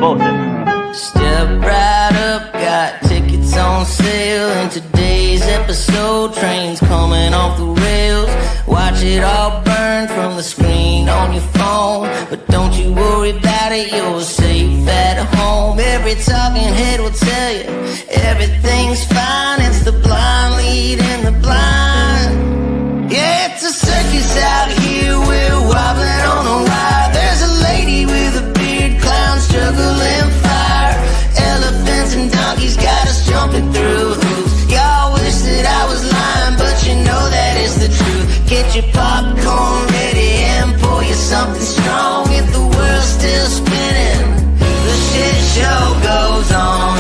bullshit. Step right up, got tickets on sale. In today's episode, trains coming off the rails. Watch it all burn from the screen on your phone. But don't you worry about it, you're safe at home. Every talking head will tell you everything's fine. It's the blind leading the blind. Yeah, it's a circus out here, we're wobbling on a wire. There's a lady with a beard, clowns juggling fire. Elephants and donkeys got us jumping through hoops. Y'all wish that I was lying, but you know that is the truth. Get your popcorn ready and pour you something strong. If the world's still spinning, the shit show goes on.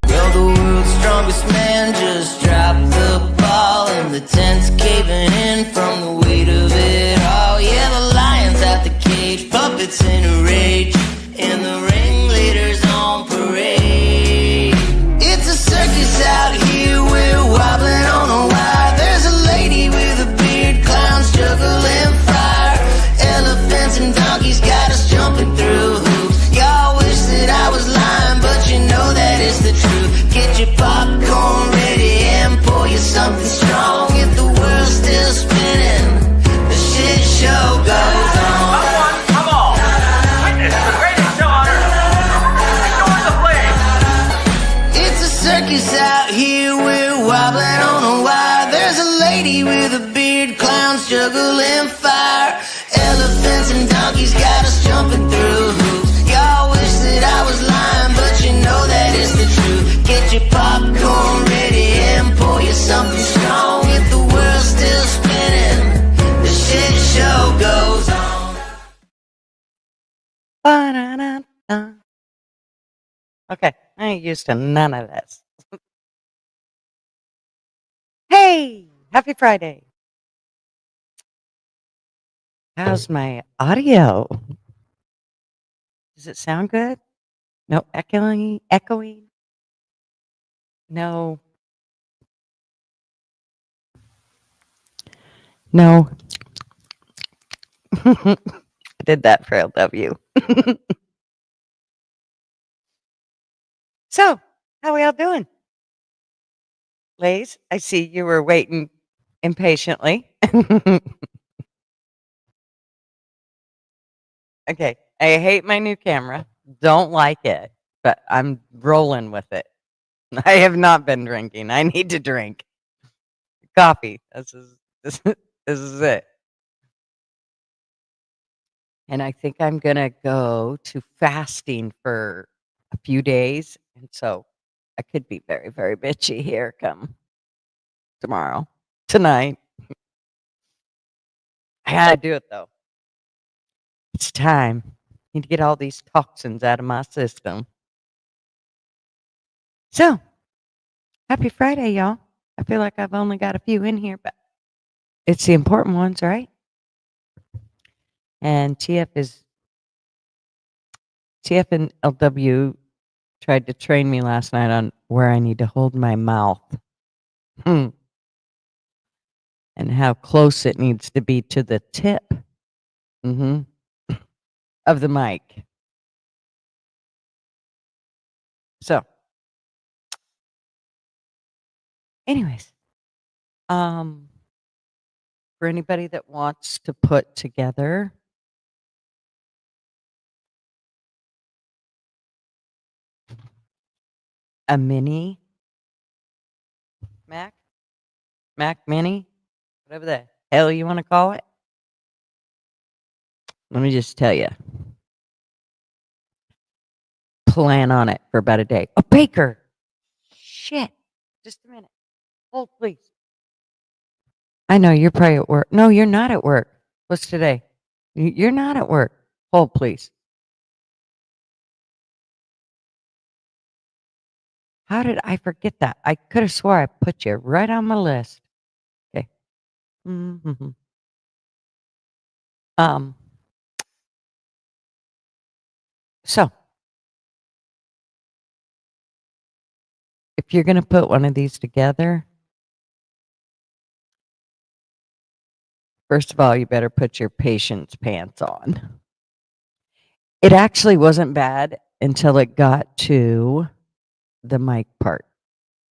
Well, the world's strongest man just dropped the ball, and the tent's caving in from the weight of it all. Yeah, the lion's out the cage, puppets in a rage, and the ringleader's on parade. It's a circus out here, we're wobbling on a wire. There's a lady with a beard, clowns juggling fire. Elephants and donkeys got us jumping through hoops. Y'all wish that I was lying, but you know that is the truth. Get your popcorn ready and pour you something strong. If the world's still spinning, the shit show goes on. Come on! Witness the greatest show on earth! Enjoy the flame! It's a circus out here, we're wobbling on a wire. There's a lady with a beard, clowns juggling fire. Elephants and donkeys got us jumping through hoops. Y'all wish that I was lying, but you know that is the truth. Get your popcorn ready and pour you something strong. If the world's still spinning, the shit show goes on. Ba-da-da-da. Okay, I ain't used to none of this. Hey, happy Friday. How's my audio? Does it sound good? No echoing? No. I did that for LW. So, how we all doing? Lays, I see you were waiting impatiently. Okay, I hate my new camera. Don't like it, but I'm rolling with it. I have not been drinking. I need to drink coffee. This is it. And I think I'm going to go to fasting for a few days. And so I could be very, very bitchy here come tonight. I got to do it though. It's time. Need to get all these toxins out of my system. So, happy Friday, y'all. I feel like I've only got a few in here, but it's the important ones, right? And TF and LW tried to train me last night on where I need to hold my mouth. And how close it needs to be to the tip. Of the mic. So, anyways, for anybody that wants to put together a mini Mac Mini, whatever the hell you want to call it, let me just tell you. Plan on it for about a day. A baker. Shit. Just a minute. Hold, please. I know you're probably at work. No, you're not at work. What's today? You're not at work. Hold, please. How did I forget that? I could have swore I put you right on my list. Okay. So, if you're going to put one of these together, first of all, you better put your patience pants on. It actually wasn't bad until it got to the mic part.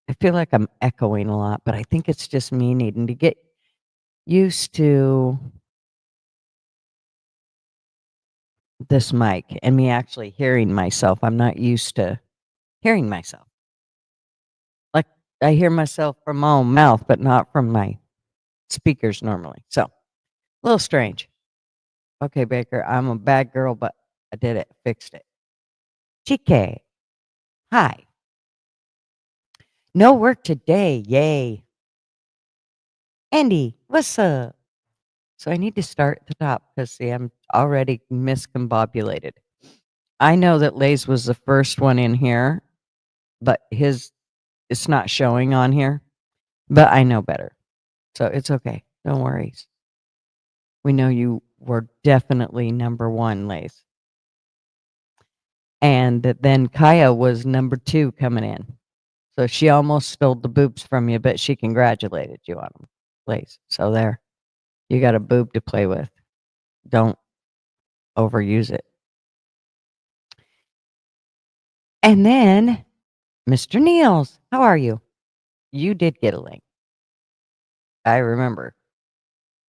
I feel like I'm echoing a lot, but I think it's just me needing to get used to this mic and me actually hearing myself. I'm not used to hearing myself. Like I hear myself from my own mouth, but not from my speakers normally. So a little strange. Okay, Baker, I'm a bad girl, but I did it. Fixed it. TK, hi. No work today. Yay. Andy, what's up? So I need to start at the top because see, I'm already miscombobulated. I know that Lay's was the first one in here, but it's not showing on here. But I know better. So it's okay. Don't worry. We know you were definitely number one, Lace. And then Kaya was number 2 coming in. So she almost stole the boobs from you, but she congratulated you on them, Lace. So there. You got a boob to play with. Don't overuse it. And then Mr. Niels, how are you? You did get a link. I remember.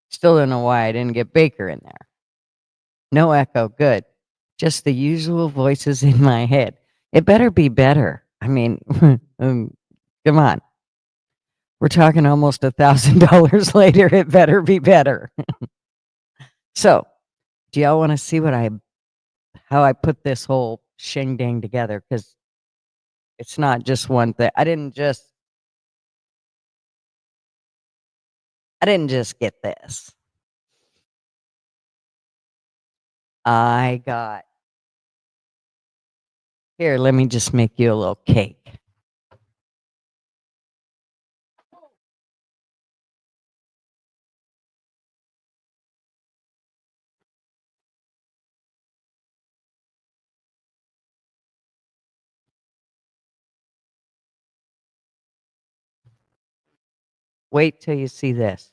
Still don't know why I didn't get Baker in there. No echo. Good. Just the usual voices in my head. It better be better. I mean, come on. We're talking almost $1,000 later. It better be better. So, do y'all want to see how I put this whole shing dang together? Because it's not just one thing. I didn't just get this. I got here. Let me just make you a little cake. Wait till you see this.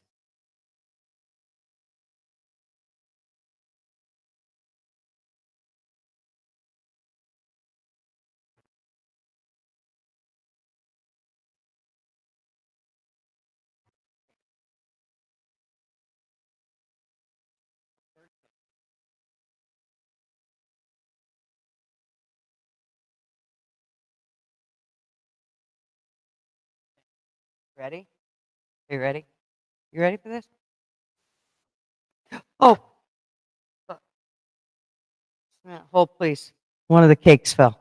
Ready? Are you ready? You ready for this? Oh, hold please. One of the cakes fell.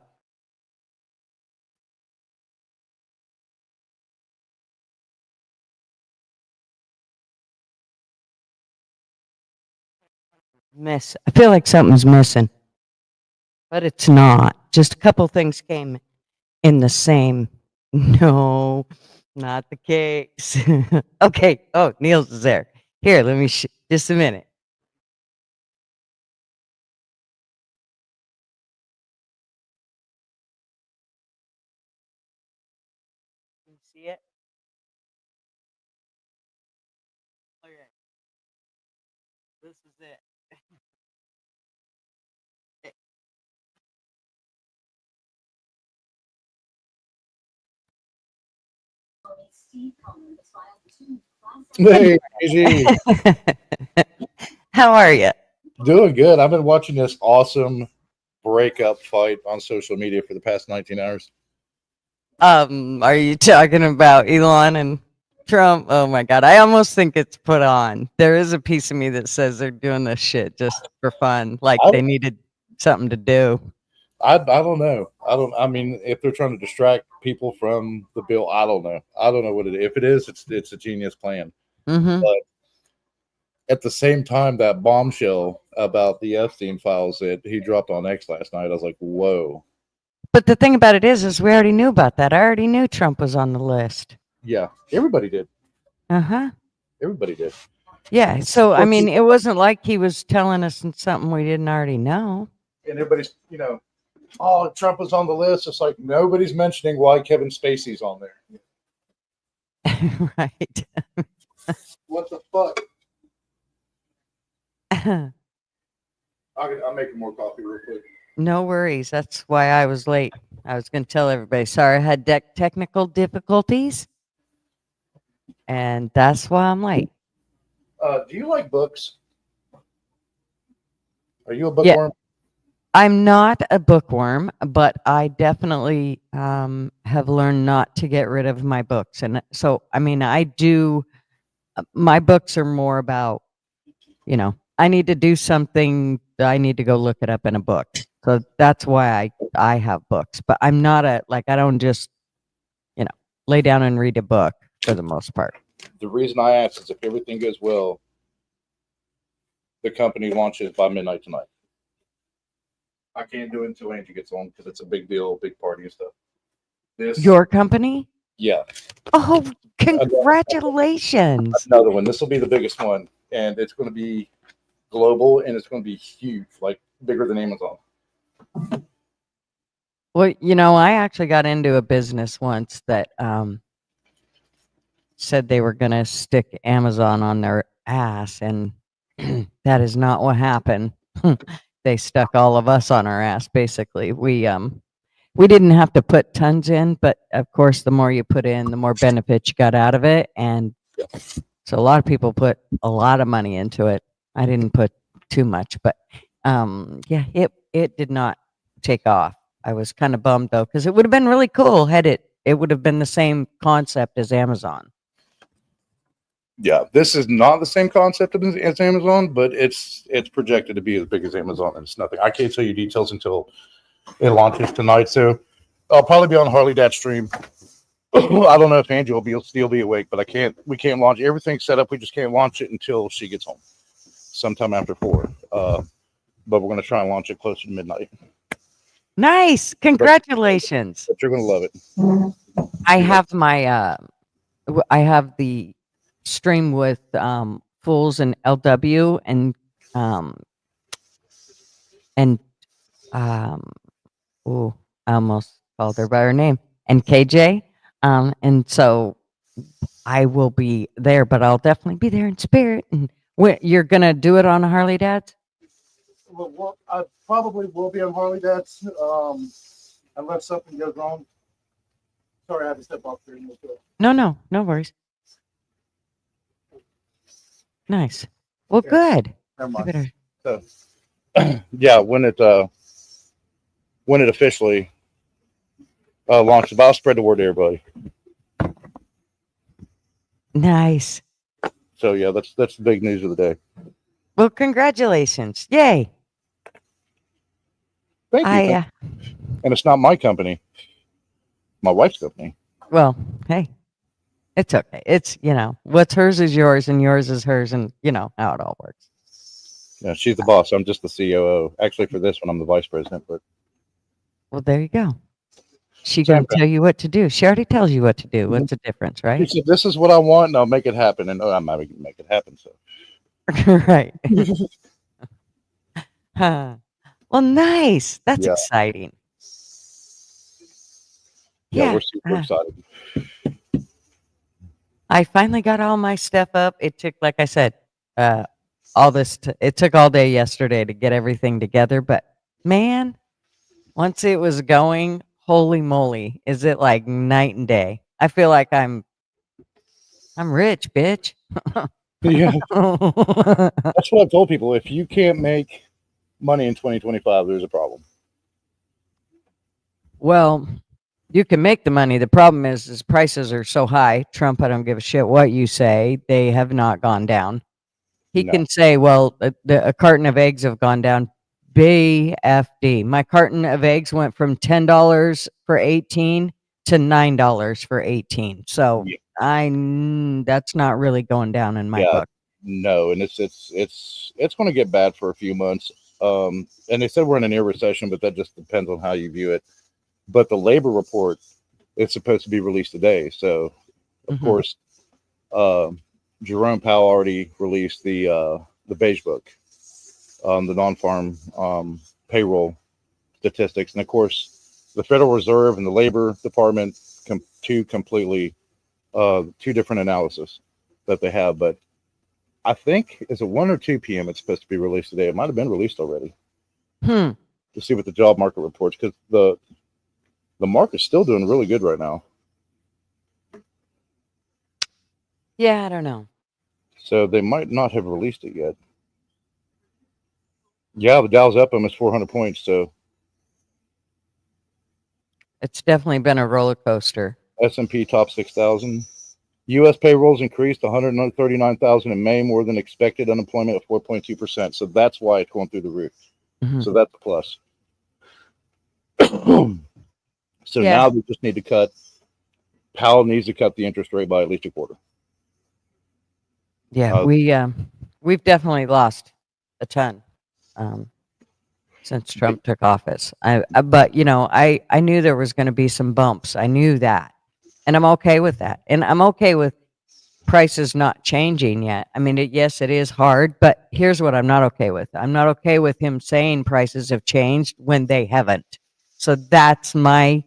I feel like something's missing, but it's not. Just a couple things came in the same. No, not the cakes. Okay. Oh, Niels is there. Here, let me just a minute. Can you see it? Okay. This is it. Hey, AG. How are you? Doing good. I've been watching this awesome breakup fight on social media for the past 19 hours. Are you talking about Elon and Trump? Oh my God. I almost think it's put on. There is a piece of me that says they're doing this shit just for fun. Like I, they needed something to do. I don't know. I mean, if they're trying to distract people from the bill, I don't know. I don't know what it is. If it is, it's a genius plan. Mm-hmm. But at the same time, that bombshell about the Epstein files that he dropped on X last night, I was like, whoa. But the thing about it is we already knew about that. I already knew Trump was on the list. Yeah, everybody did. Uh-huh. Everybody did. Yeah. So, I mean, it wasn't like he was telling us something we didn't already know. And everybody's, oh, Trump was on the list. It's like nobody's mentioning why Kevin Spacey's on there. Right. What the fuck? I'm making more coffee real quick. No worries. That's why I was late. I was going to tell everybody, sorry, I had technical difficulties, and that's why I'm late. Do you like books? Are you a Yeah. bookworm? I'm not a bookworm, but I definitely have learned not to get rid of my books. And so, I mean, I do, my books are more about, I need to do something, I need to go look it up in a book. So that's why I have books, but I'm not I don't just, lay down and read a book for the most part. The reason I asked is if everything goes well, the company launches by midnight tonight. I can't do it until Angie gets home because it's a big deal, big party and stuff. Your company? Yeah. Oh, congratulations. Another one. This will be the biggest one, and it's going to be global, and it's going to be huge, like bigger than Amazon. Well, I actually got into a business once that said they were going to stick Amazon on their ass, and that is not what happened. They stuck all of us on our ass, basically. We didn't have to put tons in, but of course, the more you put in, the more benefits you got out of it. And so a lot of people put a lot of money into it. I didn't put too much, but yeah, it did not take off. I was kind of bummed though, because it would have been really cool had it would have been the same concept as Amazon. Yeah, this is not the same concept as Amazon, but it's projected to be as big as Amazon, and it's nothing. I can't tell you details until it launches tonight, so I'll probably be on Harley Dad stream. I don't know if Angie will still be awake, but we can't launch everything set up. We just can't launch it until she gets home, sometime after 4. But we're going to try and launch it closer to midnight. Nice, congratulations! But you're going to love it. I have I have the stream with Fools and LW and I almost called her by her name, and KJ. And so I will be there, but I'll definitely be there in spirit. And you're gonna do it on Harley Dad's? Well, I probably will be on Harley Dad's, unless something goes wrong. Sorry, I had to step off there. No worries. Nice. Well, Yeah. good. Never mind. So, yeah, when it officially launches, I'll spread the word to everybody. Nice. So yeah, that's the big news of the day. Well, congratulations. Yay. Thank you. And it's not my company, my wife's company. Well, hey, it's okay. It's, what's hers is yours and yours is hers, and you know how it all works. Yeah, she's the boss. I'm just the COO. Actually, for this one, I'm the vice president. But well, there you go. She gonna tell you what to do. She already tells you what to do. What's the difference, right? She said, "This is what I want, and I'll make it happen." And I'm not going to make it happen. So right. Well, nice. That's exciting. Yeah, we're super excited. I finally got all my stuff up. It took, like I said, it took all day yesterday to get everything together. But man, once it was going, holy moly, is it like night and day? I feel like I'm rich, bitch. Yeah, that's what I've told people. If you can't make money in 2025, there's a problem. Well, you can make the money. The problem is prices are so high. Trump, I don't give a shit what you say. They have not gone down. He can say, well, a carton of eggs have gone down. BFD. My carton of eggs went from $10 for 18 to $9 for 18. So that's not really going down in my book. No, and it's going to get bad for a few months. And they said we're in a near recession, but that just depends on how you view it. But the labor report is supposed to be released today. So, of course, Jerome Powell already released the beige book, the non-farm payroll statistics. And, of course, the Federal Reserve and the Labor Department, two different analysis that they have. But I think, is it 1 or 2 p.m. it's supposed to be released today? It might have been released already. Hmm. to see what the job market reports, because the market's still doing really good right now. Yeah, I don't know. So they might not have released it yet. Yeah, the Dow's up almost 400 points. So It's definitely been a roller coaster. S&P top 6,000. U.S. payrolls increased 139,000 in May, more than expected. Unemployment of 4.2%. So that's why it's going through the roof. Mhm. So that's a plus. So Yeah. now they just need to cut. Powell needs to cut the interest rate by at least a quarter. Yeah, we've definitely lost a ton since Trump took office. But I knew there was going to be some bumps. I knew that, and I'm okay with that. And I'm okay with prices not changing yet. I mean, yes, it is hard, but here's what I'm not okay with. I'm not okay with him saying prices have changed when they haven't. So that's my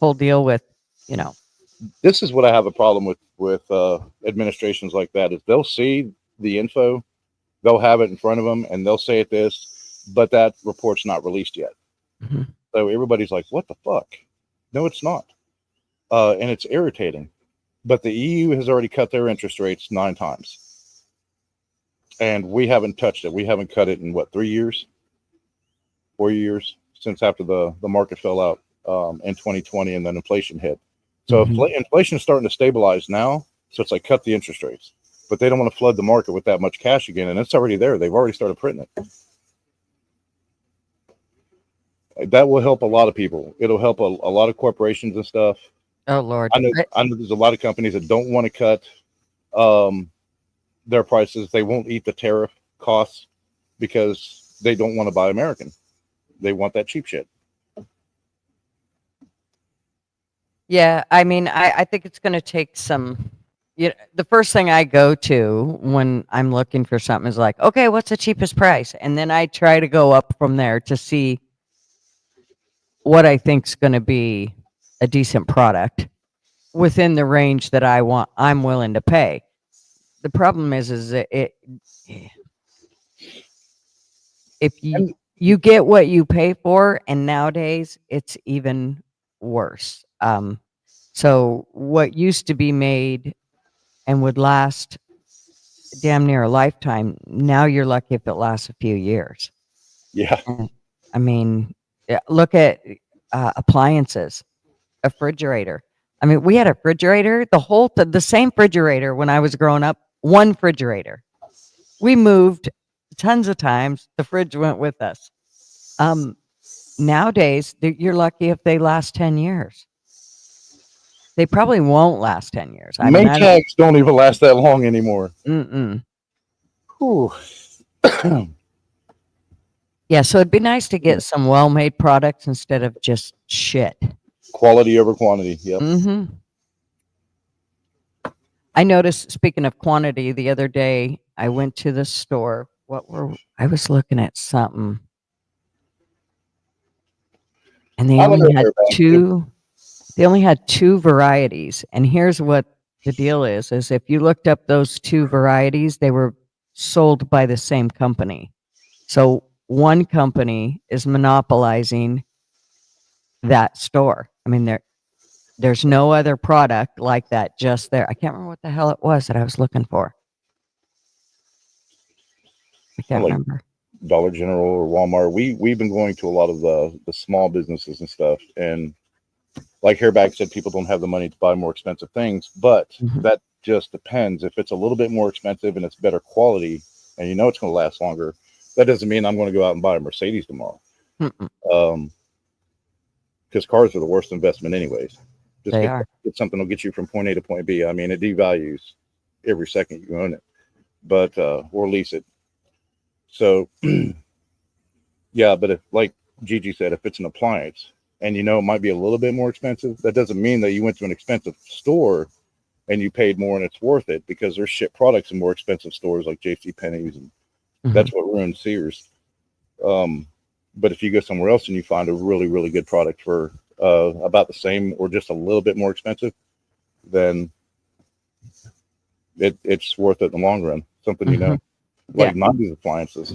whole deal with, This is what I have a problem with administrations like that, is they'll see the info, they'll have it in front of them, and they'll say it this, but that report's not released yet. Mhm. So everybody's like, what the fuck? No, it's not. And it's irritating. But the EU has already cut their interest rates 9 times. And we haven't touched it. We haven't cut it in, 3 years? 4 years? Since after the market fell out in 2020 and then inflation hit. So inflation is starting to stabilize now. So it's like, cut the interest rates. But they don't want to flood the market with that much cash again. And it's already there. They've already started printing it. That will help a lot of people. It'll help a lot of corporations and stuff. Oh Lord. I know there's a lot of companies that don't want to cut their prices. They won't eat the tariff costs because they don't want to buy American. They want that cheap shit. Yeah, I mean, I think it's going to take some. The first thing I go to when I'm looking for something is like, okay, what's the cheapest price? And then I try to go up from there to see what I think's going to be a decent product within the range that I'm willing to pay. The problem is that if you get what you pay for, and nowadays it's even worse. So what used to be made and would last damn near a lifetime, now you're lucky if it lasts a few years. Yeah. I mean, look at appliances, a refrigerator. I mean, we had a refrigerator, the same refrigerator when I was growing up, one refrigerator. We moved tons of times. The fridge went with us. Nowadays, you're lucky if they last 10 years. They probably won't last 10 years. I mean, Maytags don't even last that long anymore. Whew. Yeah, so it'd be nice to get some well-made products instead of just shit. Quality over quantity. Yep. I noticed, speaking of quantity, the other day I went to the store. I was looking at something, and they only had two. They only had 2 varieties, and here's what the deal is if you looked up those 2 varieties, they were sold by the same company. So one company is monopolizing that store. I mean, there's no other product like that just there. I can't remember what the hell it was that I was looking for. I can't remember. Dollar General or Walmart. We've been going to a lot of the small businesses and stuff, and like Hairback said, people don't have the money to buy more expensive things, but that just depends. If it's a little bit more expensive and it's better quality and you know it's going to last longer, that doesn't mean I'm going to go out and buy a Mercedes tomorrow. Because cars are the worst investment anyways. Just get something that'll get you from point A to point B. I mean, it devalues every second you own it, but or lease it. So yeah, but if, like Gigi said, if it's an appliance and you know it might be a little bit more expensive, that doesn't mean that you went to an expensive store and you paid more and it's worth it, because there's shit products in more expensive stores like JCPenney's, and that's what ruined Sears. But if you go somewhere else and you find a really, really good product for about the same or just a little bit more expensive, then it's worth it in the long run. Something, like 90s appliances.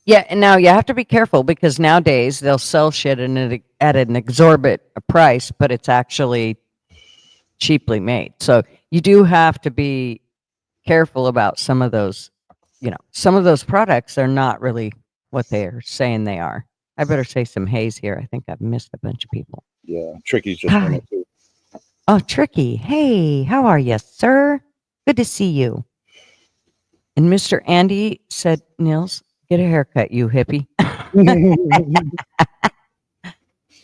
Yeah, and now you have to be careful because nowadays they'll sell shit at an exorbitant price, but it's actually cheaply made. So you do have to be careful about some of those. Some of those products are not really what they are saying they are. I better say some haze here. I think I've missed a bunch of people. Yeah, Tricky's just Hi. in it too. Oh, Tricky. Hey, how are you, sir? Good to see you. And Mr. Andy said, Nils, get a haircut, you hippie.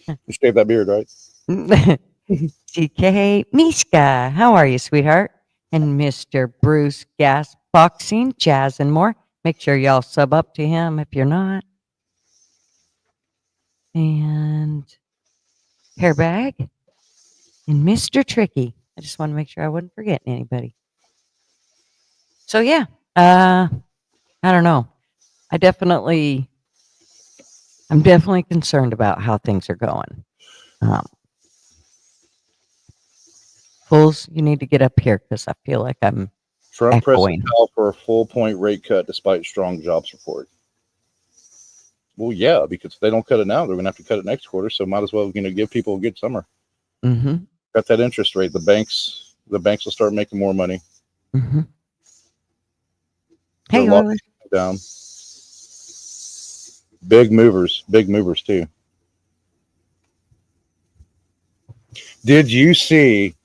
You shaved that beard, right? TK Mishka, how are you, sweetheart? And Mr. Bruce Gas Boxing, Jazz and more. Make sure y'all sub up to him if you're not. And Hairbag and Mr. Tricky. I just want to make sure I wasn't forgetting anybody. So yeah, I don't know. I'm definitely concerned about how things are going. Fools, you need to get up here because I feel like I'm Trump pressing echoing. Powell for a full point rate cut despite strong jobs report. Well, yeah, because if they don't cut it now, they're going to have to cut it next quarter. So might as well, give people a good summer. Mm-hmm. Cut that interest rate. The banks will start making more money. Mm-hmm. Hey, They're locking down. Big movers too. Did you see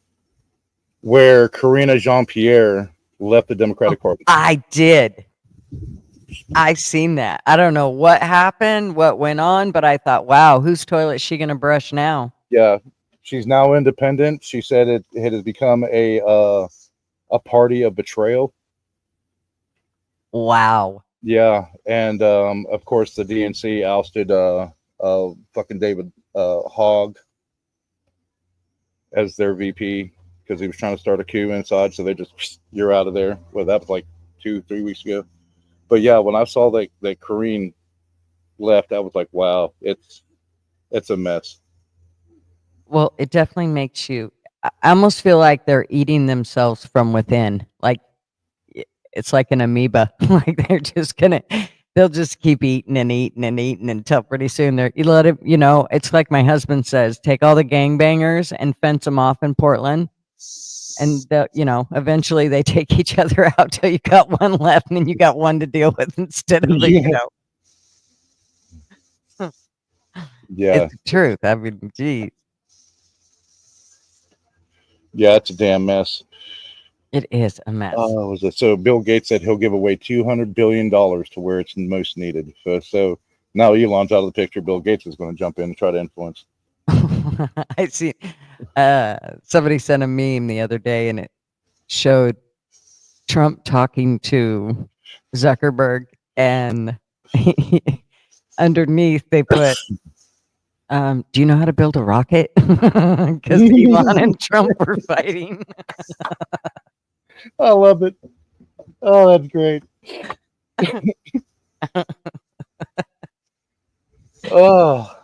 where Karina Jean-Pierre left the Democratic Party? I did. I seen that. I don't know what happened, what went on, but I thought, wow, whose toilet is she going to brush now? Yeah, she's now independent. She said it has become a party of betrayal. Wow. Yeah, and of course the DNC ousted fucking David Hogg as their VP because he was trying to start a coup inside. So they just, you're out of there. Well, that was like 2-3 weeks ago. But yeah, when I saw that Karine left, I was like, wow, it's a mess. Well, it definitely makes you. I almost feel like they're eating themselves from within. Like it's like an amoeba. Like they'll just keep eating and eating and eating until pretty soon you let it. It's like my husband says: take all the gangbangers and fence them off in Portland, and eventually they take each other out till you got one left, and then you got one to deal with instead of Yeah, it's the truth. I mean, geez. Yeah, it's a damn mess. It is a mess. Was it? So Bill Gates said he'll give away $200 billion to where it's most needed. So now Elon's out of the picture. Bill Gates is going to jump in and try to influence. I see. Somebody sent a meme the other day, and it showed Trump talking to Zuckerberg, and underneath they put, "Do you know how to build a rocket?" Because Elon and Trump were fighting. I love it. Oh, that's great. Oh,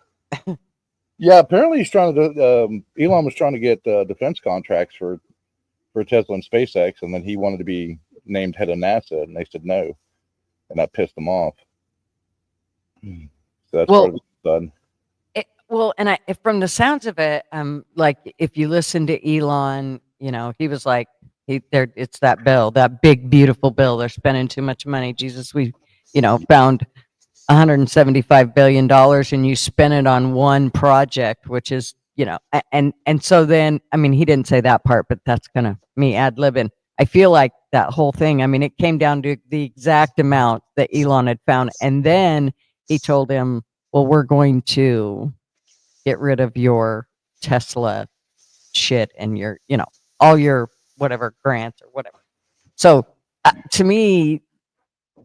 yeah. Apparently, he's trying to. Elon was trying to get defense contracts for Tesla and SpaceX, and then he wanted to be named head of NASA, and they said no, and that pissed them off. So that's part of the done. And from the sounds of it, like if you listen to Elon, he was like, it's that bill, that big beautiful bill. They're spending too much money. Jesus, we, found $175 billion, and you spend it on one project, which is, and so then, I mean, he didn't say that part, but that's kind of me ad-libbing. I feel like that whole thing, I mean, it came down to the exact amount that Elon had found, and then he told him, well, we're going to get rid of your Tesla shit and your, all your whatever grants or whatever. So to me,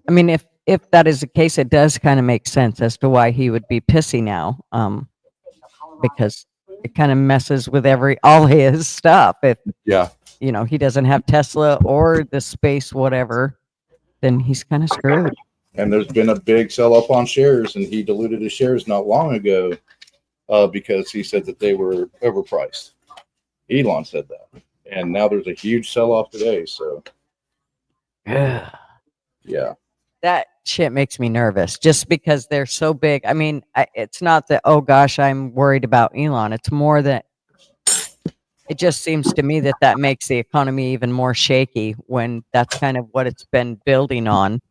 I mean, if that is the case, it does kind of make sense as to why he would be pissy now, because it kind of messes with all his stuff. If he doesn't have Tesla or the space whatever, then he's kind of screwed. And there's been a big sell-off on shares, and he diluted his shares not long ago because he said that they were overpriced. Elon said that, and now there's a huge sell-off today. So, yeah, that shit makes me nervous just because they're so big. I mean, it's not that, oh gosh, I'm worried about Elon. It's more that it just seems to me that that makes the economy even more shaky when that's kind of what it's been building on.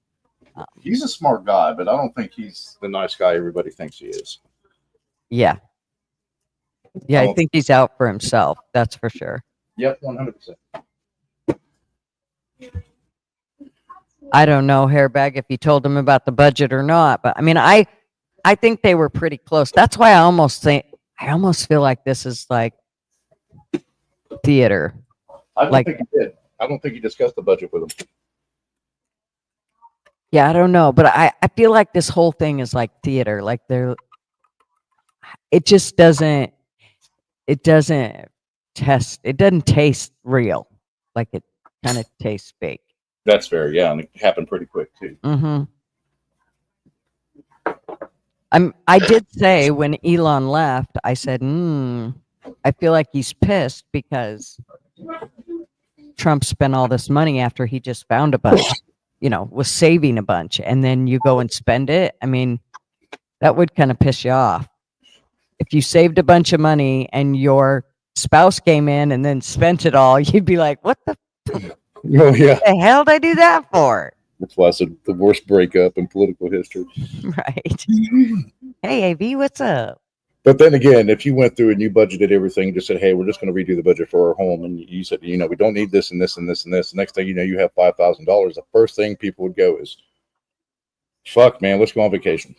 He's a smart guy, but I don't think he's the nice guy everybody thinks he is. Yeah. Yeah, I think he's out for himself. That's for sure. Yep, 100%. I don't know, Hairbag, if you told him about the budget or not, but I mean, I think they were pretty close. That's why I almost feel like this is like theater. I don't Like, think he did. I don't think he discussed the budget with him. yeah, I don't know, but I feel like this whole thing is like theater. Like it just doesn't taste real. Like it kind of tastes fake. That's fair, yeah, and it happened pretty quick too. Mm-hmm. I did say when Elon left, I said, I feel like he's pissed because Trump spent all this money after he just found a bunch, was saving a bunch, and then you go and spend it. I mean, that would kind of piss you off. If you saved a bunch of money and your spouse came in and then spent it all, you'd be like, what the hell did I do that for? That's why I said the worst breakup in political history. Right. Hey, AV, what's up? But then again, if you went through and you budgeted everything, just said, hey, we're just going to redo the budget for our home, and you said, we don't need this and this and this and this. The next thing you know, you have $5,000. The first thing people would go is, fuck, man, let's go on vacation.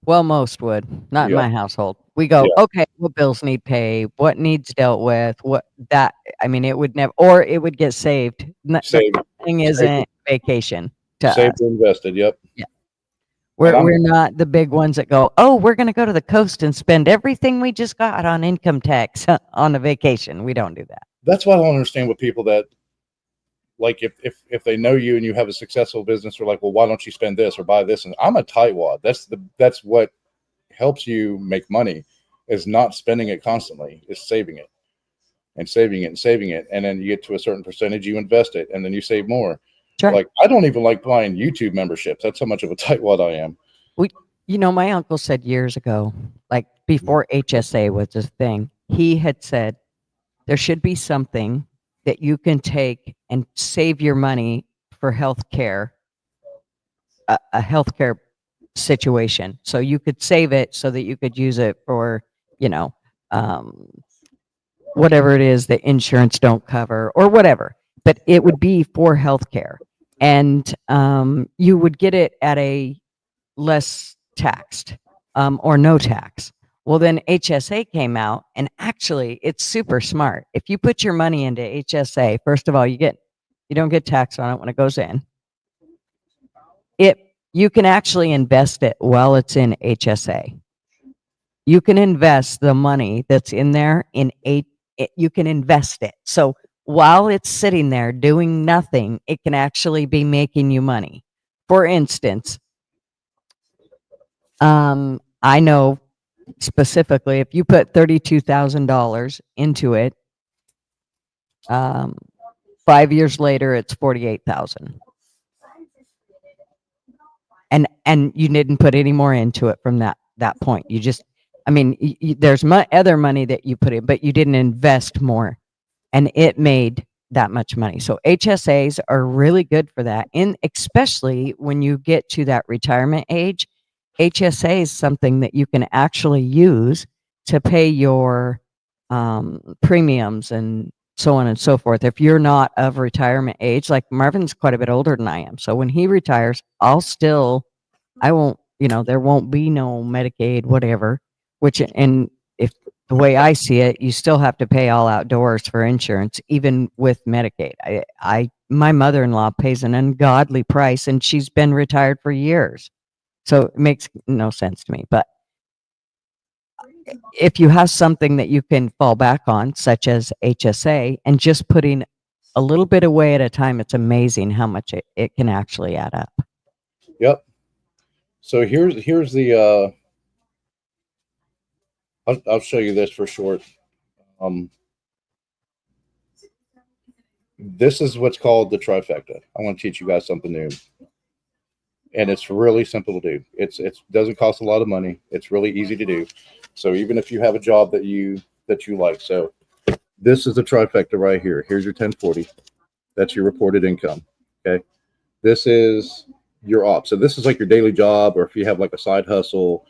Well, most would. Not in my household. We go, okay, what bills need pay? What needs dealt with? It would never, or it would get saved. Saved. The thing isn't vacation to saved us. and invested, yep. Yeah. We're not the big ones that go, oh, we're going to go to the coast and spend everything we just got on income tax on a vacation. We don't do that. That's why I don't understand what people that, like, if they know you and you have a successful business, they're like, well, why don't you spend this or buy this? And I'm a tightwad. That's what helps you make money, is not spending it constantly, is saving it and saving it and saving it. And then you get to a certain percentage, you invest it, and then you save more. Sure. Like, I don't even like buying YouTube memberships. That's how much of a tightwad I am. My uncle said years ago, like before HSA was a thing, he had said there should be something that you can take and save your money for health care, a healthcare situation. So you could save it so that you could use it for, whatever it is that insurance don't cover or whatever, but it would be for healthcare. And you would get it at a less taxed or no tax. Well, then HSA came out, and actually it's super smart. If you put your money into HSA, first of all, you don't get taxed on it when it goes in. You can actually invest it while it's in HSA. You can invest the money that's in there you can invest it. So while it's sitting there doing nothing, it can actually be making you money. For instance, I know specifically, if you put $32,000 into it, 5 years later, it's $48,000. And you didn't put any more into it from that point. You just, there's other money that you put in, but you didn't invest more, and it made that much money. So HSAs are really good for that. And especially when you get to that retirement age, HSA is something that you can actually use to pay your premiums and so on and so forth. If you're not of retirement age, like Marvin's quite a bit older than I am. So when he retires, I won't, there won't be no Medicaid, whatever, and if the way I see it, you still have to pay all outdoors for insurance, even with Medicaid. My mother-in-law pays an ungodly price, and she's been retired for years. So it makes no sense to me. But if you have something that you can fall back on, such as HSA, and just putting a little bit away at a time, it's amazing how much it can actually add up. Yep. So here's the I'll show you this for short. This is what's called the trifecta. I want to teach you guys something new. and it's really simple to do. It doesn't cost a lot of money. It's really easy to do. So even if you have a job that you like, so this is the trifecta right here. Here's your 1040. That's your reported income. Okay. This is your op. So this is like your daily job, or if you have like a side hustle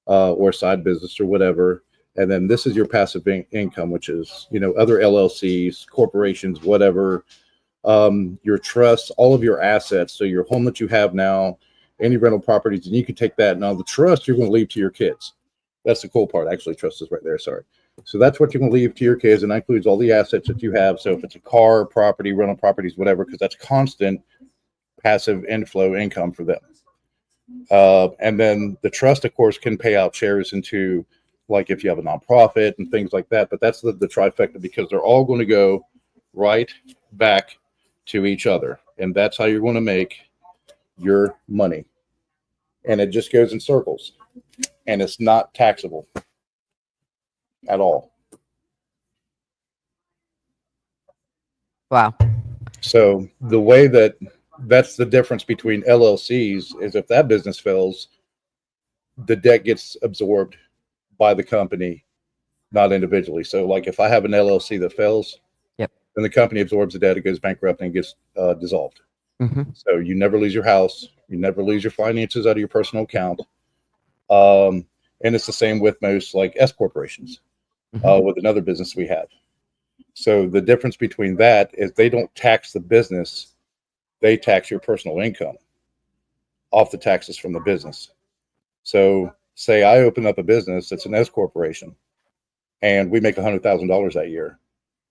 or a side business or whatever. And then this is your passive income, which is, other LLCs, corporations, whatever, your trusts, all of your assets. So your home that you have now, any rental properties, and you can take that. Now the trust you're going to leave to your kids. That's the cool part. Actually, trust is right there. Sorry. So that's what you're going to leave to your kids, and that includes all the assets that you have. So if it's a car, property, rental properties, whatever, because that's constant passive inflow income for them. And then the trust, of course, can pay out shares into, like if you have a nonprofit and things like that. But that's the trifecta, because they're all going to go right back to each other. And that's how you're going to make your money. And it just goes in circles. And it's not taxable at all. Wow. So the way that's the difference between LLCs is if that business fails, the debt gets absorbed by the company, not individually. So like if I have an LLC that fails, yep, then the company absorbs the debt, it goes bankrupt and gets dissolved. Mm-hmm. So you never lose your house. You never lose your finances out of your personal account. And it's the same with most like S corporations, with another business we have. So the difference between that is they don't tax the business. They tax your personal income off the taxes from the business. So say I open up a business that's an S corporation and we make $100,000 that year.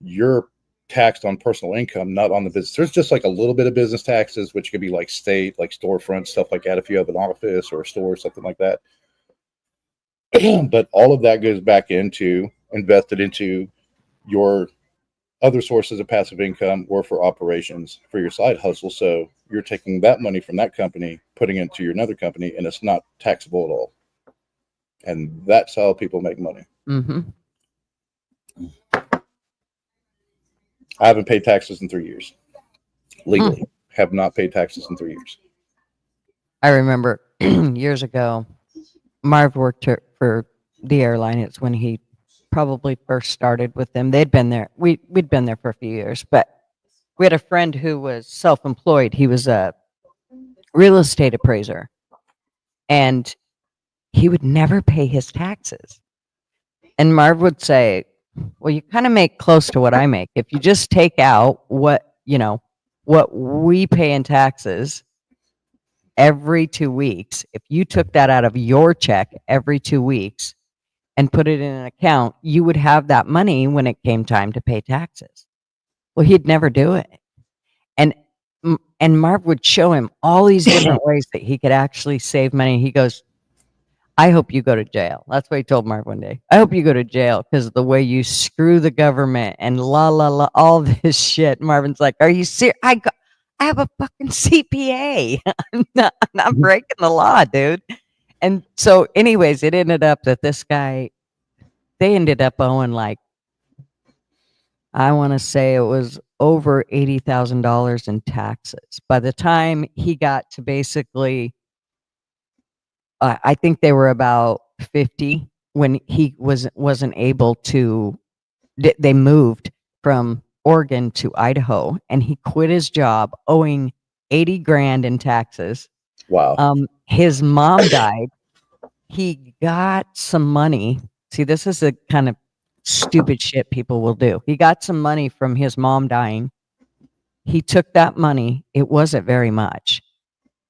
You're taxed on personal income, not on the business. There's just like a little bit of business taxes, which could be like state, like storefront, stuff like that. If you have an office or a store or something like that. But all of that goes back invested into your other sources of passive income or for operations for your side hustle. So you're taking that money from that company, putting it into your another company, and it's not taxable at all. And that's how people make money. Mm-hmm. I haven't paid taxes in 3 years. Legally, have not paid taxes in 3 years. I remember years ago, Marv worked for the airline. It's when he probably first started with them. They'd been there. We'd been there for a few years, but we had a friend who was self-employed. He was a real estate appraiser, and he would never pay his taxes. And Marv would say, well, you kind of make close to what I make. If you just take out what we pay in taxes every 2 weeks, if you took that out of your check every 2 weeks and put it in an account, you would have that money when it came time to pay taxes. Well, he'd never do it. And Marv would show him all these different ways that he could actually save money. He goes, I hope you go to jail. That's what he told Marv one day. I hope you go to jail because of the way you screw the government and all this shit. Marvin's like, are you serious? I have a fucking CPA. I'm not breaking the law, dude. And so anyways, it ended up that this guy, they ended up owing like, I want to say it was over $80,000 in taxes. By the time he got to basically, I think they were about 50 when he wasn't able to, they moved from Oregon to Idaho, and he quit his job owing 80 grand in taxes. Wow. His mom died. He got some money. See, this is the kind of stupid shit people will do. He got some money from his mom dying. He took that money. It wasn't very much.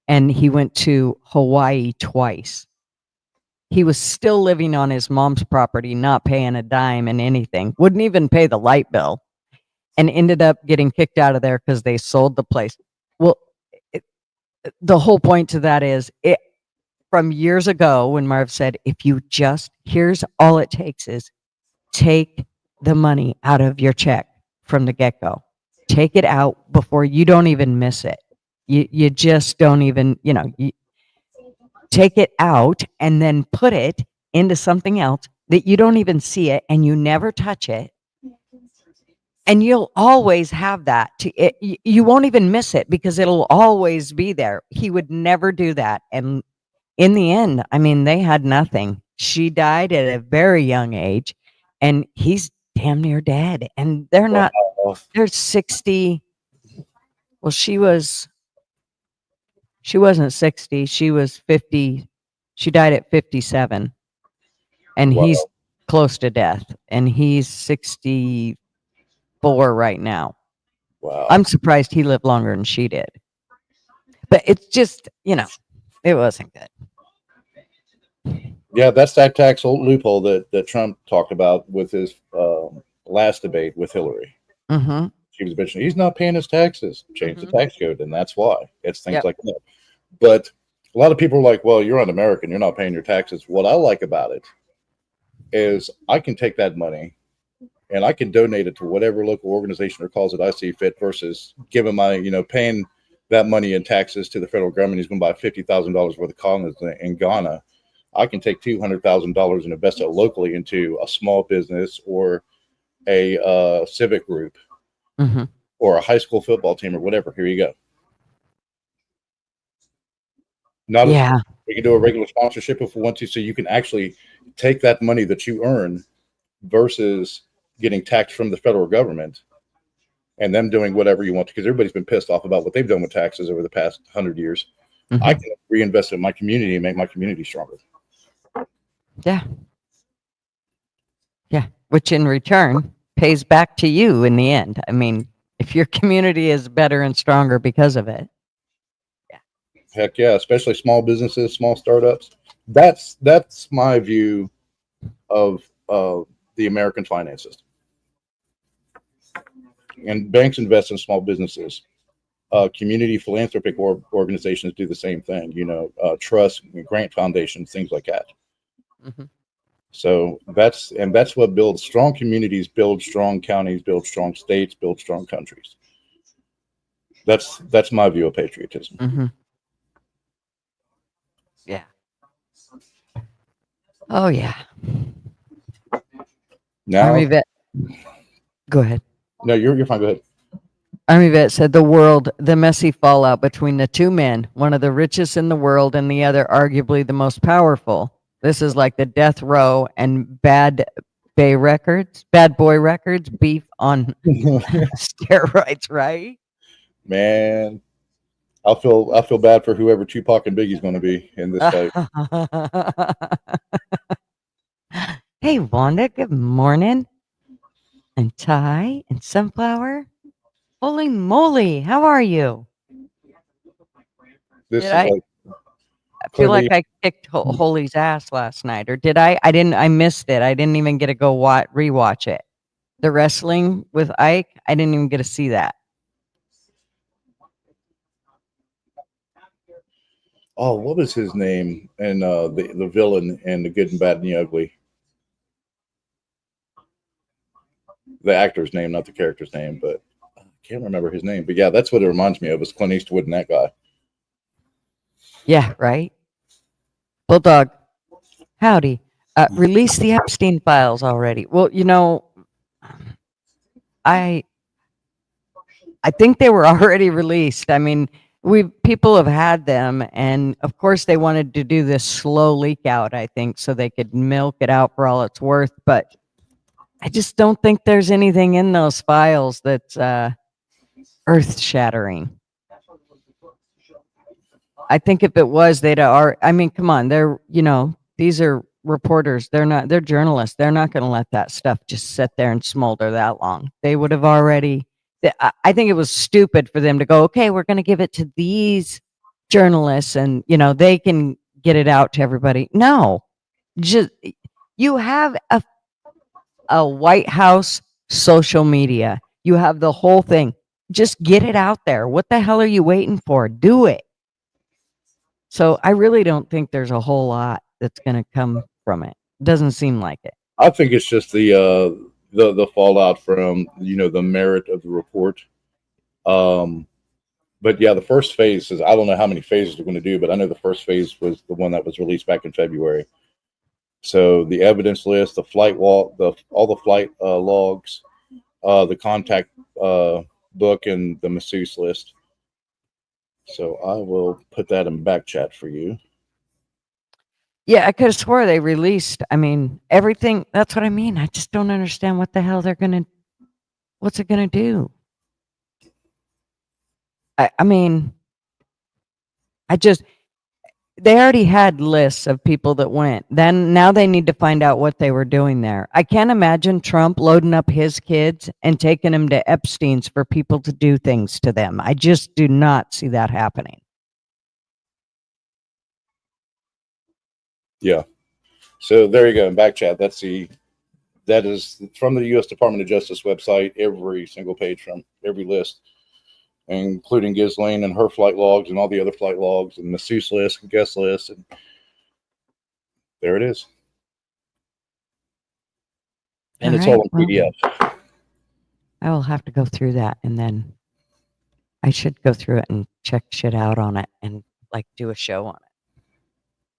And he went to Hawaii twice. He was still living on his mom's property, not paying a dime and anything. Wouldn't even pay the light bill. And ended up getting kicked out of there because they sold the place. Well, the whole point to that is, from years ago when Marv said, if you just, here's all it takes is take the money out of your check from the get-go. Take it out before you don't even miss it. You just don't even, you take it out and then put it into something else that you don't even see it and you never touch it. And you'll always have that. You won't even miss it because it'll always be there. He would never do that. And in the end, I mean, they had nothing. She died at a very young age, and he's damn near dead. And they're not, Wow. they're 60. Well, she wasn't 60. She was 50. She died at 57. And he's Wow. close to death. And he's 64 right now. Wow. I'm surprised he lived longer than she did. But it's just, it wasn't good. Yeah, that's that tax loophole that Trump talked about with his last debate with Hillary. Mm-hmm. She was bitching, he's not paying his taxes. Change the tax code, and that's why. It's things Yep. like that. But a lot of people are like, well, you're an American, you're not paying your taxes. What I like about it is I can take that money and I can donate it to whatever local organization or cause that I see fit versus giving my, paying that money in taxes to the federal government. He's going to buy $50,000 worth of colonies in Ghana. I can take $200,000 and invest it locally into a small business or a civic group Mm-hmm. or a high school football team or whatever. Here you go. Not Yeah. we can do a regular sponsorship if we want to, so you can actually take that money that you earn versus getting taxed from the federal government and them doing whatever you want to, because everybody's been pissed off about what they've done with taxes over the past 100 years. Mm-hmm. I can reinvest in my community and make my community stronger. Yeah. Yeah. Which in return pays back to you in the end. I mean, if your community is better and stronger because of it. Heck yeah, especially small businesses, small startups. That's my view of the American finance system. And banks invest in small businesses. Community philanthropic organizations do the same thing. Trusts, grant foundations, things like that. Mm-hmm. So that's what builds strong communities, build strong counties, build strong states, build strong countries. That's my view of patriotism. Mm-hmm. Yeah. Oh yeah. Now, Army vet. Go ahead. no, you're fine. Go ahead. Army vet said the messy fallout between the two men, one of the richest in the world and the other arguably the most powerful. This is like the death row and bad boy records beef on steroids, right? Man, I feel bad for whoever Tupac and Biggie's going to be in this fight. Hey, Wanda, good morning. And Ty and Sunflower. Holy moly, how are you? This I feel like I kicked Holy's ass last night, or did I? I didn't. I missed it. I didn't even get to go rewatch it. The wrestling with Ike, I didn't even get to see that. Oh, what was his name? And the villain in The Good and Bad and the Ugly. The actor's name, not the character's name, but I can't remember his name. But yeah, that's what it reminds me of, is Clint Eastwood and that guy. Yeah, right. Bulldog, howdy. Release the Epstein files already. Well, I think they were already released. I mean, people have had them, and of course they wanted to do this slow leak out, I think, so they could milk it out for all it's worth. But I just don't think there's anything in those files that's earth-shattering. I think if it was, they'd are. I mean, come on, these are reporters. They're journalists. They're not going to let that stuff just sit there and smolder that long. They would have already. I think it was stupid for them to go, okay, we're going to give it to these journalists and, they can get it out to everybody. No, just you have a White House social media. You have the whole thing. Just get it out there. What the hell are you waiting for? Do it. So I really don't think there's a whole lot that's going to come from it. Doesn't seem like it. I think it's just the fallout from the merit of the report. But yeah, the first phase is, I don't know how many phases they're going to do, but I know the first phase was the one that was released back in February. So the evidence list, the flight all the flight logs, the contact book and the masseuse list. So I will put that in back chat for you. Yeah, I could have swore they released. I mean, everything. That's what I mean. I just don't understand what the hell what's it gonna do? I mean, they already had lists of people that went. Then now they need to find out what they were doing there. I can't imagine Trump loading up his kids and taking them to Epstein's for people to do things to them. I just do not see that happening. Yeah. So there you go. In back chat, that is from the U.S. Department of Justice website. Every single page from every list, including Ghislaine and her flight logs and all the other flight logs and masseuse list and guest list. And there it is. And it's all in PDF. I will have to go through that, and then I should go through it and check shit out on it and like do a show on it.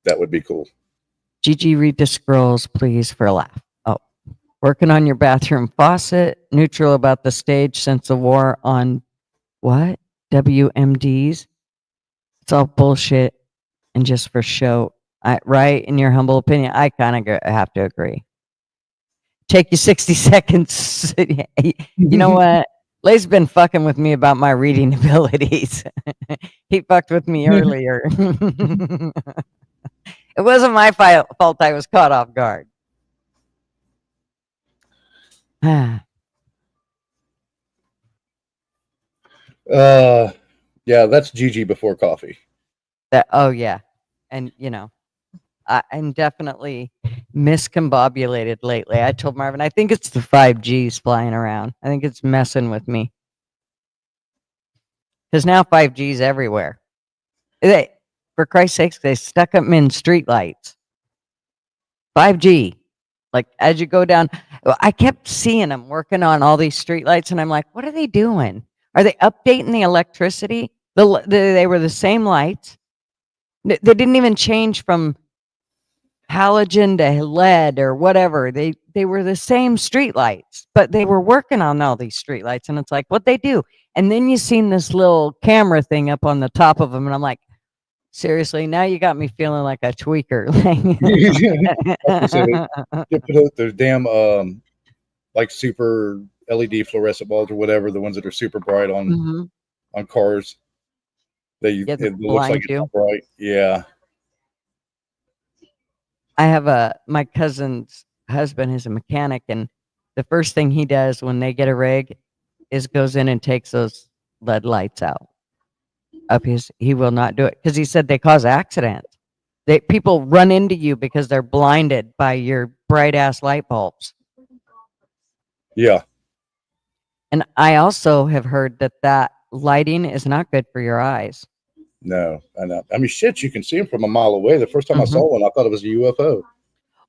That would be cool. Gigi, read the scrolls, please, for a laugh. Oh, working on your bathroom faucet, neutral about the stage since the war on what? WMDs. It's all bullshit and just for show. Right? In your humble opinion, I kind of have to agree. Take you 60 seconds. You know what? Lay's been fucking with me about my reading abilities. He fucked with me earlier. It wasn't my fault I was caught off guard. Yeah, that's Gigi before coffee. Oh, yeah. And, you know, I'm definitely miscombobulated lately. I told Marvin, I think it's the 5Gs flying around. I think it's messing with me. Because now 5G's everywhere. For Christ's sakes, they stuck them in streetlights. 5G. Like, as you go down, I kept seeing them working on all these streetlights, and I'm like, what are they doing? Are they updating the electricity? They were the same lights. They didn't even change from halogen to lead or whatever. They were the same streetlights, but they were working on all these streetlights, and it's like, what they do? And then you seen this little camera thing up on the top of them, and I'm like, seriously, now you got me feeling like a tweaker. They put out those damn like super LED fluorescent bulbs or whatever, the ones that are super bright on cars. It looks like it's not bright. Yeah. I have my cousin's husband is a mechanic, and the first thing he does when they get a rig is goes in and takes those LED lights out. He will not do it because he said they cause accidents. People run into you because they're blinded by your bright ass light bulbs. Yeah. And I also have heard that lighting is not good for your eyes. No, I know. I mean, shit, you can see them from a mile away. The first time I saw one, I thought it was a UFO.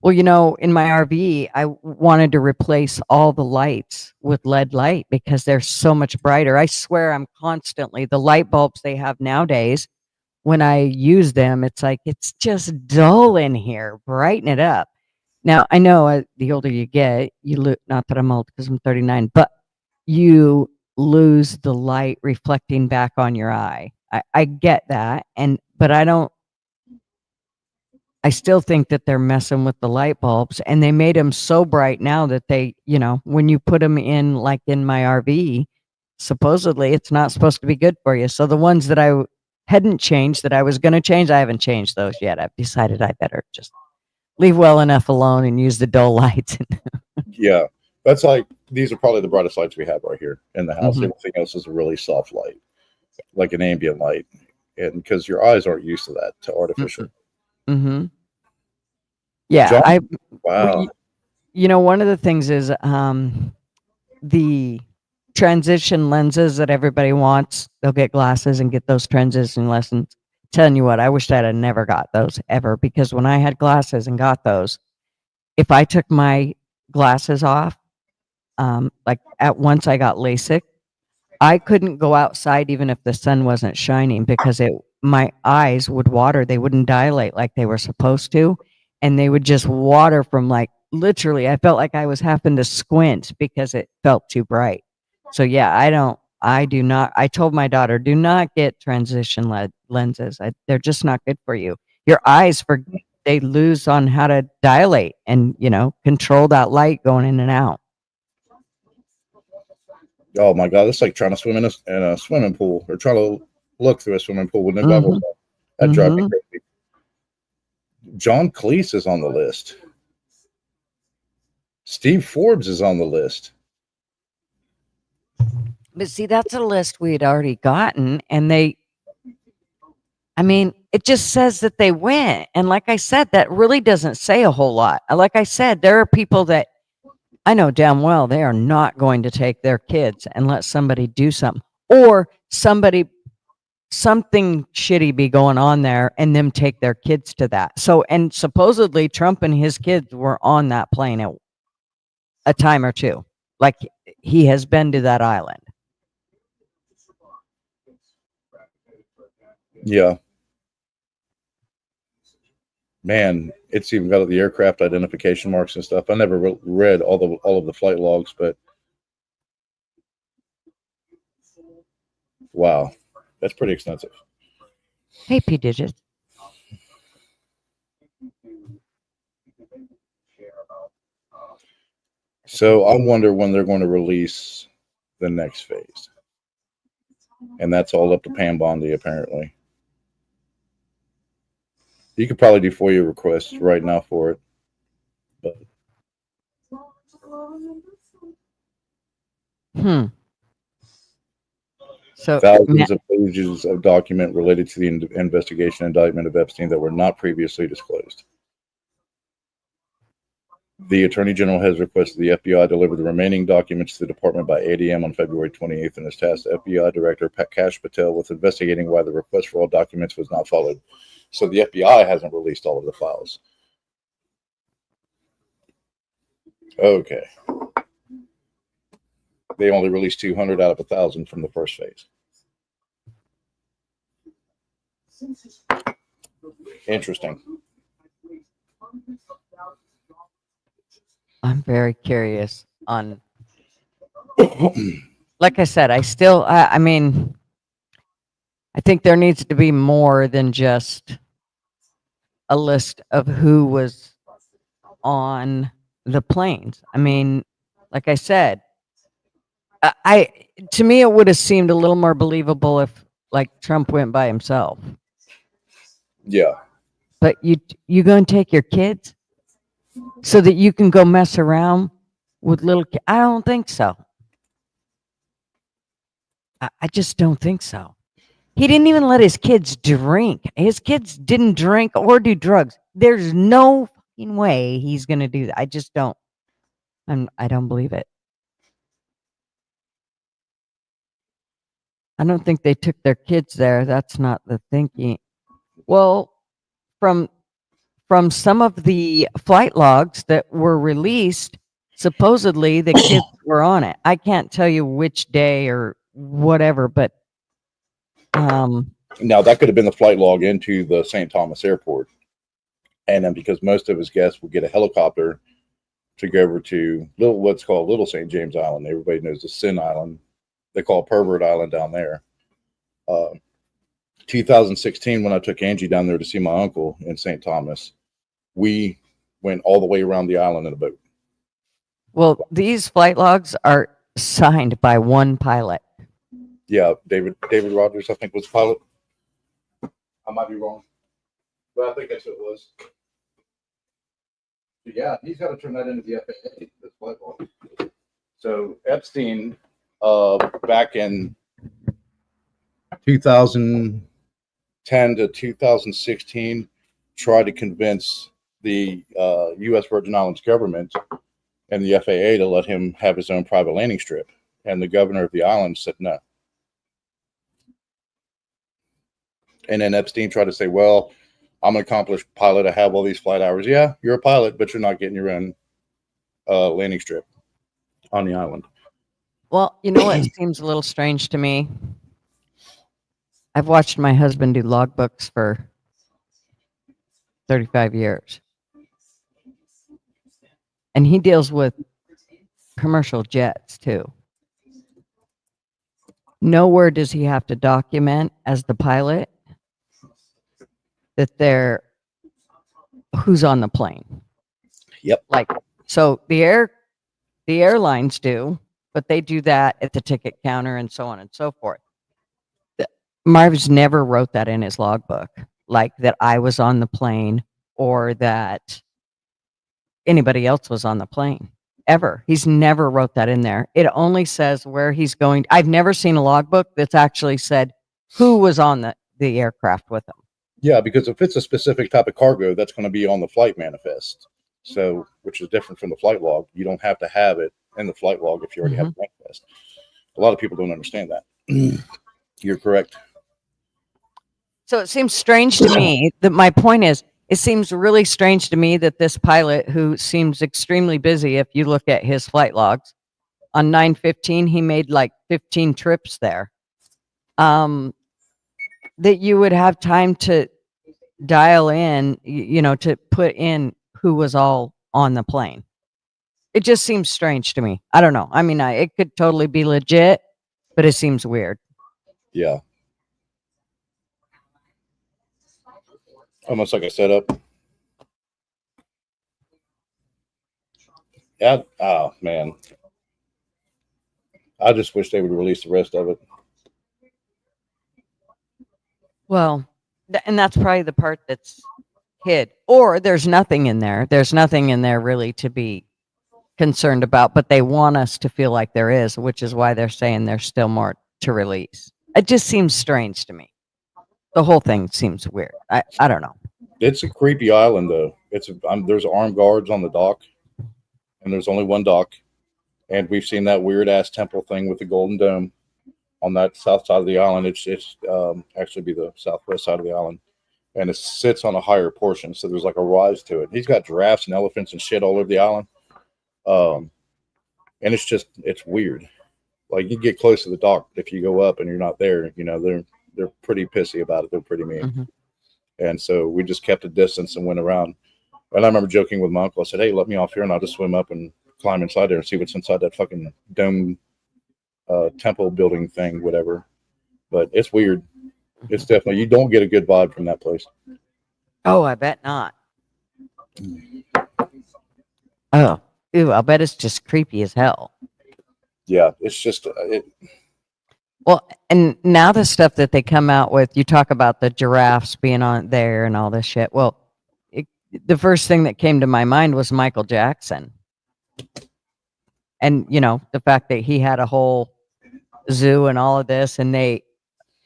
Well, you know, in my RV, I wanted to replace all the lights with LED light because they're so much brighter. I swear I'm constantly, the light bulbs they have nowadays, when I use them, it's like, it's just dull in here. Brighten it up. Now, I know the older you get, not that I'm old because I'm 39, but you lose the light reflecting back on your eye. I get that. But I still think that they're messing with the light bulbs, and they made them so bright now that they, you know, when you put them in, like in my RV, supposedly it's not supposed to be good for you. So the ones that I hadn't changed that I was going to change, I haven't changed those yet. I've decided I better just leave well enough alone and use the dull lights. Yeah. That's like, these are probably the brightest lights we have right here in the house. Everything else is a really soft light, like an ambient light. And because your eyes aren't used to that, to artificial. Yeah. John? Wow. You know, one of the things is the transition lenses that everybody wants. They'll get glasses and get those transition lessons. Telling you what, I wish that I never got those ever, because when I had glasses and got those, if I took my glasses off, like at once I got LASIK, I couldn't go outside even if the sun wasn't shining because my eyes would water. They wouldn't dilate like they were supposed to, and they would just water from like literally, I felt like I was having to squint because it felt too bright. So yeah, I do not, I told my daughter, do not get transition lenses. They're just not good for you. Your eyes, they lose on how to dilate and, control that light going in and out. Oh my God, it's like trying to swim in a swimming pool or trying to look through a swimming pool with no goggles on. That drives me crazy. John Cleese is on the list. Steve Forbes is on the list. But see, that's a list we had already gotten, and it just says that they went. And like I said, that really doesn't say a whole lot. Like I said, there are people that I know damn well they are not going to take their kids and let somebody do something, or something shitty be going on there and them take their kids to that. So, and supposedly Trump and his kids were on that plane at a time or two. Like he has been to that island. Yeah. Man, it's even got the aircraft identification marks and stuff. I never read all of the flight logs, but wow, that's pretty extensive. Hey, P Digits. So I wonder when they're going to release the next phase, and that's all up to Pam Bondi apparently. You could probably do FOIA requests right now for it, but So thousands of pages of document related to the investigation and indictment of Epstein that were not previously disclosed. The Attorney General has requested the FBI deliver the remaining documents to the department by 8 a.m. on February 28th and has tasked FBI Director Kash Patel with investigating why the request for all documents was not followed. So the FBI hasn't released all of the files. Okay. They only released 200 out of 1,000 from the first phase. Interesting. I'm very curious on, like I said, I think there needs to be more than just a list of who was on the planes. Like I said, to me, it would have seemed a little more believable if like Trump went by himself. Yeah. But you going to take your kids so that you can go mess around with little kids? I don't think so. I just don't think so. He didn't even let his kids drink. His kids didn't drink or do drugs. There's no fucking way he's going to do that. I just don't. I don't believe it. I don't think they took their kids there. That's not the thinking. Well, from some of the flight logs that were released, supposedly the kids were on it. I can't tell you which day or whatever, but now that could have been the flight log into the St. Thomas airport. And then because most of his guests would get a helicopter to go over to what's called Little St. James Island. Everybody knows the Sin Island. They call it Pervert Island down there. 2016, when I took Angie down there to see my uncle in St. Thomas, we went all the way around the island in a boat. Well, these flight logs are signed by one pilot. Yeah, David Rogers, I think, was the pilot. I might be wrong, but I think that's what it was. But yeah, he's got to turn that into the FAA, this flight log. So Epstein, back in 2010 to 2016, tried to convince the U.S. Virgin Islands government and the FAA to let him have his own private landing strip. And the governor of the island said no. And then Epstein tried to say, well, I'm an accomplished pilot. I have all these flight hours. Yeah, you're a pilot, but you're not getting your own landing strip on the island. Well, you know what seems a little strange to me? I've watched my husband do logbooks for 35 years. And he deals with commercial jets too. Nowhere does he have to document as the pilot that they're who's on the plane. Yep. Like, so the airlines do, but they do that at the ticket counter and so on and so forth. Marv's never wrote that in his logbook, like that I was on the plane or that anybody else was on the plane. Ever. He's never wrote that in there. It only says where he's going. I've never seen a logbook that's actually said who was on the aircraft with him. Yeah, because if it's a specific type of cargo, that's going to be on the flight manifest. So, which is different from the flight log. You don't have to have it in the flight log if you already have the manifest. A lot of people don't understand that. You're correct. So it seems strange to me that my point is, it seems really strange to me that this pilot, who seems extremely busy, if you look at his flight logs, on 9/15, he made like 15 trips there. That you would have time to dial in, to put in who was all on the plane. It just seems strange to me. I don't know. I mean, it could totally be legit, but it seems weird. Yeah. Almost like a setup. Yeah. Oh, man. I just wish they would release the rest of it. Well, and that's probably the part that's hid. Or there's nothing in there. There's nothing in there really to be concerned about, but they want us to feel like there is, which is why they're saying there's still more to release. It just seems strange to me. The whole thing seems weird. I don't know. It's a creepy island, though. There's armed guards on the dock, and there's only one dock. And we've seen that weird ass temple thing with the golden dome on that south side of the island. It's actually be the southwest side of the island, and it sits on a higher portion, so there's like a rise to it. He's got giraffes and elephants and shit all over the island, and it's weird. Like, you get close to the dock, if you go up and you're not there, they're pretty pissy about it. They're pretty mean. Mm-hmm. And so we just kept a distance and went around. And I remember joking with my uncle. I said, "Hey, let me off here and I'll just swim up and climb inside there and see what's inside that fucking dome temple building thing, whatever." But it's weird. It's definitely, you don't get a good vibe from that place. Oh, I bet not. Oh, ew, I'll bet it's just creepy as hell. Yeah, it's just Well, and now the stuff that they come out with, you talk about the giraffes being on there and all this shit. Well, the first thing that came to my mind was Michael Jackson. And, the fact that he had a whole zoo and all of this. And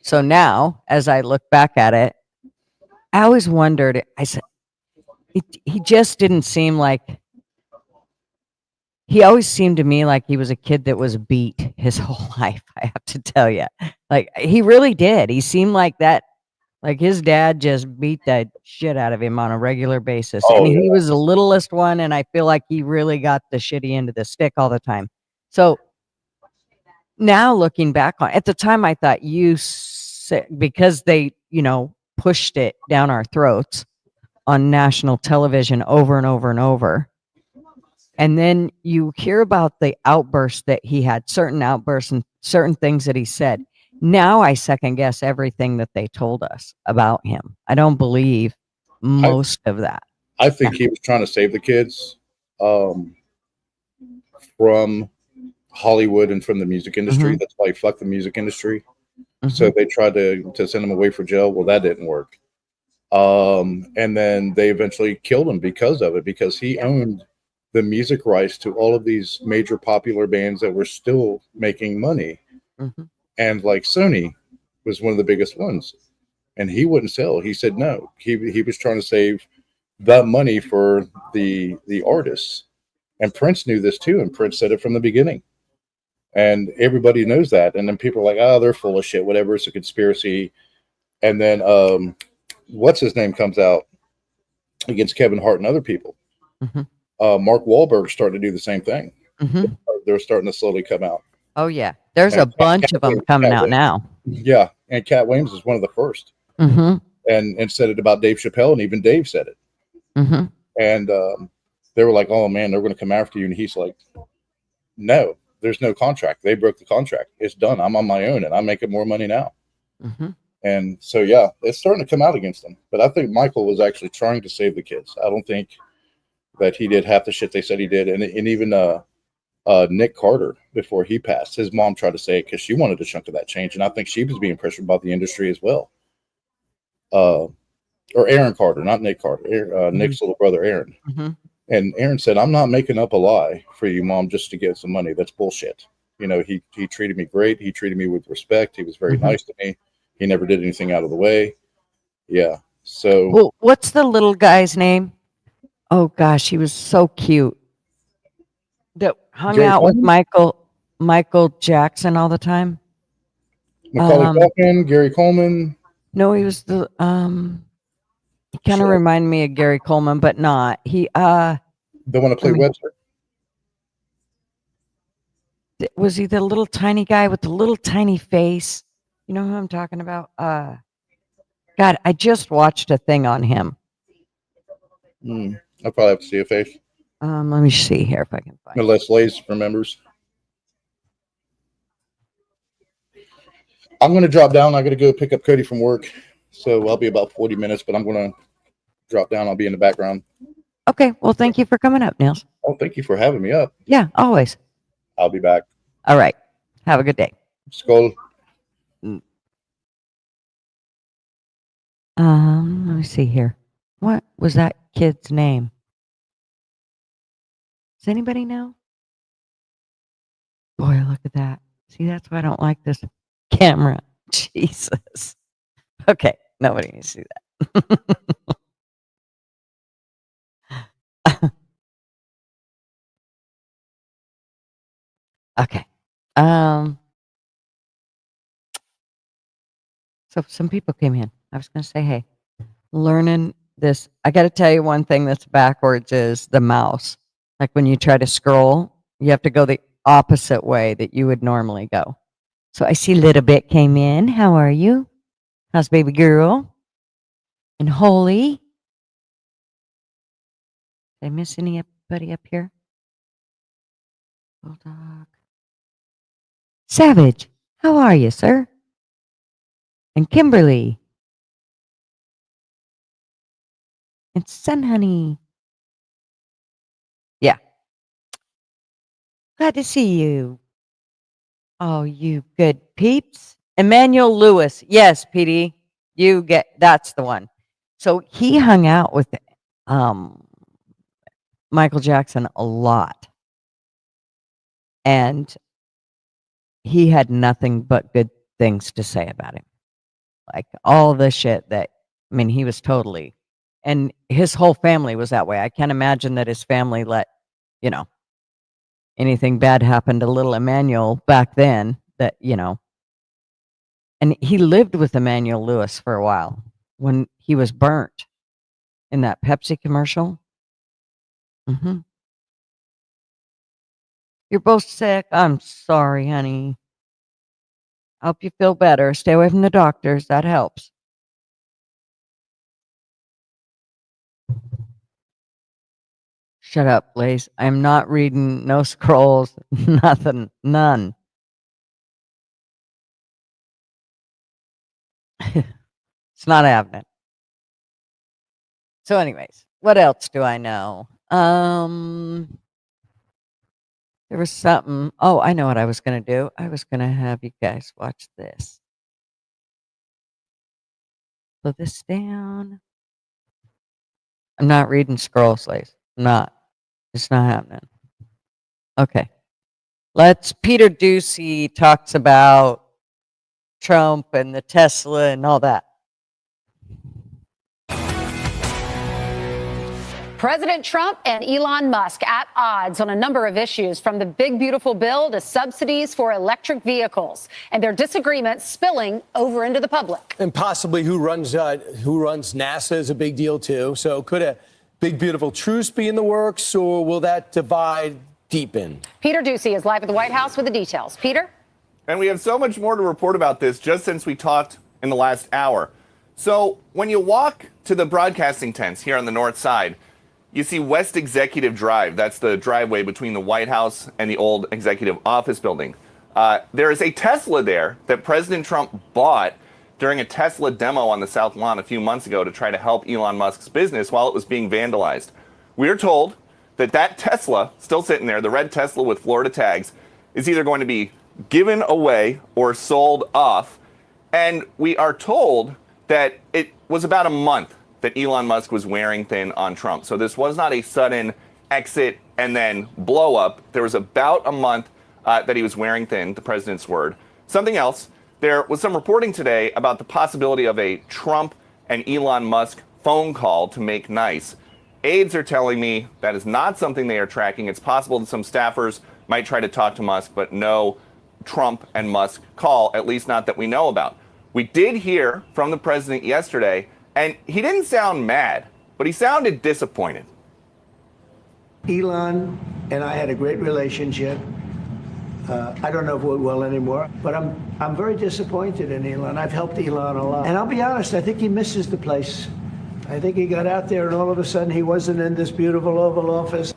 so now, as I look back at it, I always wondered, I said, he just didn't seem like, he always seemed to me like he was a kid that was beat his whole life, I have to tell you. Like, he really did. He seemed like that, like his dad just beat the shit out of him on a regular basis. Oh, and he yeah. was the littlest one, and I feel like he really got the shitty end of the stick all the time. So now looking back on, at the time I thought because they, pushed it down our throats on national television over and over and over. And then you hear about the outbursts that he had, certain outbursts and certain things that he said. Now I second guess everything that they told us about him. I don't believe most of that. I think he was trying to save the kids from Hollywood and from the music industry. Mm-hmm. That's why he fucked the music industry. Mm-hmm. So they tried to send him away for jail. Well, that didn't work. And then they eventually killed him because of it, because he owned the music rights to all of these major popular bands that were still making money. Mm-hmm. And like Sony was one of the biggest ones, and he wouldn't sell. He said no. He was trying to save that money for the artists. And Prince knew this too, and Prince said it from the beginning. And everybody knows that. And then people are like, "Oh, they're full of shit, whatever, it's a conspiracy." And then what's his name comes out against Kevin Hart and other people. Mm-hmm. Mark Wahlberg started to do the same thing. Mm-hmm. They're starting to slowly come out. Oh, yeah. There's a bunch of them coming out now. Yeah. And Cat Williams is one of the first. Mm-hmm. And said it about Dave Chappelle, and even Dave said it. Mm-hmm. And they were like, oh man, they're going to come after you. And he's like, no, there's no contract. They broke the contract. It's done. I'm on my own and I'm making more money now. Mm-hmm. And so, yeah, it's starting to come out against them. But I think Michael was actually trying to save the kids. I don't think that he did half the shit they said he did. And even Nick Carter, before he passed, his mom tried to say it because she wanted a chunk of that change. And I think she was being pressured by the industry as well. Or Aaron Carter, not Nick Carter, Nick's little brother, Aaron. Mm-hmm. And Aaron said, I'm not making up a lie for you, Mom, just to get some money. That's bullshit. You know, he treated me great. He treated me with respect. He was very nice to me. He never did anything out of the way. Yeah. So. Well, what's the little guy's name? Oh, gosh, he was so cute. That hung Gary out Coleman? with Michael Jackson all the time. Macaulay Culkin, Gary Coleman. No, he was the he kind of Sure. reminded me of Gary Coleman, but not. He The one that played Webster. was he the little tiny guy with the little tiny face? You know who I'm talking about? God, I just watched a thing on him. I'll probably have to see a face. Let me see here if I can find it. Unless Lace remembers. I'm going to drop down. I got to go pick up Cody from work. So I'll be about 40 minutes, but I'm going to drop down. I'll be in the background. Okay, well, thank you for coming up, Niels. Oh, thank you for having me up. Yeah, always. I'll be back. All right. Have a good day. Skull. Let me see here. What was that kid's name? Does anybody know? Boy, look at that. See, that's why I don't like this camera. Jesus. Okay, nobody needs to see that. Okay. So some people came in. I was going to say, hey, learning this. I got to tell you one thing that's backwards is the mouse. Like when you try to scroll, you have to go the opposite way that you would normally go. So I see Little Bit came in. How are you? How's baby girl? And Holy. Did I miss anybody up here? Bulldog. Savage. How are you, sir? And Kimberly. And Sun Honey. Yeah. Glad to see you. Oh, you good peeps. Emmanuel Lewis. Yes, PD. That's the one. So he hung out with Michael Jackson a lot. And he had nothing but good things to say about him. Like all the shit that, I mean, he was totally, and his whole family was that way. I can't imagine that his family let, anything bad happen to little Emmanuel back then that, and he lived with Emmanuel Lewis for a while when he was burnt in that Pepsi commercial. Mm-hmm. You're both sick. I'm sorry, honey. I hope you feel better. Stay away from the doctors. That helps. Shut up, Blaze. I'm not reading. No scrolls. Nothing. None. It's not happening. So anyways, what else do I know? There was something. Oh, I know what I was going to do. I was going to have you guys watch this. Put this down. I'm not reading scrolls, Lace. I'm not. It's not happening. Okay. Peter Ducey talks about Trump and the Tesla and all that. President Trump and Elon Musk at odds on a number of issues, from the big, beautiful bill to subsidies for electric vehicles, and their disagreements spilling over into the public. And possibly who runs NASA is a big deal, too. So could a big, beautiful truce be in the works, or will that divide deepen? Peter Ducey is live at the White House with the details. Peter? And we have so much more to report about this just since we talked in the last hour. So when you walk to the broadcasting tents here on the north side, You see West Executive Drive. That's the driveway between the White House and the old executive office building. There is a Tesla there that President Trump bought during a Tesla demo on the South Lawn a few months ago to try to help Elon Musk's business while it was being vandalized. We're told that that Tesla, still sitting there, the red Tesla with Florida tags, is either going to be given away or sold off. And we are told that it was about a month that Elon Musk was wearing thin on Trump. So this was not a sudden exit and then blow up. There was about a month that he was wearing thin, the president's word. Something else, there was some reporting today about the possibility of a Trump and Elon Musk phone call to make nice. Aides are telling me that is not something they are tracking. It's possible that some staffers might try to talk to Musk, but no Trump and Musk call, at least not that we know about. We did hear from the president yesterday, and he didn't sound mad, but he sounded disappointed. Elon and I had a great relationship. I don't know if we will anymore, but I'm very disappointed in Elon. I've helped Elon a lot. And I'll be honest, I think he misses the place. I think he got out there and all of a sudden he wasn't in this beautiful Oval Office.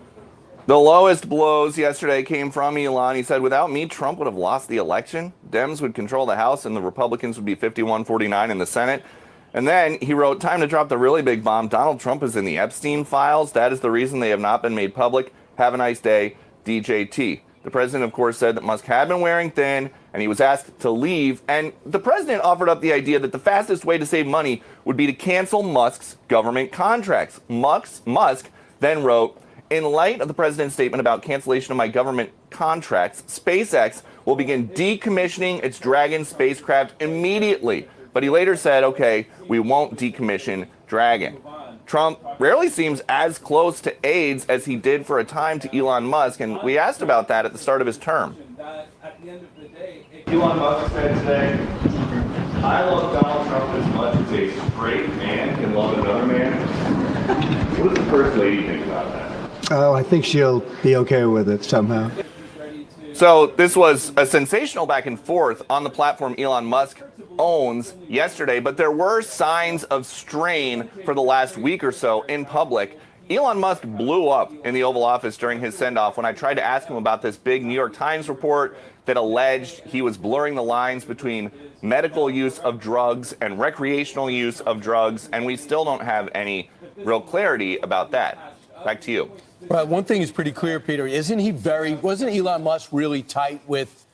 The lowest blows yesterday came from Elon. He said, without me, Trump would have lost the election. Dems would control the House and the Republicans would be 51-49 in the Senate. And then he wrote, time to drop the really big bomb. Donald Trump is in the Epstein files. That is the reason they have not been made public. Have a nice day, DJT. The president, of course, said that Musk had been wearing thin and he was asked to leave. And the president offered up the idea that the fastest way to save money would be to cancel Musk's government contracts. Musk then wrote, in light of the president's statement about cancellation of my government contracts, SpaceX will begin decommissioning its Dragon spacecraft immediately. But he later said, okay, we won't decommission Dragon. Trump rarely seems as close to aides as he did for a time to Elon Musk, and we asked about that at the start of his term. Elon Musk said today, I love Donald Trump as much as a great man can love another man. What does the First Lady think about that? Oh, I think she'll be okay with it somehow. So this was a sensational back and forth on the platform Elon Musk owns yesterday, but there were signs of strain for the last week or so in public. Elon Musk blew up in the Oval Office during his send-off when I tried to ask him about this big New York Times report that alleged he was blurring the lines between medical use of drugs and recreational use of drugs, and we still don't have any real clarity about that. Back to you. Well, one thing is pretty clear, Peter. Wasn't Elon Musk really tight with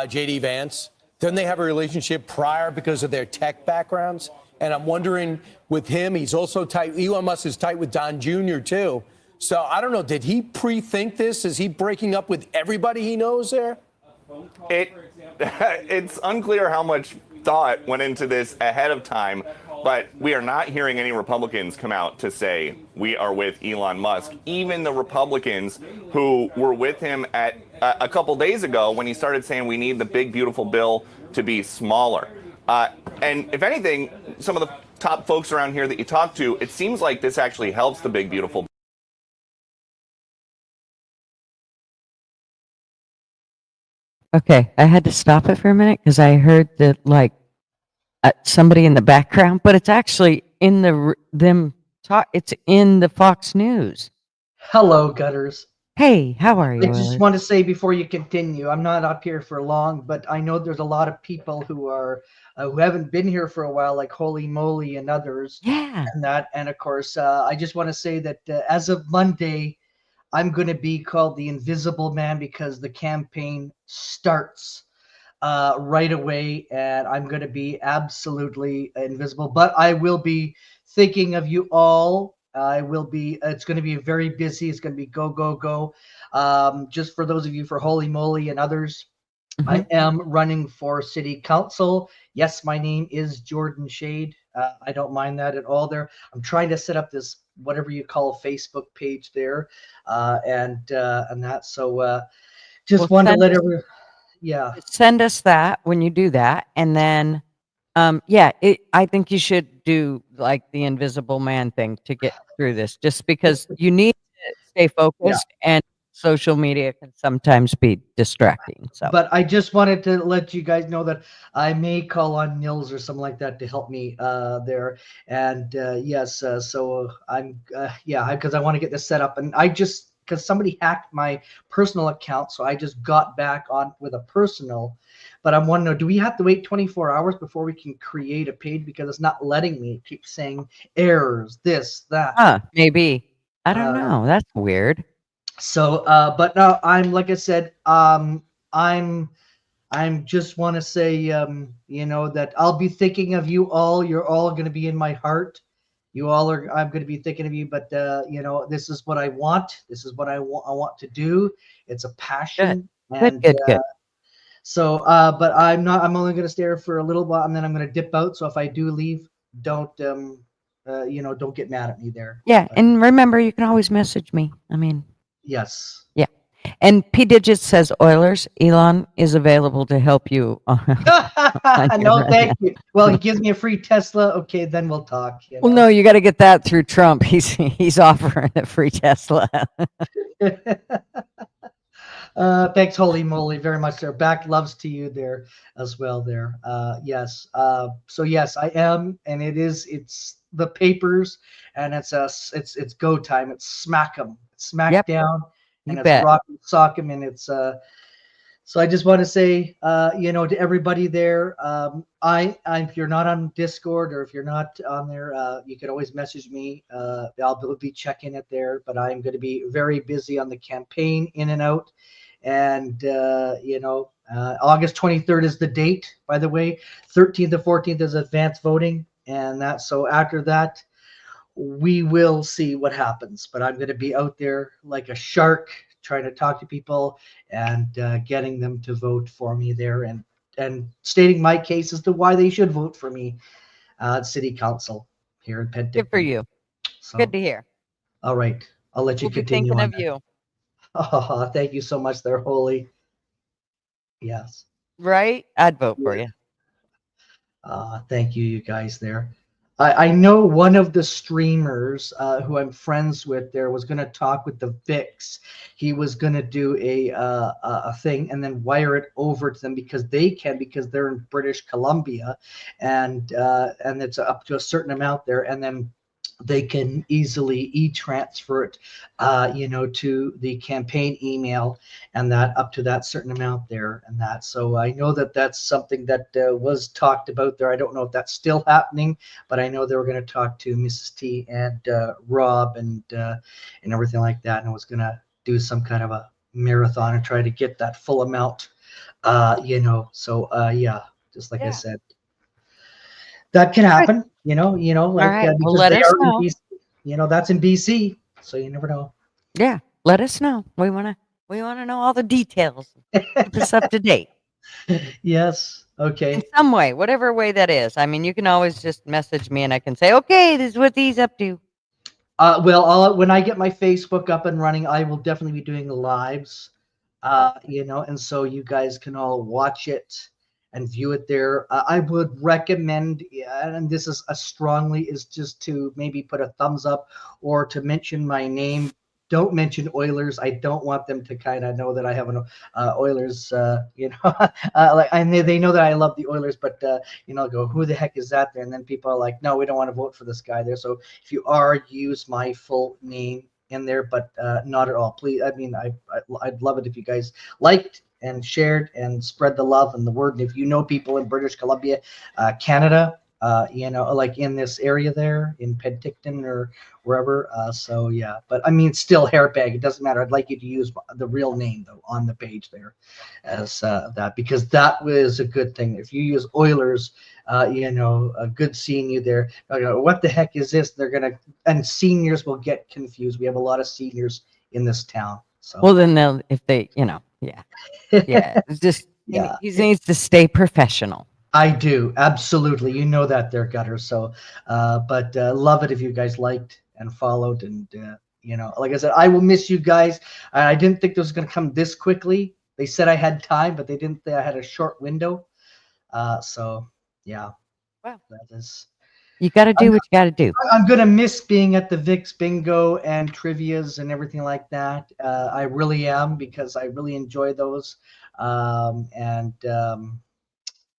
J.D. Vance? Didn't they have a relationship prior because of their tech backgrounds? And I'm wondering, with him, he's also tight. Elon Musk is tight with Don Jr., too. So I don't know. Did he pre-think this? Is he breaking up with everybody he knows there? It's unclear how much thought went into this ahead of time, but we are not hearing any Republicans come out to say we are with Elon Musk. Even the Republicans who were with him at a couple days ago when he started saying we need the big, beautiful bill to be smaller. And if anything, some of the top folks around here that you talk to, it seems like this actually helps the big, beautiful bill. Okay, I had to stop it for a minute because I heard that somebody in the background, but it's actually in it's in the Fox News. Hello, Gutter'S. Hey, how are you? I just want to say before you continue, I'm not up here for long, but I know there's a lot of people who are who haven't been here for a while, like Holy Moly and others. Yeah. And of course, I just want to say that as of Monday, I'm going to be called the Invisible Man because the campaign starts right away, and I'm going to be absolutely invisible. But I will be thinking of you all. It's going to be very busy. It's going to be go, go, go. Just for those of you for Holy Moly and others, I am running for city council. Yes, my name is Jordan Shade. I don't mind that at all there. I'm trying to set up this, whatever you call a Facebook page there, and that. So just wanted to let everyone, send us that when you do that. And then, I think you should do like the Invisible Man thing to get through this, just because you need to stay focused and social media can sometimes be distracting. So But I just wanted to let you guys know that I may call on Nils or something like that to help me there. And yes, so I'm because I want to get this set up, and I just because somebody hacked my personal account, so I just got back on with a personal. But I'm wondering, do we have to wait 24 hours before we can create a page because it's not letting me? It keeps saying errors, this, that. maybe. I don't Uh, know. That's weird. So, but no, I'm like I said, I'm just want to say, you know, that I'll be thinking of you all. You're all going to be in my heart. You all are. I'm going to be thinking of you. But you know, this is what I want. This is what I want to do. It's a passion. And Good. so, but I'm not. I'm only going to stay here for a little while, and then I'm going to dip out. So if I do leave, don't you know, don't get mad at me there. Yeah, But, and remember, you can always message me. I mean, yes. yeah. And P Digits says Oilers. Elon is available to help you. No, thank you. Well, he gives me a free Tesla. Okay, then we'll talk. You Well, know? no, you got to get that through Trump. He's offering a free Tesla. Thanks, holy moly, very much there. Back loves to you there as well there. Yes. So yes, I am, and it's the papers, and it's go time. It's smack 'em, smack Yep, down, and you it's bet. rock 'em, sock 'em, and it's so I just want to say, you know, to everybody there, if you're not on Discord or if you're not on there, you can always message me. I'll be checking it there, but I'm going to be very busy on the campaign, in and out. And, you know, August 23rd is the date, by the way. 13th to 14th is advanced voting. And so after that, we will see what happens. But I'm going to be out there like a shark trying to talk to people and getting them to vote for me there and stating my case as to why they should vote for me at City Council here in Penticton. Good for you. So, Good to hear. all right. I'll let you We'll be continue thinking on of that. you. Oh, thank you so much there, Holy. Yes. Right? I'd vote for you. Thank you, you guys there. I know one of the streamers who I'm friends with there was going to talk with the Vix. He was going to do a thing and then wire it over to them because they're in British Columbia, and it's up to a certain amount there, and then they can easily e-transfer it, you know, to the campaign email, and that up to that certain amount there, and that. So I know that that's something that was talked about there. I don't know if that's still happening, but I know they were going to talk to Mrs. T and Rob and everything like that, and I was going to do some kind of a marathon and try to get that full amount, you know. So yeah, just like I said. That can happen, you know, like right. Well, because let they us are in know. BC, you know, that's in BC, so you never know. Yeah, let us know. We want to know all the details. Keep us up to date. Yes. Okay. In some way, whatever way that is. I mean, you can always just message me and I can say, okay, this is what he's up to. Well, when I get my Facebook up and running, I will definitely be doing lives, you know, and so you guys can all watch it and view it there. I would recommend, and this is is just to maybe put a thumbs up or to mention my name. Don't mention Oilers. I don't want them to kind of know that I have an Oilers, you know, like they know that I love the Oilers, but you know, go, who the heck is that there? And then people are like, no, we don't want to vote for this guy there. So if you are, use my full name in there, but not at all. Please, I mean, I'd love it if you guys liked and shared and spread the love and the word. And if you know people in British Columbia, Canada, you know, like in this area there in Penticton or wherever. So yeah, but I mean, still hairbag. It doesn't matter. I'd like you to use the real name though on the page there as that, because that was a good thing. If you use Oilers, you know, a good seeing you there. What the heck is this? They're going to, and seniors will get confused. We have a lot of seniors in this town. So. Well, then they'll, if they, you know, yeah. It's just, Yeah. he needs to stay professional. I do. Absolutely. You know that there, Gutter. So, but love it if you guys liked and followed. And, you know, like I said, I will miss you guys. I didn't think this was going to come this quickly. They said I had time, but they didn't think I had a short window. So, yeah. Wow. That is. You got to do what you got to do. I'm gonna miss being at the VIX bingo and trivias and everything like that. I really am, because I really enjoy those. So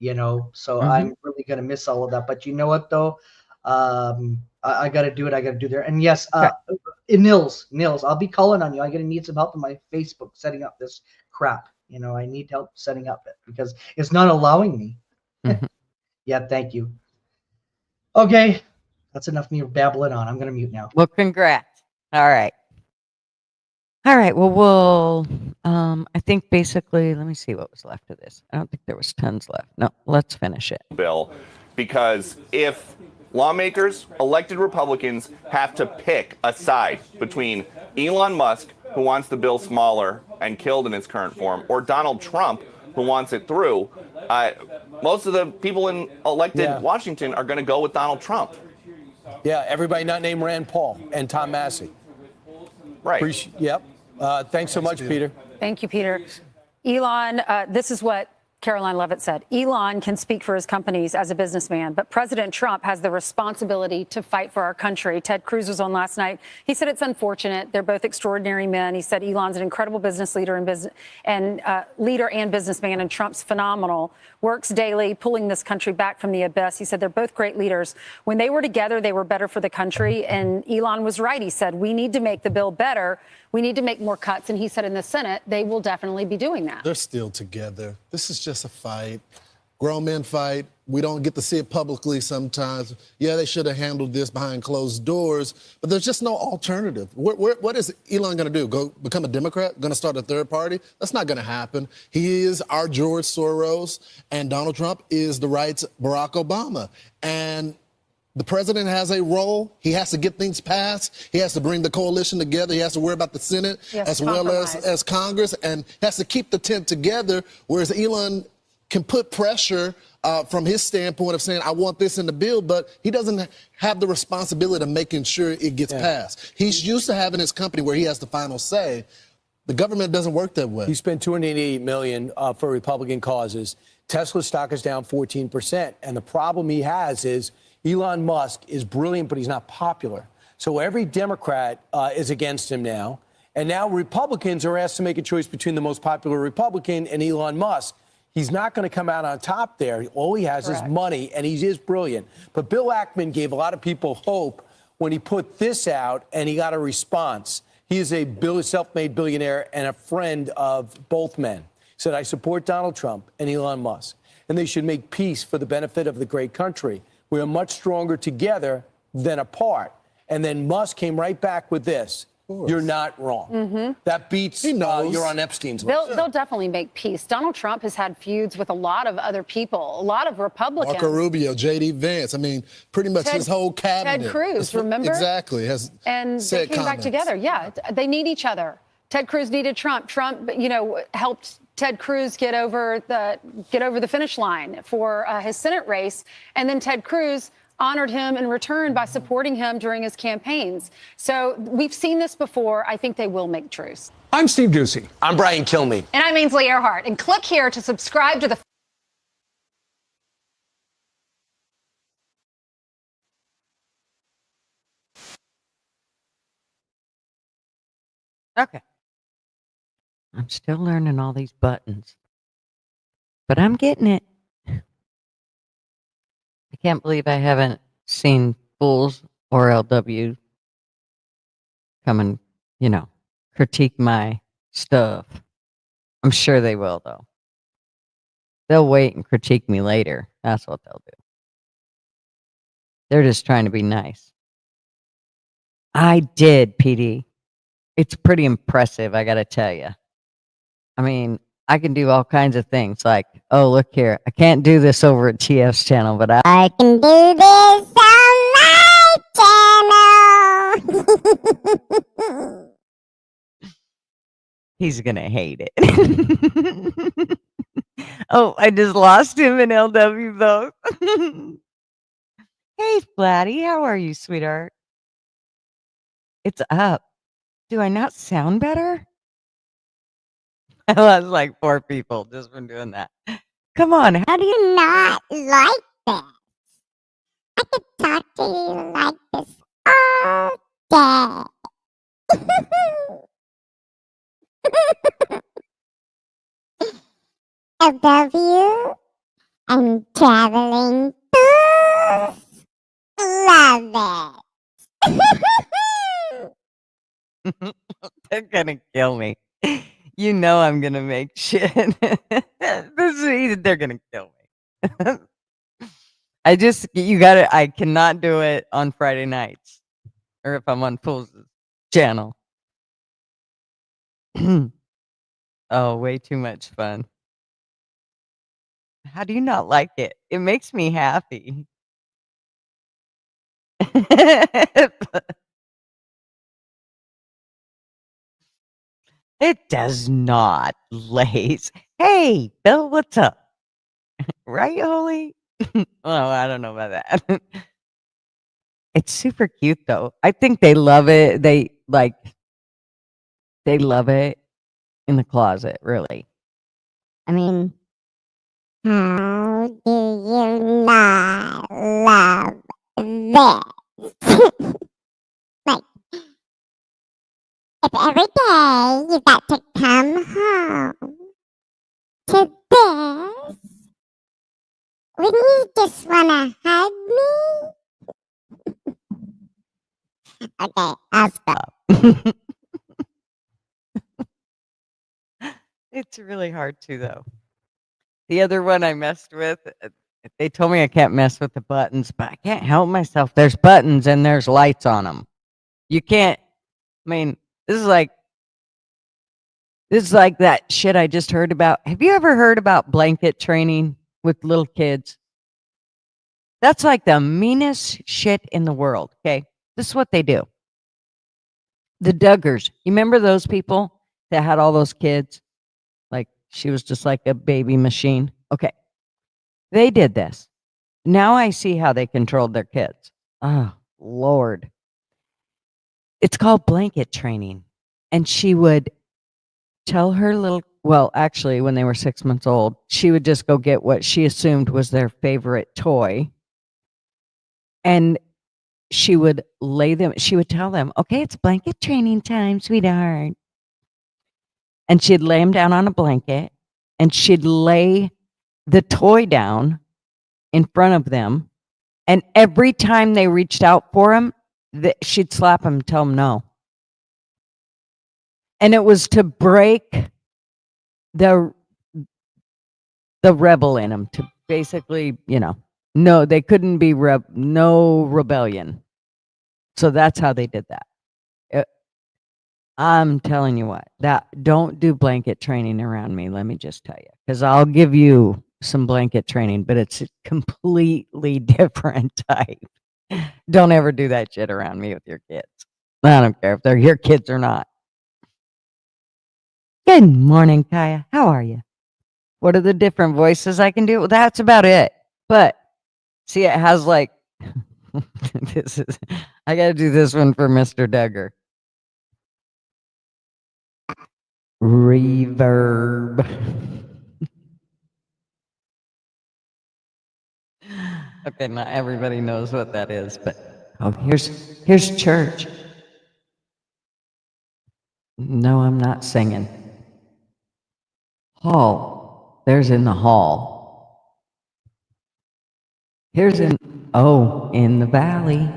Mhm. I'm really gonna miss all of that. But you know what though? I got to do it. I got to do there. And yes, Okay. Nils, I'll be calling on you. I'm gonna need some help on my Facebook setting up this crap. I need help setting up it because it's not allowing me. Mhm. Yeah, thank you. Okay, that's enough of me babbling on. I'm gonna mute now. Well, congrats. All right. All right. Well, I think basically, let me see what was left of this. I don't think there was tons left. No, let's finish it. Bill, because if lawmakers, elected Republicans, have to pick a side between Elon Musk, who wants the bill smaller and killed in its current form, or Donald Trump, who wants it through, most of the people in elected Washington are going to go with Donald Trump. Yeah, everybody not named Rand Paul and Tom Massey. Right. Yep. Thanks so much, Peter. Thank you, Peter. Elon, this is what Caroline Levitt said. Elon can speak for his companies as a businessman, but President Trump has the responsibility to fight for our country. Ted Cruz was on last night. He said it's unfortunate. They're both extraordinary men. He said Elon's an incredible business leader and businessman, and Trump's phenomenal. Works daily, pulling this country back from the abyss. He said they're both great leaders. When they were together, they were better for the country. And Elon was right. He said we need to make the bill better. We need to make more cuts. And he said in the Senate, they will definitely be doing that. They're still together. This is just a fight. Grown men fight. We don't get to see it publicly sometimes. Yeah, they should have handled this behind closed doors, but there's just no alternative. What is Elon going to do? Go become a Democrat? Going to start a third party? That's not going to happen. He is our George Soros, and Donald Trump is the right's Barack Obama. And the president has a role. He has to get things passed. He has to bring the coalition together. He has to worry about the Senate as well as Congress, and has to keep the tent together, whereas Elon can put pressure from his standpoint of saying, I want this in the bill, but he doesn't have the responsibility of making sure it gets passed. He's used to having his company where he has the final say. The government doesn't work that way. He spent $288 million for Republican causes. Tesla stock is down 14%. And the problem he has is Elon Musk is brilliant, but he's not popular. So every Democrat is against him now. And now Republicans are asked to make a choice between the most popular Republican and Elon Musk. He's not going to come out on top there. All he has is money, and he is brilliant. But Bill Ackman gave a lot of people hope when he put this out, and he got a response. He is a self-made billionaire and a friend of both men. He said, I support Donald Trump and Elon Musk, and they should make peace for the benefit of the great country. We are much stronger together than apart. And then Musk came right back with this. You're not wrong. That beats you're on Epstein's list. They'll definitely make peace. Donald Trump has had feuds with a lot of other people, a lot of Republicans. Marco Rubio, J.D. Vance. I mean, pretty much his whole cabinet. Ted Cruz, remember? Exactly. And they came back together. Yeah, they need each other. Ted Cruz needed Trump. Trump, helped Ted Cruz get over the finish line for his Senate race, and then Ted Cruz honored him in return by supporting him during his campaigns. So we've seen this before. I think they will make truce. I'm Steve Doocy. I'm Brian Kilmeade. And I'm Ainsley Earhart. And click here to subscribe to the Okay. I'm still learning all these buttons, but I'm getting it. I can't believe I haven't seen Fools or LW come and, critique my stuff. I'm sure they will, though. They'll wait and critique me later. That's what they'll do. They're just trying to be nice. I did, PD. It's pretty impressive, I got to tell you. I mean, I can do all kinds of things like, oh, look here. I can't do this over at TF's channel, but I can do this on my channel. He's going to hate it. Oh, I just lost him in LW, though. Hey, Flatty, how are you, sweetheart? It's up. Do I not sound better? I lost like 4 people just from doing that. Come on. How do you not like that? I could talk to you like this all day. I love you. I'm traveling. Love it. They're gonna kill me. You know I'm gonna make shit. They're gonna kill me. I cannot do it on Friday nights or if I'm on Fool's channel. Oh, way too much fun. How do you not like it? It makes me happy. It does not, Lace. Hey, Bill, what's up? Right, Holy? Oh, I don't know about that. It's super cute though. I think they love it. They love it in the closet, really. I mean, how do you not love this? Like, if every day you got to come home to this, wouldn't you just want to hug me? Okay, I'll stop. It's really hard to though. The other one I messed with, they told me I can't mess with the buttons, but I can't help myself. There's buttons and there's lights on them. You can't. I mean, this is like that shit I just heard about. Have you ever heard about blanket training with little kids? That's like the meanest shit in the world. Okay, this is what they do. The Duggars. You remember those people that had all those kids? Like she was just like a baby machine. Okay. They did this. Now I see how they controlled their kids. Oh, Lord. It's called blanket training. And she would tell her well, actually, when they were 6 months old, she would just go get what she assumed was their favorite toy. And she would tell them, okay, it's blanket training time, sweetheart. And she'd lay them down on a blanket and she'd lay the toy down in front of them. And every time they reached out for him, she'd slap him and tell him no. And it was to break the rebel in him, to basically, no, they couldn't be no rebellion. So that's how they did that. I'm telling you what, don't do blanket training around me. Let me just tell you, because I'll give you some blanket training, but it's a completely different type. Don't ever do that shit around me with your kids. I don't care if they're your kids or not. Good morning, Kaya. How are you? What are the different voices I can do? Well, that's about it. But see, it has like I got to do this one for Mr. Duggar. Reverb. Okay, not everybody knows what that is, but here's church. No, I'm not singing. Hall. There's in the hall. Here's in the valley.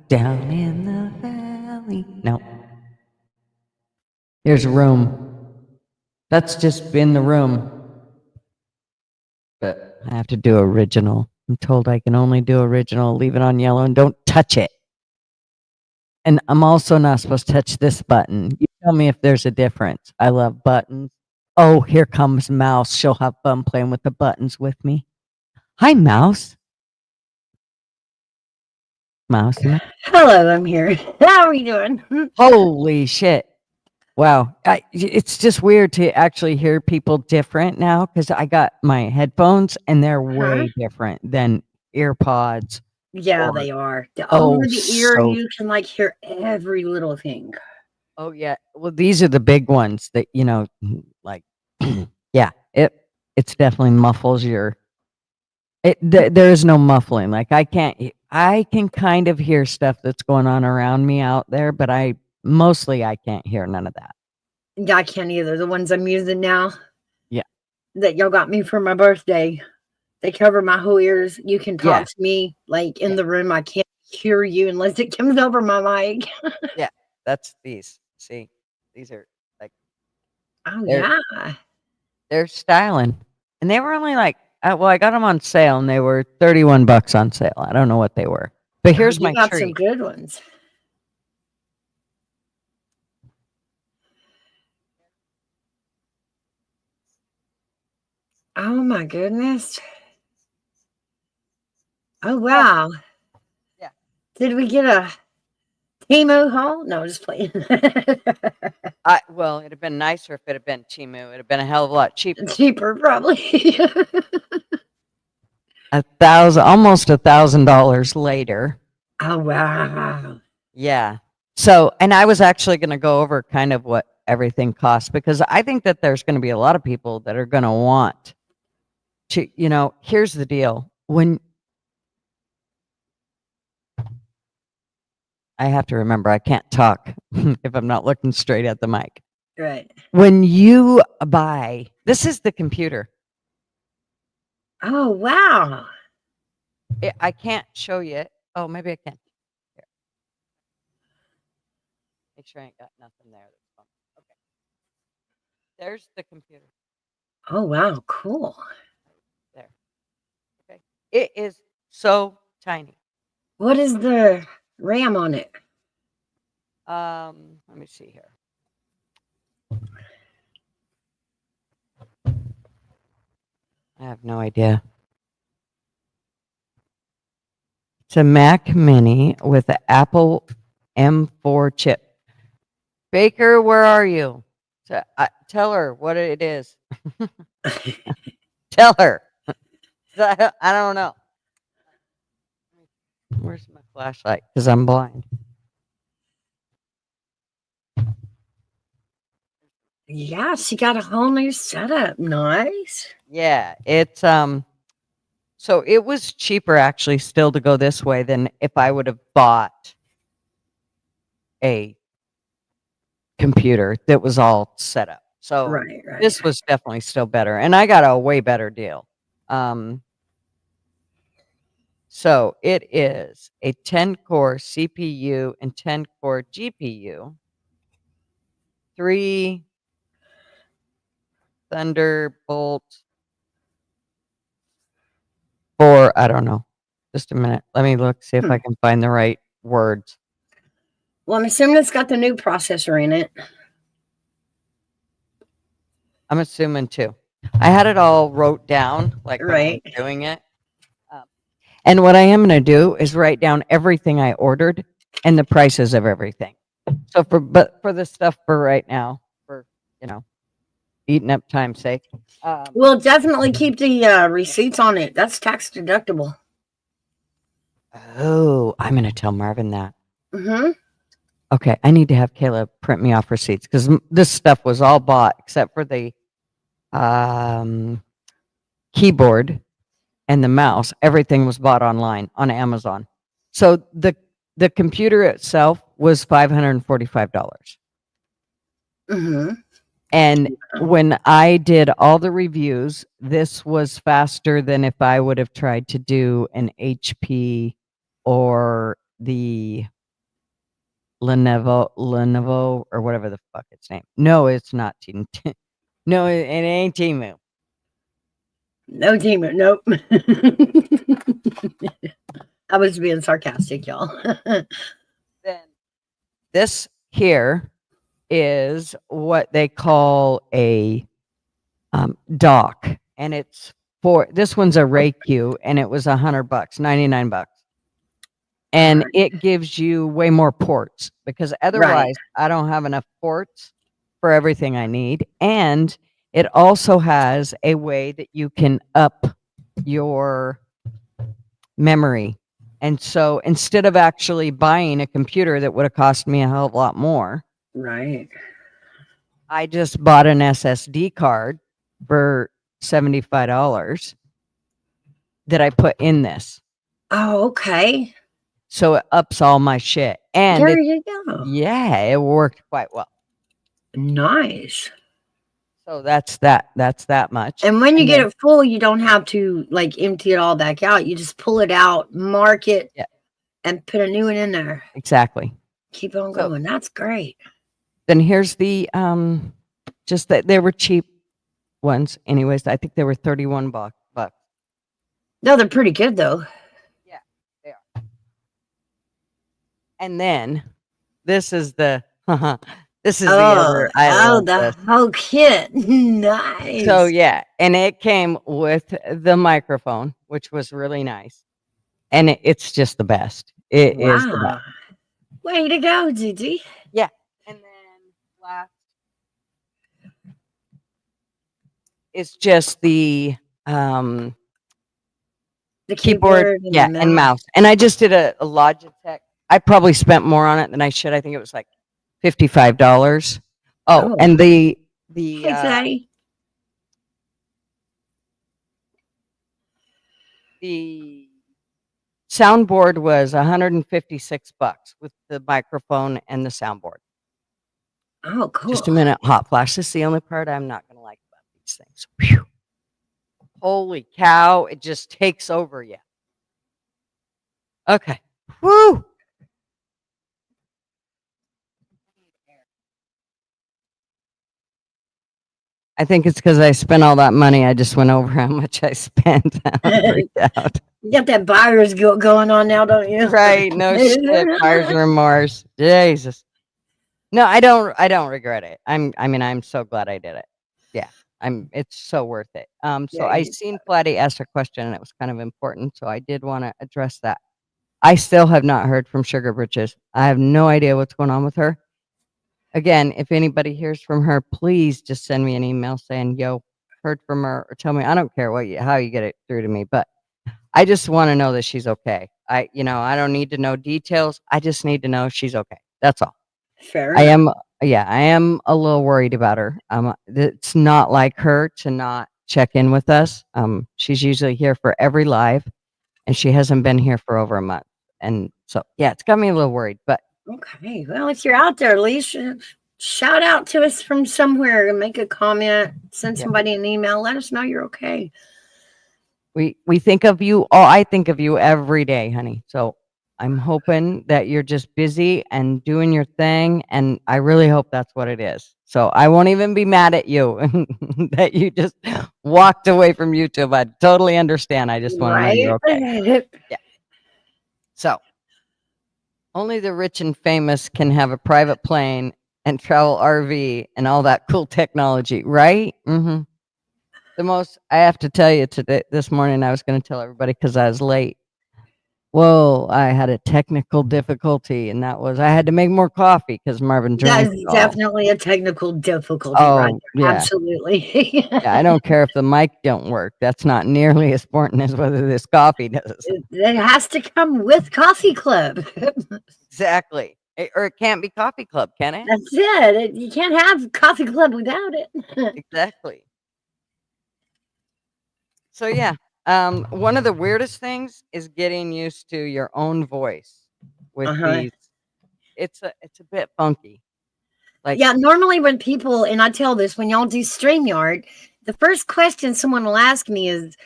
Down in the valley. No. Here's a room. That's just in the room. But I have to do original. I'm told I can only do original. Leave it on yellow and don't touch it. And I'm also not supposed to touch this button. You tell me if there's a difference. I love buttons. Oh, here comes Mouse. She'll have fun playing with the buttons with me. Hi, Mouse. Mouse. Hello, I'm here. How are you doing? Holy shit. Wow. It's just weird to actually hear people different now because I got my headphones and they're way different than earpods. Yeah, they are. Over the ear, you can like hear every little thing. Oh, yeah. Well, these are the big ones that, like, yeah, it's definitely muffles your There is no muffling. Like I can kind of hear stuff that's going on around me out there, but I can't hear none of that. Yeah, I can't either. The ones I'm using now. Yeah. That y'all got me for my birthday. They cover my whole ears. You can talk to me like in the room. I can't hear you unless it comes over my mic. Yeah, that's these. See, these are like. Oh they're, yeah. They're styling, and they were only like. Well, I got them on sale, and they were $31 on sale. I don't know what they were, but here's You my got treat. some good ones. Oh my goodness. Oh wow. Yeah. Did we get a Temu haul? No, just playing. Well, it'd have been nicer if it had been Temu. It'd have been a hell of a lot cheaper. Cheaper, probably. Almost $1,000 later. Oh wow. Yeah. So, and I was actually going to go over kind of what everything costs, because I think that there's going to be a lot of people that are going to want to, here's the deal. When I have to remember, I can't talk if I'm not looking straight at the mic. Right. When you buy, this is the computer. Oh wow. I can't show you it. Oh, maybe I can. Here. Make sure I ain't got nothing there. Okay. There's the computer. Oh wow, cool. There. Okay. It is so tiny. What is the RAM on it? Let me see here. I have no idea. It's a Mac Mini with an Apple M4 chip. Baker, where are you? Tell her what it is. Tell her. I don't know. Where's my flashlight? Because I'm blind. Yeah, she got a whole new setup. Nice. Yeah, it's so it was cheaper actually still to go this way than if I would have bought a computer that was all set up. So right. This was definitely still better, and I got a way better deal. So it is a 10-core CPU and 10-core GPU, 3 Thunderbolt 4. I don't know. Just a minute. Let me look, see if I can find the right words. Well, I'm assuming it's got the new processor in it. I'm assuming too. I had it all wrote down, like when I was doing it. And what I am going to do is write down everything I ordered and the prices of everything. So for the stuff for right now, for eating up time's sake. We'll definitely keep the receipts on it. That's tax deductible. Oh, I'm going to tell Marvin that. Mm-hmm. Okay, I need to have Kayla print me off receipts, because this stuff was all bought except for the keyboard and the mouse. Everything was bought online on Amazon. So the computer itself was $545. Mm-hmm. And when I did all the reviews, this was faster than if I would have tried to do an HP or the Lenovo or whatever the fuck its name. No, it's not No, it ain't Temu. No Temu. Nope. I was being sarcastic, y'all. Then this here is what they call a dock, and it's this one's a RayQ, and it was $100, $99. And it gives you way more ports, because otherwise I don't have enough ports for everything I need. And it also has a way that you can up your memory. And so instead of actually buying a computer that would have cost me a hell of a lot more, I just bought an SSD card for $75 that I put in this. Oh, okay. So it ups all my shit. And There you go. yeah, it worked quite well. Nice. So that's that much. And when you get it full, you don't have to like empty it all back out. You just pull it out, mark it, and put a new one in there. Exactly. Keep on going. That's great. Then here's the just that they were cheap ones. Anyways, I think they were $31. No, they're pretty good though. Yeah, they are. And then this is the this is the other. I love the this. whole kit. Nice. So yeah, and it came with the microphone, which was really nice, and it's just the best. It is the best. Way to go, Gigi. Yeah, and then last is just the keyboard, and mouse. And I just did a Logitech. I probably spent more on it than I should. I think it was like $55. Oh, and the Hey, the soundboard was $156 with the microphone and the soundboard. Oh, cool. Just a minute, hot flash. This is the only part I'm not gonna like about these things. Whew. Holy cow, it just takes over you. Okay. Woo! I think it's because I spent all that money. I just went over how much I spent. I'm freaked out. You got that buyer's guilt going on now, don't you? Right. No shit. Buyer's remorse. Jesus. No, I don't regret it. I'm so glad I did it. Yeah. It's so worth it. So I seen Platty ask a question and it was kind of important. So I did want to address that. I still have not heard from Sugar Britches. I have no idea what's going on with her. Again, if anybody hears from her, please just send me an email saying, yo, heard from her, or tell me. I don't care how you get it through to me, but I just want to know that she's okay. I don't need to know details. I just need to know she's okay. That's all. Fair I am a little worried about her. It's not like her to not check in with us. She's usually here for every live, and she hasn't been here for over a month. And so, yeah, it's got me a little worried, but. Okay. Well, if you're out there, at least shout out to us from somewhere and make a comment, send somebody an email, let us know you're okay. We think of you. Oh, I think of you every day, honey. So I'm hoping that you're just busy and doing your thing. And I really hope that's what it is. So I won't even be mad at you that you just walked away from YouTube. I totally understand. I just want to know you're okay. Yeah. So only the rich and famous can have a private plane and travel RV and all that cool technology, right? Mm-hmm. I have to tell you this morning, I was going to tell everybody because I was late. Whoa, I had a technical difficulty, and that was I had to make more coffee because Marvin drank. That's definitely a technical difficulty. Oh, right there. yeah. Absolutely. Yeah, I don't care if the mic don't work. That's not nearly as important as whether this coffee does. It has to come with Coffee Club. Exactly. Or it can't be Coffee Club, can it? That's it. You can't have Coffee Club without it. Exactly. So yeah, one of the weirdest things is getting used to your own voice with these. It's a bit funky. Like, yeah, normally when people, and I tell this, when y'all do StreamYard, the first question someone will ask me is,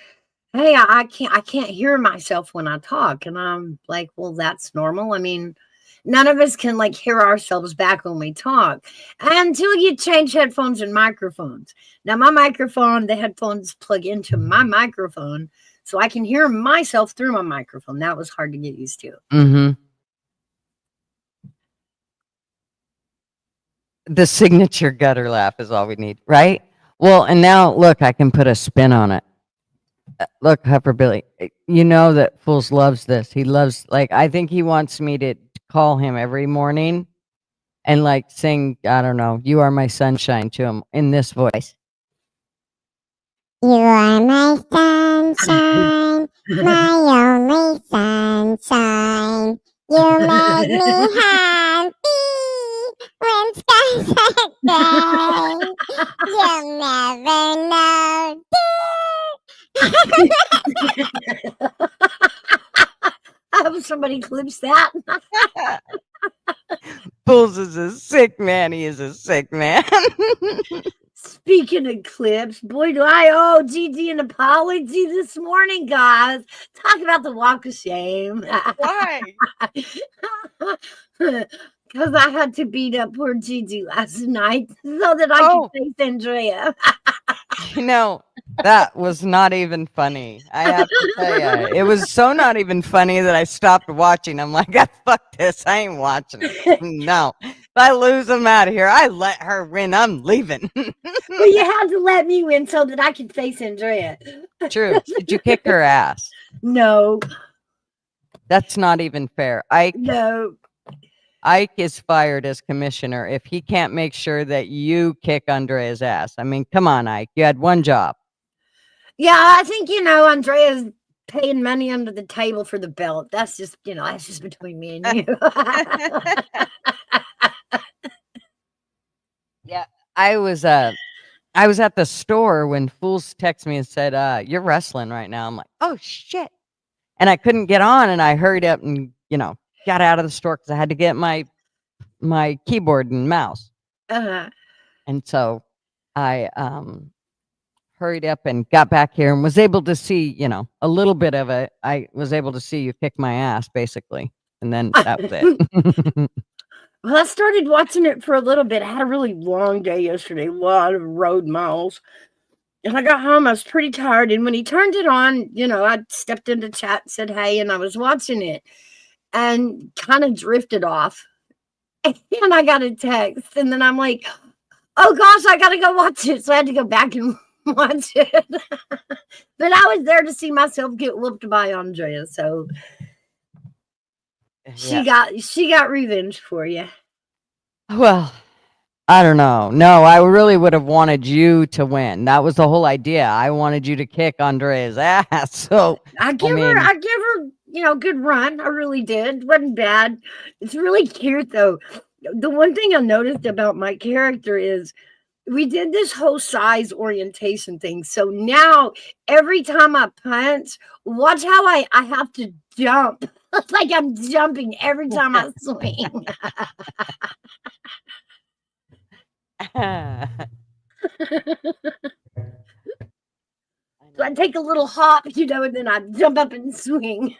hey, I can't hear myself when I talk. And I'm like, well, that's normal. I mean, none of us can like hear ourselves back when we talk until you change headphones and microphones. Now my microphone, the headphones plug into my microphone so I can hear myself through my microphone. That was hard to get used to. Mm-hmm. The signature gutter laugh is all we need, right? Well, and now look, I can put a spin on it. Look, Heifer Billy, you know that Fools loves this. He loves, like, I think he wants me to call him every morning and like sing, I don't know, You Are My Sunshine to him in this voice. You are my sunshine, my only sunshine. You make me happy when skies are gray. You'll never know, dear, I hope somebody clips that. Bulls is a sick man. He is a sick man. Speaking of clips, boy, do I owe Gigi an apology this morning, guys. Talk about the walk of shame. Why? Because I had to beat up poor Gigi last night so that I could face Andrea. You know, that was not even funny. I have to tell you, it was so not even funny that I stopped watching. I'm like, fuck this. I ain't watching it. No. If I lose, I'm out of here. I let her win. I'm leaving. Well, you had to let me win so that I could face Andrea. True. Did you kick her ass? No. That's not even fair. No. Ike is fired as commissioner if he can't make sure that you kick Andrea's ass. I mean, come on, Ike. You had one job. Yeah, I think, Andrea's paying money under the table for the belt. That's just, that's just between me and you. Yeah, I was at the store when Fools texted me and said, you're wrestling right now. I'm like, oh, shit. And I couldn't get on, and I hurried up and, got out of the store because I had to get my keyboard and mouse. Uh-huh. And so I hurried up and got back here and was able to see, a little bit of it. I was able to see you kick my ass, basically. And then that was it. Well, I started watching it for a little bit. I had a really long day yesterday, a lot of road miles. And I got home, I was pretty tired. And when he turned it on, I stepped into chat and said, hey, and I was watching it and kind of drifted off. And I got a text. And then I'm like, oh, gosh, I got to go watch it. So I had to go back and watch it. But I was there to see myself get whooped by Andrea. So she got revenge for you. Well, I don't know. No, I really would have wanted you to win. That was the whole idea. I wanted you to kick Andrea's ass. So I give her, good run. I really did. Wasn't bad. It's really cute though. The one thing I noticed about my character is we did this whole size orientation thing. So now every time I punch, watch how I have to jump. It's like I'm jumping every time I swing. So I take a little hop, and then I jump up and swing.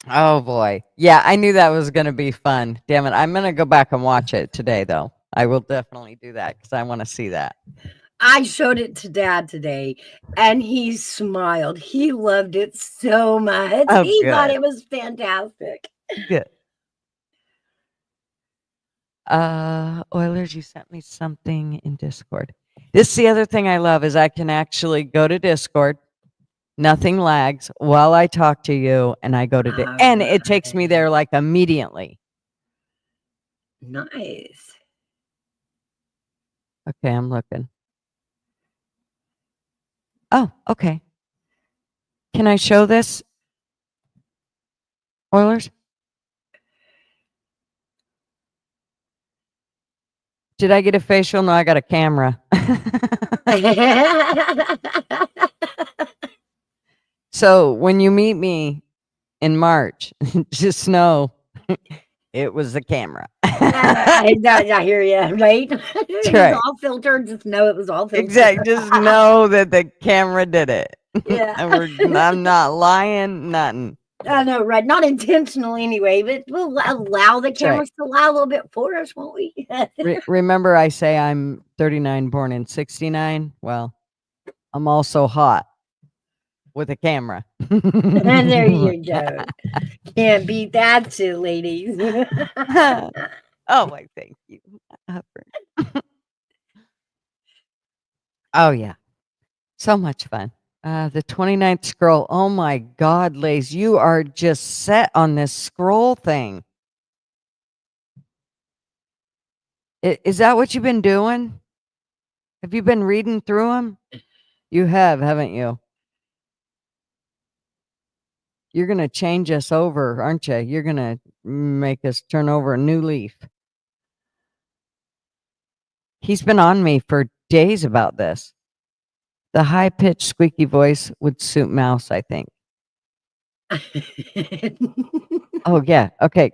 Oh boy. Yeah, I knew that was going to be fun. Damn it. I'm going to go back and watch it today though. I will definitely do that because I want to see that. I showed it to Dad today and he smiled. He loved it so much. Oh, he good. thought it was fantastic. Good. Oilers, you sent me something in Discord. This is the other thing I love is I can actually go to Discord. Nothing lags while I talk to you, and I go to and it takes me there like immediately. Nice. Okay, I'm looking. Oh, okay. Can I show this, Oilers? Did I get a facial? No, I got a camera. So when you meet me in March, just know it was the camera. I hear you, right? That's It right. was all filtered. Just know it was all filtered. Exactly. Just know that the camera did it. Yeah. And I'm not lying, nothing. I know, right? Not intentional anyway, but we'll allow the cameras to lie a little bit for us, won't we? Remember I say I'm 39, born in 69? Well, I'm also hot with a camera. And there you go. Can't beat that shit, ladies. Oh, my, thank you. Oh, yeah. So much fun. The 29th scroll. Oh, my God, Lays, you are just set on this scroll thing. Is that what you've been doing? Have you been reading through them? You have, haven't you? You're going to change us over, aren't you? You're going to make us turn over a new leaf. He's been on me for days about this. The high-pitched, squeaky voice would suit Mouse, I think. Oh, yeah. Okay.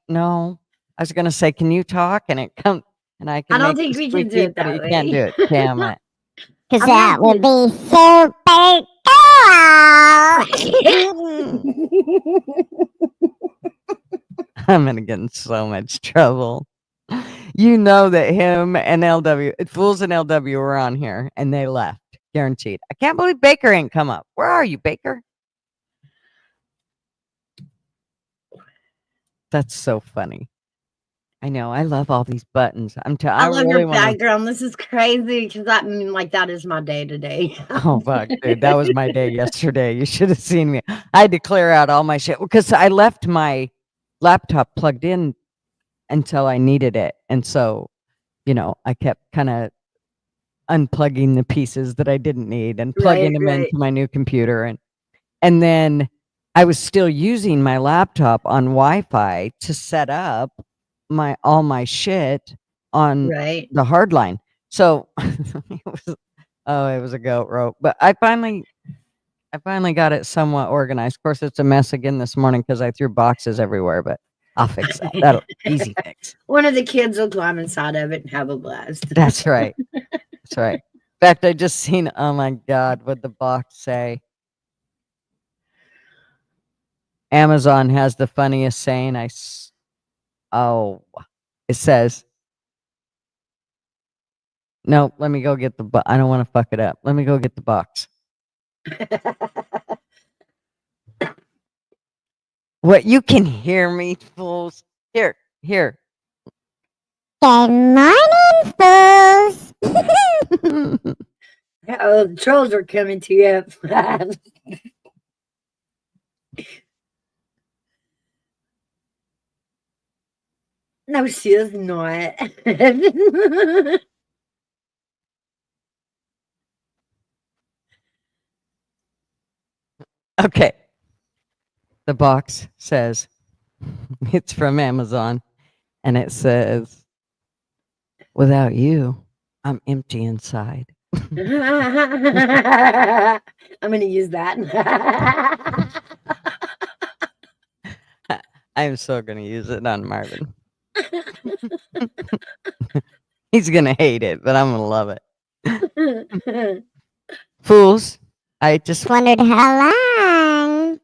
No. I was going to say, can you talk? And it comes, and I can I don't make think it we can do squeaky, it but that you can't do way. it. Damn it. Because I'm that not would good. be super cool. I'm going to get in so much trouble. You know that him and Fools and LW were on here, and they left. Guaranteed. I can't believe Baker ain't come up. Where are you, Baker? That's so funny. I know. I love all these buttons. I I love really your want to. background. This is crazy because that is my day today. Oh, fuck, dude. That was my day yesterday. You should have seen me. I had to clear out all my shit because I left my laptop plugged in until I needed it. And so, I kept kind of unplugging the pieces that I didn't need and plugging them Right. into my new computer. And then I was still using my laptop on Wi-Fi to set up all my shit on Right. the hard line. So it was a goat rope. But I finally got it somewhat organized. Of course, it's a mess again this morning because I threw boxes everywhere, but I'll fix that. That'll easy fix. One of the kids will climb inside of it and have a blast. That's right. That's right. In fact, I just seen, oh my God, what'd the box say? Amazon has the funniest saying. It says, no, let me go get I don't want to fuck it up. Let me go get the box. What, you can hear me, fools? Here. Good morning, fools. Oh, the trolls are coming to you. No, she is not. Okay. The box says, it's from Amazon, and it says, without you, I'm empty inside. I'm going to use that. I'm so going to use it on Marvin. He's going to hate it, but I'm going to love it. Fools, I just Wondered how long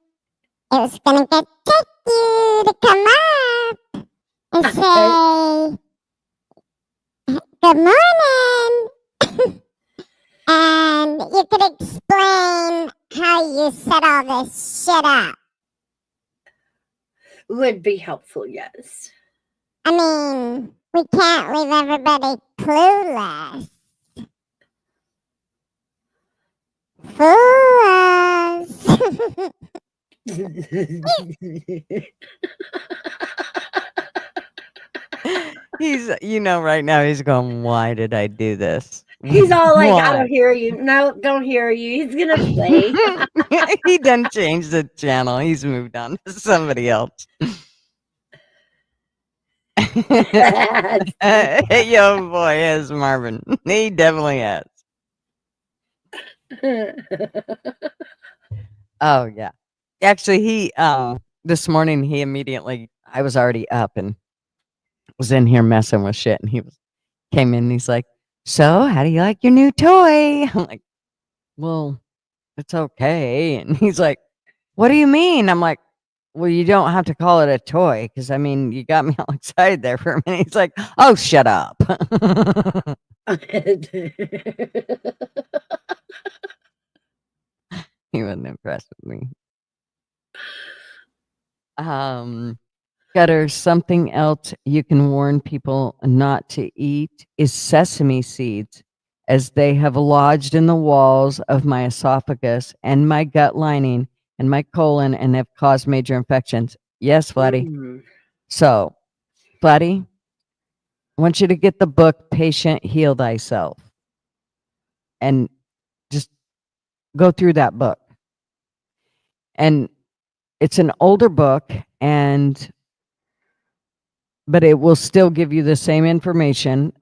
it was going to take you to come up and say, good morning. And you could explain how you set all this shit up. Would be helpful, yes. I mean, we can't leave everybody clueless. Fools. he's, right now he's going, why did I do this? He's all like, Why? I don't hear you. No, don't hear you. He's going to play. He done changed the channel. He's moved on to somebody else. Yo, boy, is Marvin. He definitely has. Oh, yeah. Actually, he, this morning, I was already up and was in here messing with shit. And came in and he's like, so how do you like your new toy? I'm like, well, it's okay. And he's like, what do you mean? I'm like, well, you don't have to call it a toy. Cause I mean, you got me all excited there for a minute. He's like, oh, shut up. He wasn't impressed with me. Gutter's, something else you can warn people not to eat is sesame seeds, as they have lodged in the walls of my esophagus and my gut lining and my colon and have caused major infections. Yes, Flatty. So, Flatty, I want you to get the book Patient Heal Thyself and just go through that book. And it's an older book, and but it will still give you the same information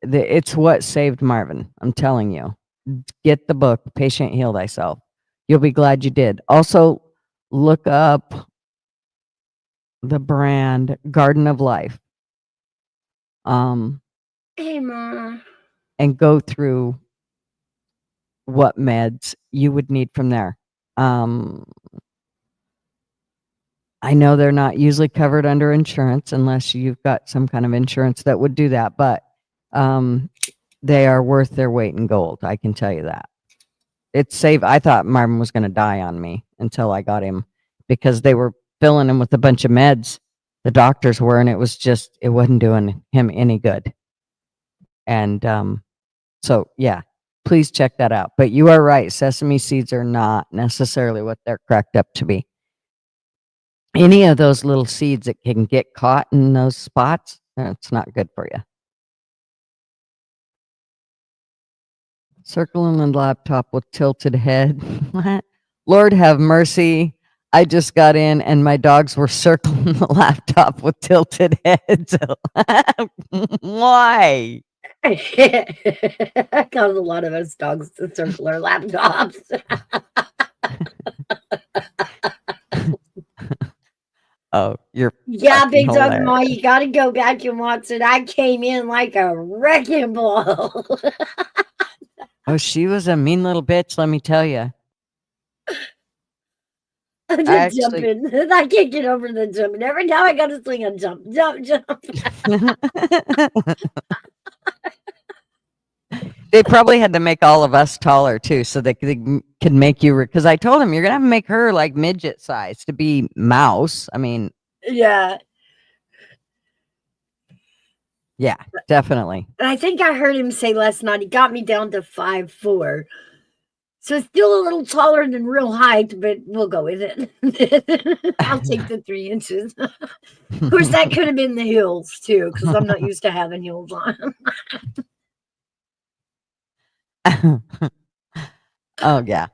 it's what saved Marvin. I'm telling you. Get the book, Patient Heal Thyself. You'll be glad you did. Also, look up the brand Garden of Life. Hey, Ma. And go through what meds you would need from there. I know they're not usually covered under insurance unless you've got some kind of insurance that would do that, but they are worth their weight in gold. I can tell you that. It's safe. I thought Marvin was going to die on me until I got him because they were filling him with a bunch of meds. The doctors were, and it wasn't doing him any good. And so, yeah, please check that out. But you are right. Sesame seeds are not necessarily what they're cracked up to be. Any of those little seeds that can get caught in those spots, it's not good for you. Circling the laptop with tilted head. What? Lord have mercy. I just got in and my dogs were circling the laptop with tilted heads. Why? Cause a lot of us dogs to circle our laptops. Oh, you're yeah, fucking big dog hilarious. Ma, you gotta go back and watch it. I came in like a wrecking ball. Oh, she was a mean little bitch, let me tell you. I'm just jumping. I can't get over the jumping. Every time I go to swing, I jump. They probably had to make all of us taller too, so they could make you. Because I told him you're gonna have to make her like midget size to be Mouse. I mean, yeah, definitely. And I think I heard him say last night he got me down to 5'4". So it's still a little taller than real height, but we'll go with it. I'll take the 3 inches. Of course, that could have been the heels too, because I'm not used to having heels on. Oh yeah.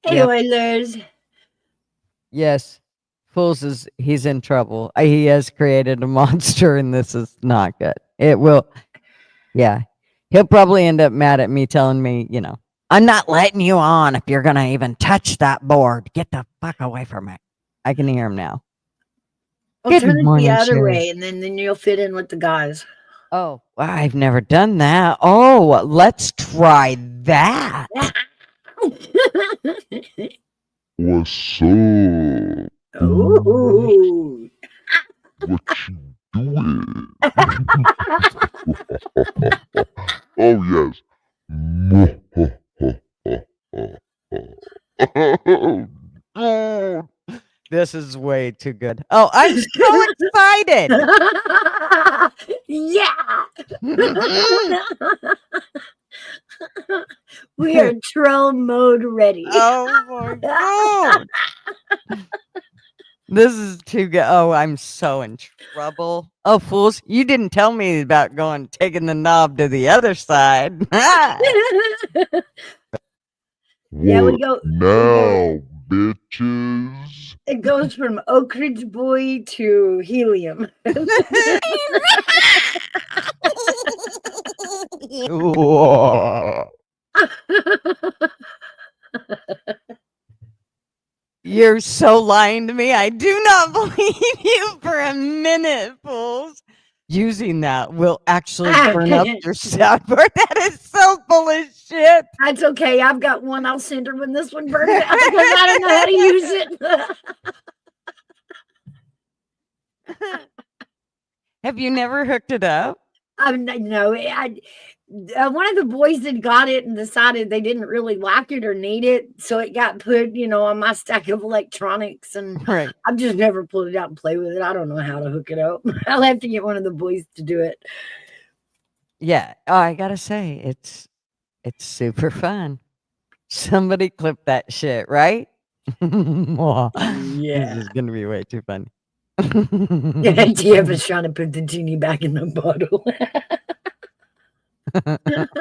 Hey, Yep. Oilers. Yes. Fools he's in trouble. He has created a monster and this is not good. It will. Yeah. He'll probably end up mad at me telling me, I'm not letting you on if you're going to even touch that board. Get the fuck away from it. I can hear him now. I'll turn it the other way, and then you'll fit in with the guys. Oh, well, I've never done that. Oh, let's try that. What's up? Ooh. What you doing? Oh yes. This is way too good. Oh, I'm so excited. Yeah. We are troll mode ready. Oh my God. This is too good. Oh, I'm so in trouble. Oh, fools. You didn't tell me about taking the knob to the other side. Yeah, we go. Now, bitches. It goes from Oak Ridge Boy to helium. You're so lying to me. I do not believe you for a minute, fools. Using that will actually burn up your soundboard. That is so full of shit. That's okay. I've got one. I'll send her when this one burns out because I don't know how to use it. Have you never hooked it up? No. One of the boys that got it and decided they didn't really like it or need it, so it got put, on my stack of electronics, and right. I've just never pulled it out and play with it. I don't know how to hook it up. I'll have to get one of the boys to do it. Yeah, I gotta say it's super fun. Somebody clip that shit, right? Yeah, this is gonna be way too funny. TF is trying to put the genie back in the bottle.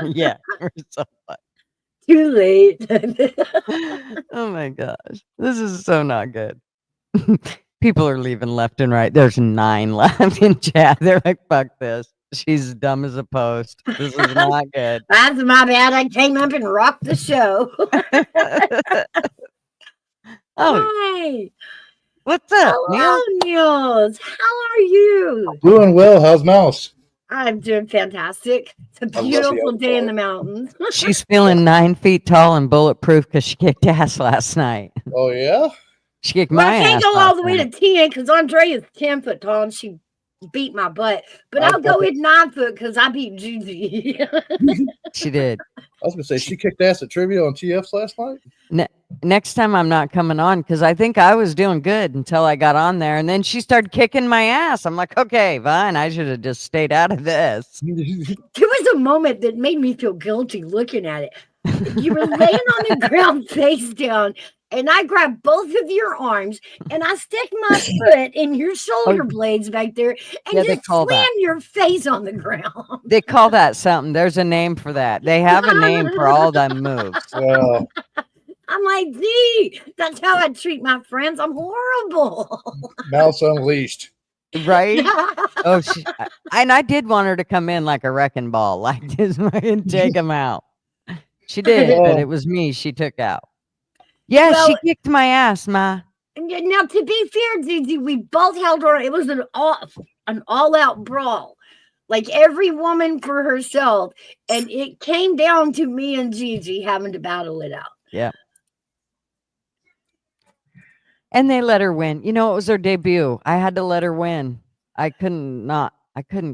Yeah, we're so fun. Too late. Oh my gosh, this is so not good. People are leaving left and right. There's 9 left in chat. They're like, fuck this. She's dumb as a post. This is not good. That's my bad. I came up and rocked the show. Oh, Hi. what's up, Hello, Neil? Niels. How are you? Doing well. How's Mouse? I'm doing fantastic. It's a love the beautiful day in outdoors. the mountains. She's feeling 9 feet tall and bulletproof because she kicked ass last night. Oh yeah. She kicked Well, my I ass. can't go all last the way to night. 10 because Andrea's 10 foot tall and she beat my butt. But I'll go with 9 foot because I beat Gigi. She did. I was gonna say she kicked ass at trivia on TFs last night. Next time I'm not coming on because I think I was doing good until I got on there, and then she started kicking my ass. I'm like, okay, fine. I should have just stayed out of this. There was a moment that made me feel guilty looking at it. You were laying on the ground face down, and I grabbed both of your arms and I stick my foot in your shoulder blades back there and Yeah, they just call slam that. your face on the ground. They call that something. There's a name for that. They have a name for all them moves. Well, I'm like, gee, that's how I treat my friends. I'm horrible. Mouse Unleashed. Right? Oh, and I did want her to come in like a wrecking ball, like this, and take him out. She did, but it was me she took out. Yeah, Well, she kicked my ass, Ma. now, to be fair, Gigi, we both held her. It was an all-out brawl. Like every woman for herself. And it came down to me and Gigi having to battle it out. Yeah. And they let her win. You know, it was her debut. I had to let her win. I couldn't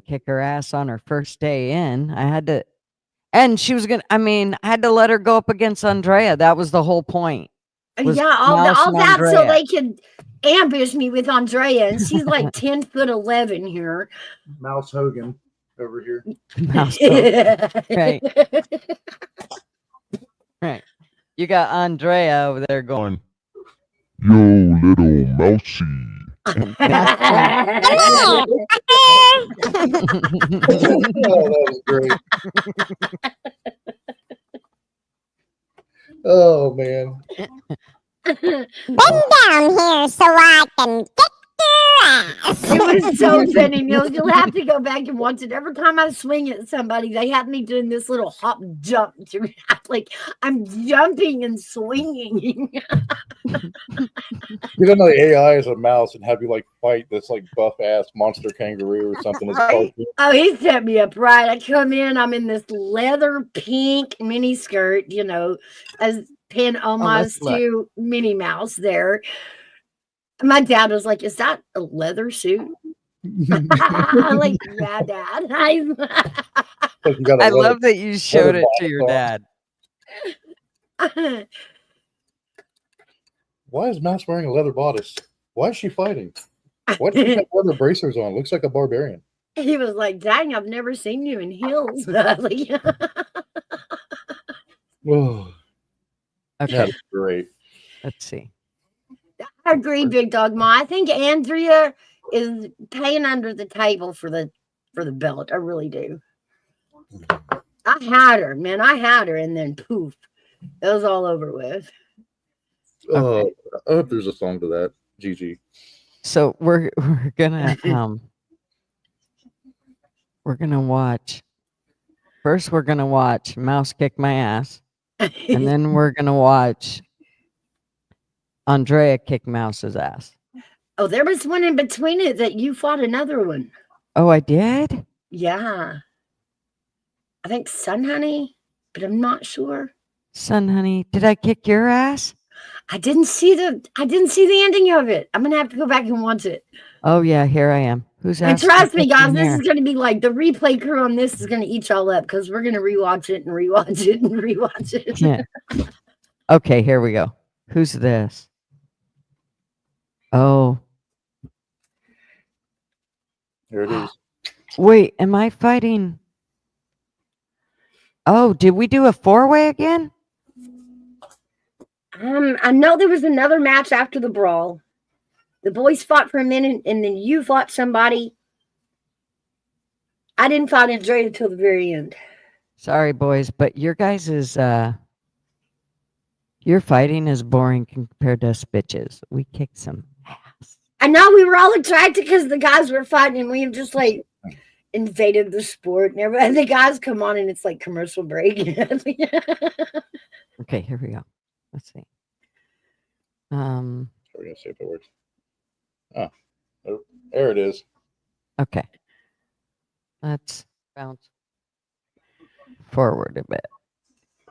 kick her ass on her first day in. I had to, and she was I had to let her go up against Andrea. That was the whole point. Yeah, all that so they could ambush me with Andrea. And she's like 10'11" here. Mouse Hogan over here. Right. Right. You got Andrea over there going, yo, little mousy. Oh, that was great. Oh man. Bend down here so I can get your ass. It was so funny, Niels. You'll have to go back and watch it. Every time I swing at somebody, they have me doing this little hop jump to react like I'm jumping and swinging. You don't know the AI is a mouse and have you like fight this like buff ass monster kangaroo or something. Right? Oh, he set me up right. I come in, I'm in this leather pink mini skirt, you know, as pin homage to Minnie Mouse there. My dad was like, "Is that a leather suit?" I'm like, "Yeah, Dad." I love that you showed it to your dad. Why is Mouse wearing a leather bodice? Why is she fighting? Why does she have leather bracers on? Looks like a barbarian. He was like, "Dang, I've never seen you in heels." Like, Oh, okay, that's great. Let's see. I agree, Big Dog Ma. I think Andrea is paying under the table for the belt. I really do. I had her, man. I had her, and then poof, it was all over with. I hope there's a song to that, Gigi. So we're gonna watch. First, we're gonna watch Mouse kick my ass, and then we're gonna watch Andrea kick Mouse's ass. Oh, there was one in between it that you fought another one. Oh, I did? Yeah. I think Sun Honey, but I'm not sure. Sun Honey, did I kick your ass? I didn't see the ending of it. I'm gonna have to go back and watch it. Oh yeah, here I am. Who's And ass? trust me, guys, this is gonna be like the replay crew on this is gonna eat y'all up because we're gonna rewatch it and rewatch it and rewatch it. Yeah. Okay, here we go. Who's this? Oh. Here it is. Wait, am I fighting? Oh, did we do a 4-way again? I know there was another match after the brawl. The boys fought for a minute, and then you fought somebody. I didn't fight Andrea until the very end. Sorry, boys, but your guys' your fighting is boring compared to us bitches. We kicked some ass. I know we were all attracted because the guys were fighting, and we just like invaded the sport, and everybody, the guys come on, and it's like commercial break. Okay, here we go. Let's see. We're gonna see if it works. Oh, there it is. Okay. Let's bounce forward a bit.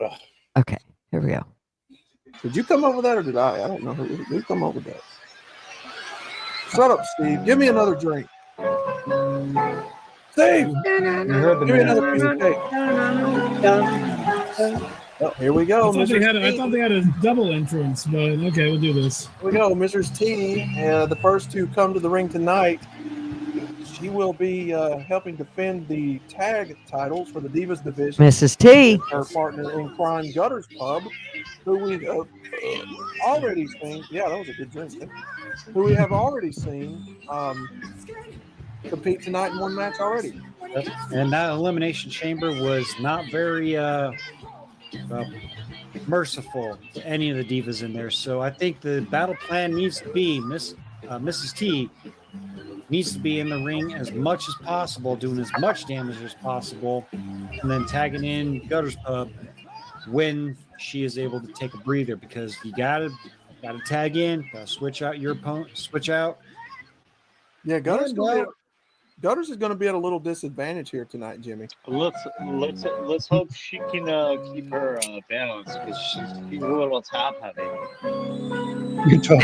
Ugh. Okay, here we go. Did you come up with that or did I? I don't know who come up with that. Shut up, Steve. Give me another drink. Steve, give me another piece of cake. Oh, here we go. I thought they had a double entrance, but okay, we'll do this. Here we go. Mrs. T, the first to come to the ring tonight. She will be helping defend the tag titles for the Divas division. Mrs. T. Her partner in crime, Gutter'S Pub, who we already seen. Yeah, that was a good drink. Who we have already seen compete tonight in one match already. And that Elimination Chamber was not very merciful to any of the divas in there. So I think the battle plan needs to be Mrs. T needs to be in the ring as much as possible, doing as much damage as possible, and then tagging in Gutter'S Pub when she is able to take a breather, because you gotta tag in, gotta switch out your opponent, switch out. Yeah, Gutter's is going to be at a little disadvantage here tonight, Jimmy. Let's hope she can keep her balance, because she's a little top heavy. You talk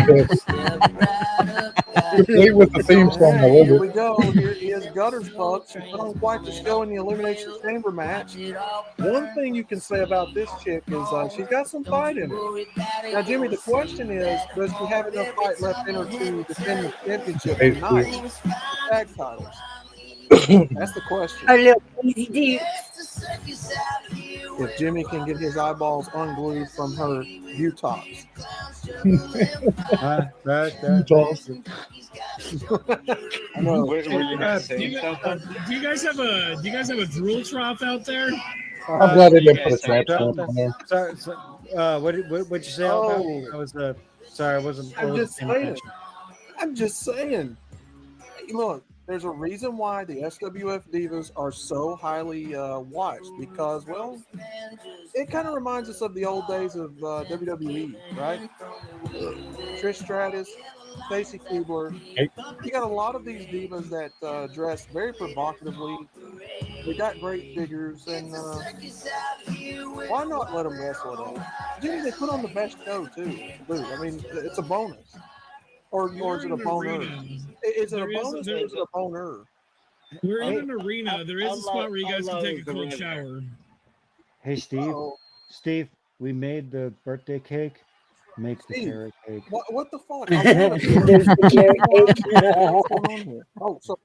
Complete with the theme song. I love Here it. we go. Here is Gutter'S Pub. She put on quite the show in the Elimination Chamber match. One thing you can say about this chick is she's got some fight in her. Now, Jimmy, the question is, does she have enough fight left in her to defend the championship tonight? Tag titles. That's the question. A little easy dude. If Jimmy can get his eyeballs unglued from her U-tops. I know. Were you gonna say something? Do you guys have a drool trough out there? I'm glad they didn't put a trap on there. Sorry, what'd you say? Oh. I was sorry, I wasn't. I'm just saying. Look, there's a reason why the SWF Divas are so highly watched, because, well, it kind of reminds us of the old days of WWE, right? Trish Stratus, Stacy Keibler. You got a lot of these divas that dress very provocatively. They got great figures, and why not let them wrestle it out? Jimmy, they put on the best show too. I mean, it's a bonus. Or is it a boner? Is it a bonus or is it a boner? We're in an arena. There is a spot where you guys can take a cold shower. Hey, Steve. Steve, we made the birthday cake. Make the Steve, carrot cake. What the fuck? There's the carrot cake. Oh, so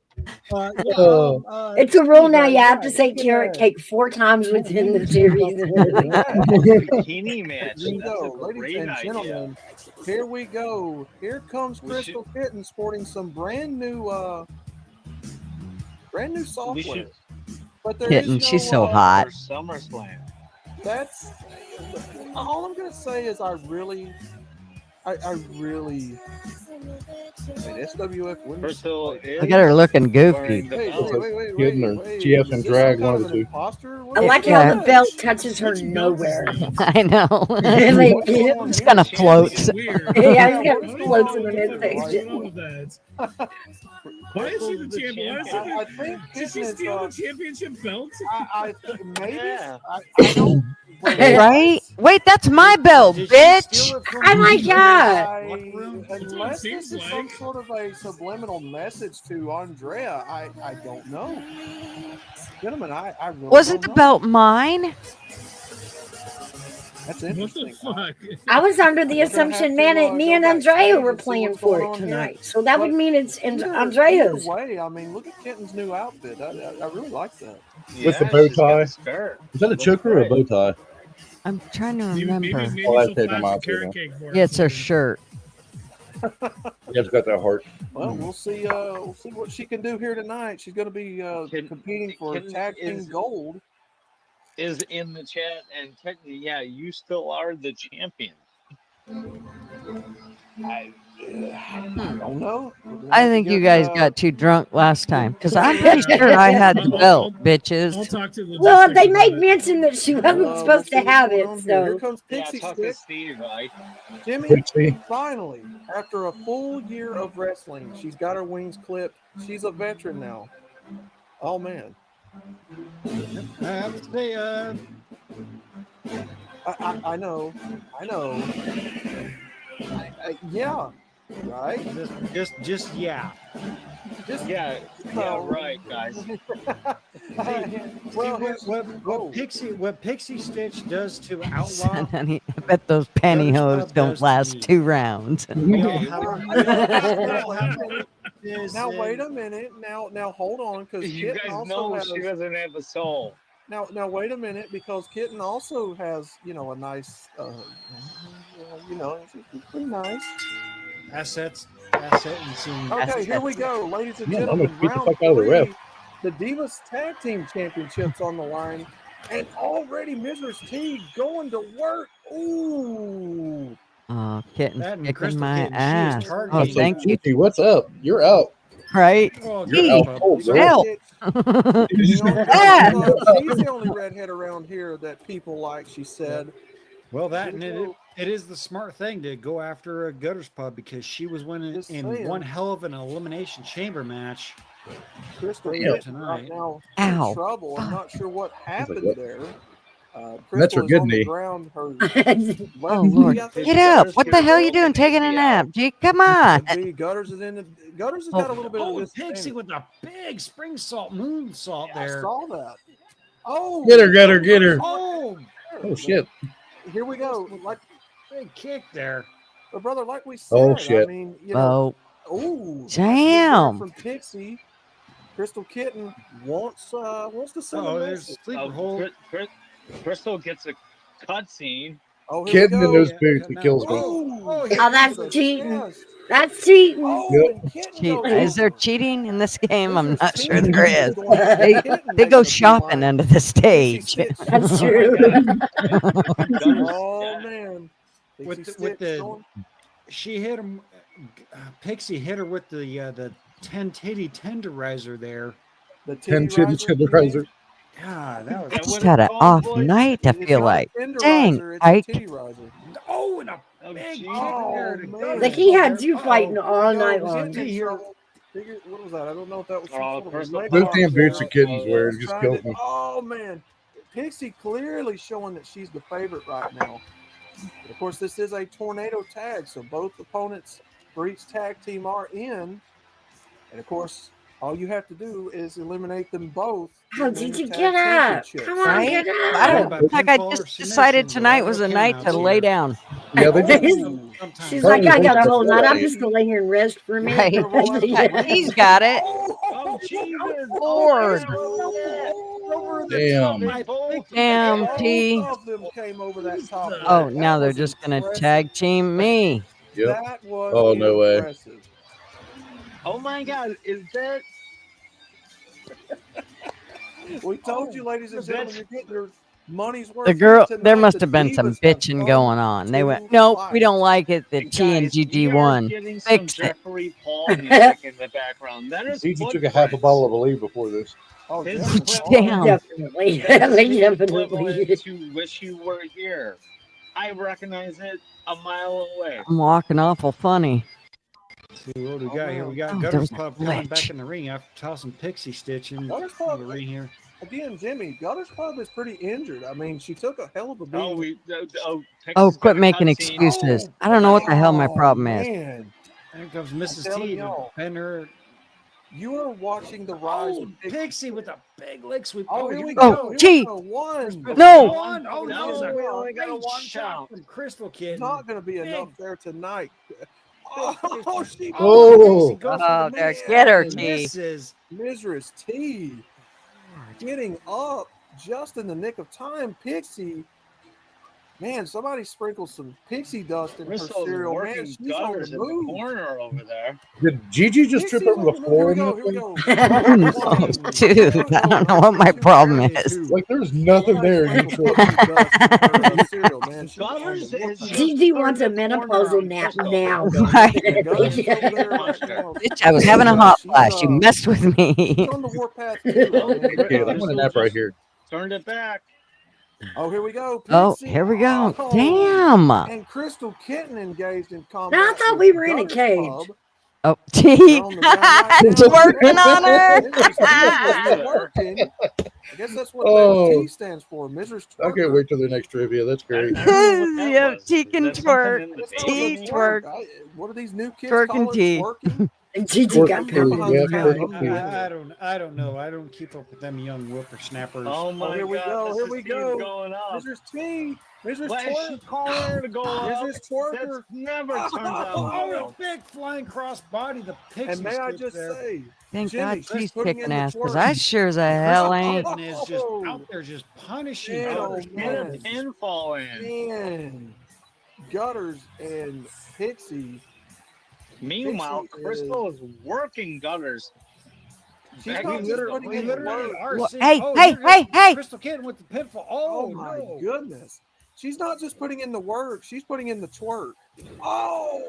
It's a rule now. You have to say carrot cake 4 times within the series. Bikini match. Here we That's go, a ladies great and idea. gentlemen. Here we go. Here comes Crystal Kitten sporting some brand new software. But there Kitten, is no, she's so hot. For SummerSlam. That's all I'm gonna say is I really SWF women's. Look at her looking goofy. Getting her GF and drag one of the two. I like how the belt touches her nowhere. I know. Like, It's kind of floats. Yeah, it kind of floats in the midsection. Why is she the champion? I think Did she steal the championship belt? I maybe. I don't. Right? Wait, that's my belt, bitch. Oh my god. Unless this is some sort of a subliminal message to Andrea, I don't know. Gentlemen, I really Wasn't the don't know. belt mine? That's interesting. I was under the assumption, man, me and Andrea were playing for it tonight. So that would mean it's Andrea's. Either way, I mean, look at Kenton's new outfit. I really like that. With the bow tie. Is that a choker or a bow tie? I'm trying to remember. Oh, that's taking my outfit. Yeah, it's her shirt. Yeah, it's got that heart. Well, we'll see what she can do here tonight. She's going to be competing for tag team gold. Is in the chat, and technically, yeah, you still are the champion. I don't know. I think you guys got too drunk last time because I'm pretty sure I had the belt, I'll bitches. talk to the Well, they logistics made about it. mention that she wasn't We'll supposed see to what's have going it, on here. Here so. comes Yeah, Pixie talk to Stick. Steve, right? Jimmy, Pixie. finally, after a full year of wrestling, she's got her wings clipped. She's a veteran now. Oh man. I would say, I know. Yeah, right? just yeah. Yeah, right, guys. Well, What Pixie Stitch does to Outlaw, Honey, I bet those pantyhose Gutter'S don't does last to me. 2 rounds. We all have Now wait a minute. Now hold on, because You Kitten guys also know has. she doesn't have a soul. Now wait a minute, because Kitten also has a nice she's pretty nice. asset and seeing. Okay, here we go, ladies and Man, I'm gentlemen. gonna beat the Round fuck out of the ref. 3, the Divas Tag Team Championships on the line, and already Mrs. T going to work. Ooh. Oh, kitten's That and kicking Crystal my Kitten, she is ass. Oh, targeting. thank you. Pixie, what's up? You're out. Right? Oh, You're Gee, out cold, girl. help. She's Dad. the only redhead around here that people like, she said. Well, that and it is the smart thing to go after a Gutter'S Pub because she was winning Just in saying. one hell of an elimination chamber match. Crystal Yeah. Kitten right now Ow. in trouble. I'm not sure what happened what? there. That's her Crystal is on kidney. the ground. Her Oh, Lord. Get up. What the hell you doing taking a nap? Gee, come on. Gutters is in the Gutters has Oh. got a little bit of Oh, this. Pixie with a big spring salt, moon salt I there. saw that. Oh, Get her. Oh, Oh, shit. Here we go. Like, big kick there. but brother, like we said, Oh, I shit. mean, Oh, ooh, damn. from Pixie. Crystal Kitten wants to send Oh, a there's message. sleeper hold. Crystal gets a cutscene. Oh, here Kitten we in go. those boots, it kills me. Oh, Oh, that's cheating. That's cheating. Oh, and Kitten Cheat. goes Is there cheating in this game? I'm Mrs. not T sure there is. is going to They, Kitten they making go a shopping beeline. under the stage. That's true. Oh man, With Pixie the Stick going- she hit him. Pixie hit her with the 10 titty tenderizer there. the 10 titty titty riser. tenderizer. God, that was I just had an off night, I It's feel not like. a tenderizer, Dang, it's Ike. a titty riser. oh, and a big kick there. to man. Like he had you fighting all No, night was long. Kitten in trouble? What was that? I don't know if that was some sort of Crystal leg Those lock damn boots there. that Kitten's wearing He's just trying kills to- me. Oh man, Pixie clearly showing that she's the favorite right now. Of course, this is a tornado tag, so both opponents for each tag team are in. And of course, all you have to do is eliminate them both. How to win did the you tag get up? championships. Come on, Right? get I up. don't like I just decided tonight was a night to lay down. Yeah, they did. She's like, I got a whole night. I'm just gonna lay here and rest for a Right? minute. He's got it. Oh, Jesus. Lord. Damn. Damn, Both T. of them came over that top rope. Oh, That now they're was just going to impressive. tag team me. Yep. That was Oh, no way. impressive. Oh my God, is that? We told you, ladies and gentlemen, you're getting your money's worth. The girl, there tonight. must The have been some Divas have bitching come going on. They to went, nope, we fight. don't like it that T and Guys, GG we are won. getting some Fix it. Jeffrey Paul music in the background. That is CG took a half a footprints. bottle of Aleve before this. Oh, His Damn. Definitely. That's his Definitely. equivalent to "Wish You Were Here." I recognize it a mile away. I'm walking awful funny. See what we got here. We got Oh, there Gutter'S was a Pub coming glitch. back in the ring after tossing Pixie Stitch in Gutter'S the Pub, ring here. again, Jimmy, Gutter's Pub is pretty injured. I mean, she took a hell of a beating. Oh, Texas quit got a making cutscene. excuses. I don't know what the hell my problem is. Man, There comes I'm Mrs. telling T to y'all. bend her. you are watching the rise Oh, of Pixie with a big lick sweep. Oh, here we Oh, go. Here gee. we go. One. No. One. Oh, No, no. we only got a Great one shot count. from Crystal Kid. It's not going to be enough there tonight. Oh, she Oh. Oh, there, get her, T. Misses. Mrs. T getting up just in the nick of time. Pixie Man, somebody sprinkled some pixie dust in her Crystal's cereal. Man, working she's on Gutters the in the move. corner over there. Did Gigi just trip Pixie's over on the the move. Here floor? we go. Here we go. Oh, no, dude. I don't know what my problem is. Like, there's nothing there. You trip. Cereal, man. She's on Gutters the is Gigi wants a menopausal nap now. Right. Bitch, I was having a hot flash. You messed with me. She's on the warpath too. Okay, I'm gonna nap right here. Turned it back. Oh, here we go. Oh, Pixie. here we go. Oh, Damn. And Crystal Kitten engaged in combat. I thought we were in a Gutter's cage. Pub. Oh, gee. It's working on her. Working. I guess that's what Oh. T stands for. Mrs. I can't wait till the next trivia. That's great. Yep, T can twerk. T twerk. What are these new kids Twerking calling T. twerking? Gigi got I don't know. I don't keep up with them young whippersnappers. Oh my Here we God, go. this Here is we Steve go. going up. Mrs. T. Mrs. Why is she Twerk. calling her to go up? Mrs. Twerker. That's never turns out Oh, well. the big flying cross body, the pixie And may I stick just there. say, Thank Jimmy, God she's she's putting kicking in the ass because twerk. I sure as a hell ain't. Kitten is just out there just punishing Man, others. oh, Get a man. pinfall in. Man, Gutters and Pixie. Meanwhile, Pixie Crystal is working Gutters. She's Back not in just the- putting we in the literally work. are Well, seeing- hey, Oh, hey, here goes hey, hey. Crystal Kitten with the pinfall. Oh Oh, my no. goodness. She's not just putting in the work, she's putting in the twerk. Oh,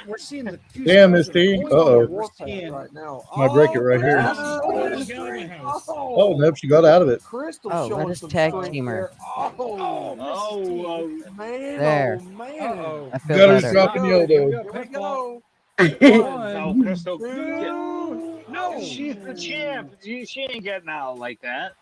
We're seeing the two Damn, sides Miss of the T. coin Uh-oh. here. We're warpath seeing right now. Might break it right here. Oh, nope, she got out of it. Crystal Oh, let showing us some tag strength team her. there. Oh, man, There. oh man. Uh-oh. I feel Gutters better. dropping Here we Yeldo. go. Here we go. No, Crystal. No, She's the champ. She ain't getting out like that.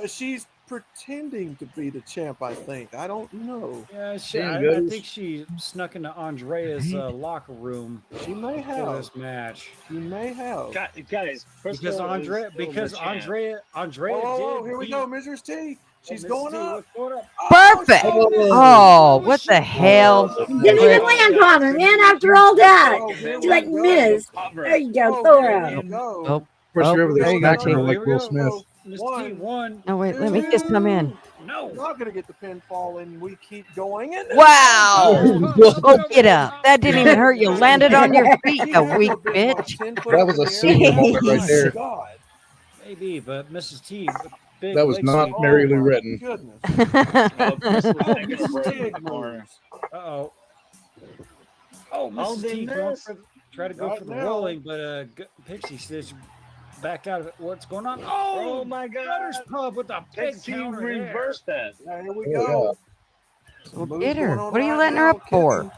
She's pretending to be the champ, I think. I don't know. Yeah, Damn, I Gutters. think she snuck into Andrea's locker room She may for have. this match. She may have. Guys, Crystal Because Andrea, is still because the champ. Andrea Whoa, did. here we beat- go, Mrs. T. She's Mrs. going T, up. what's going up? Perfect. Oh, Oh, what the hell? Didn't even land on her, man, after all that. She like missed. There you go, throw her out. Go. Oh, Of course, you're over there there you go, smacking her T. like Will Smith. Miss One. T won. No, wait, let me get some in. No. Not gonna get the pinfall, and we keep going. And Wow. Oh, get up. That didn't even hurt. You landed on your feet, you weak bitch. That was a super moment right there. God. Maybe, but Mrs. T. with big That was leg not sweep. Mary Lou Retton. Goodness. Oh, Crystal's taking a break in the corner. Uh-oh. Oh, Oh, Mrs. they T going missed. for try to go Right for the now. rolling, but Pixie Stitch back out of it. What's going on? Oh my God. Gutter's Pub with a big Pixie counter there. reversed that. Now, here we Oh, go. Well, Move get her. going on What are you right letting her now. up for? Kitten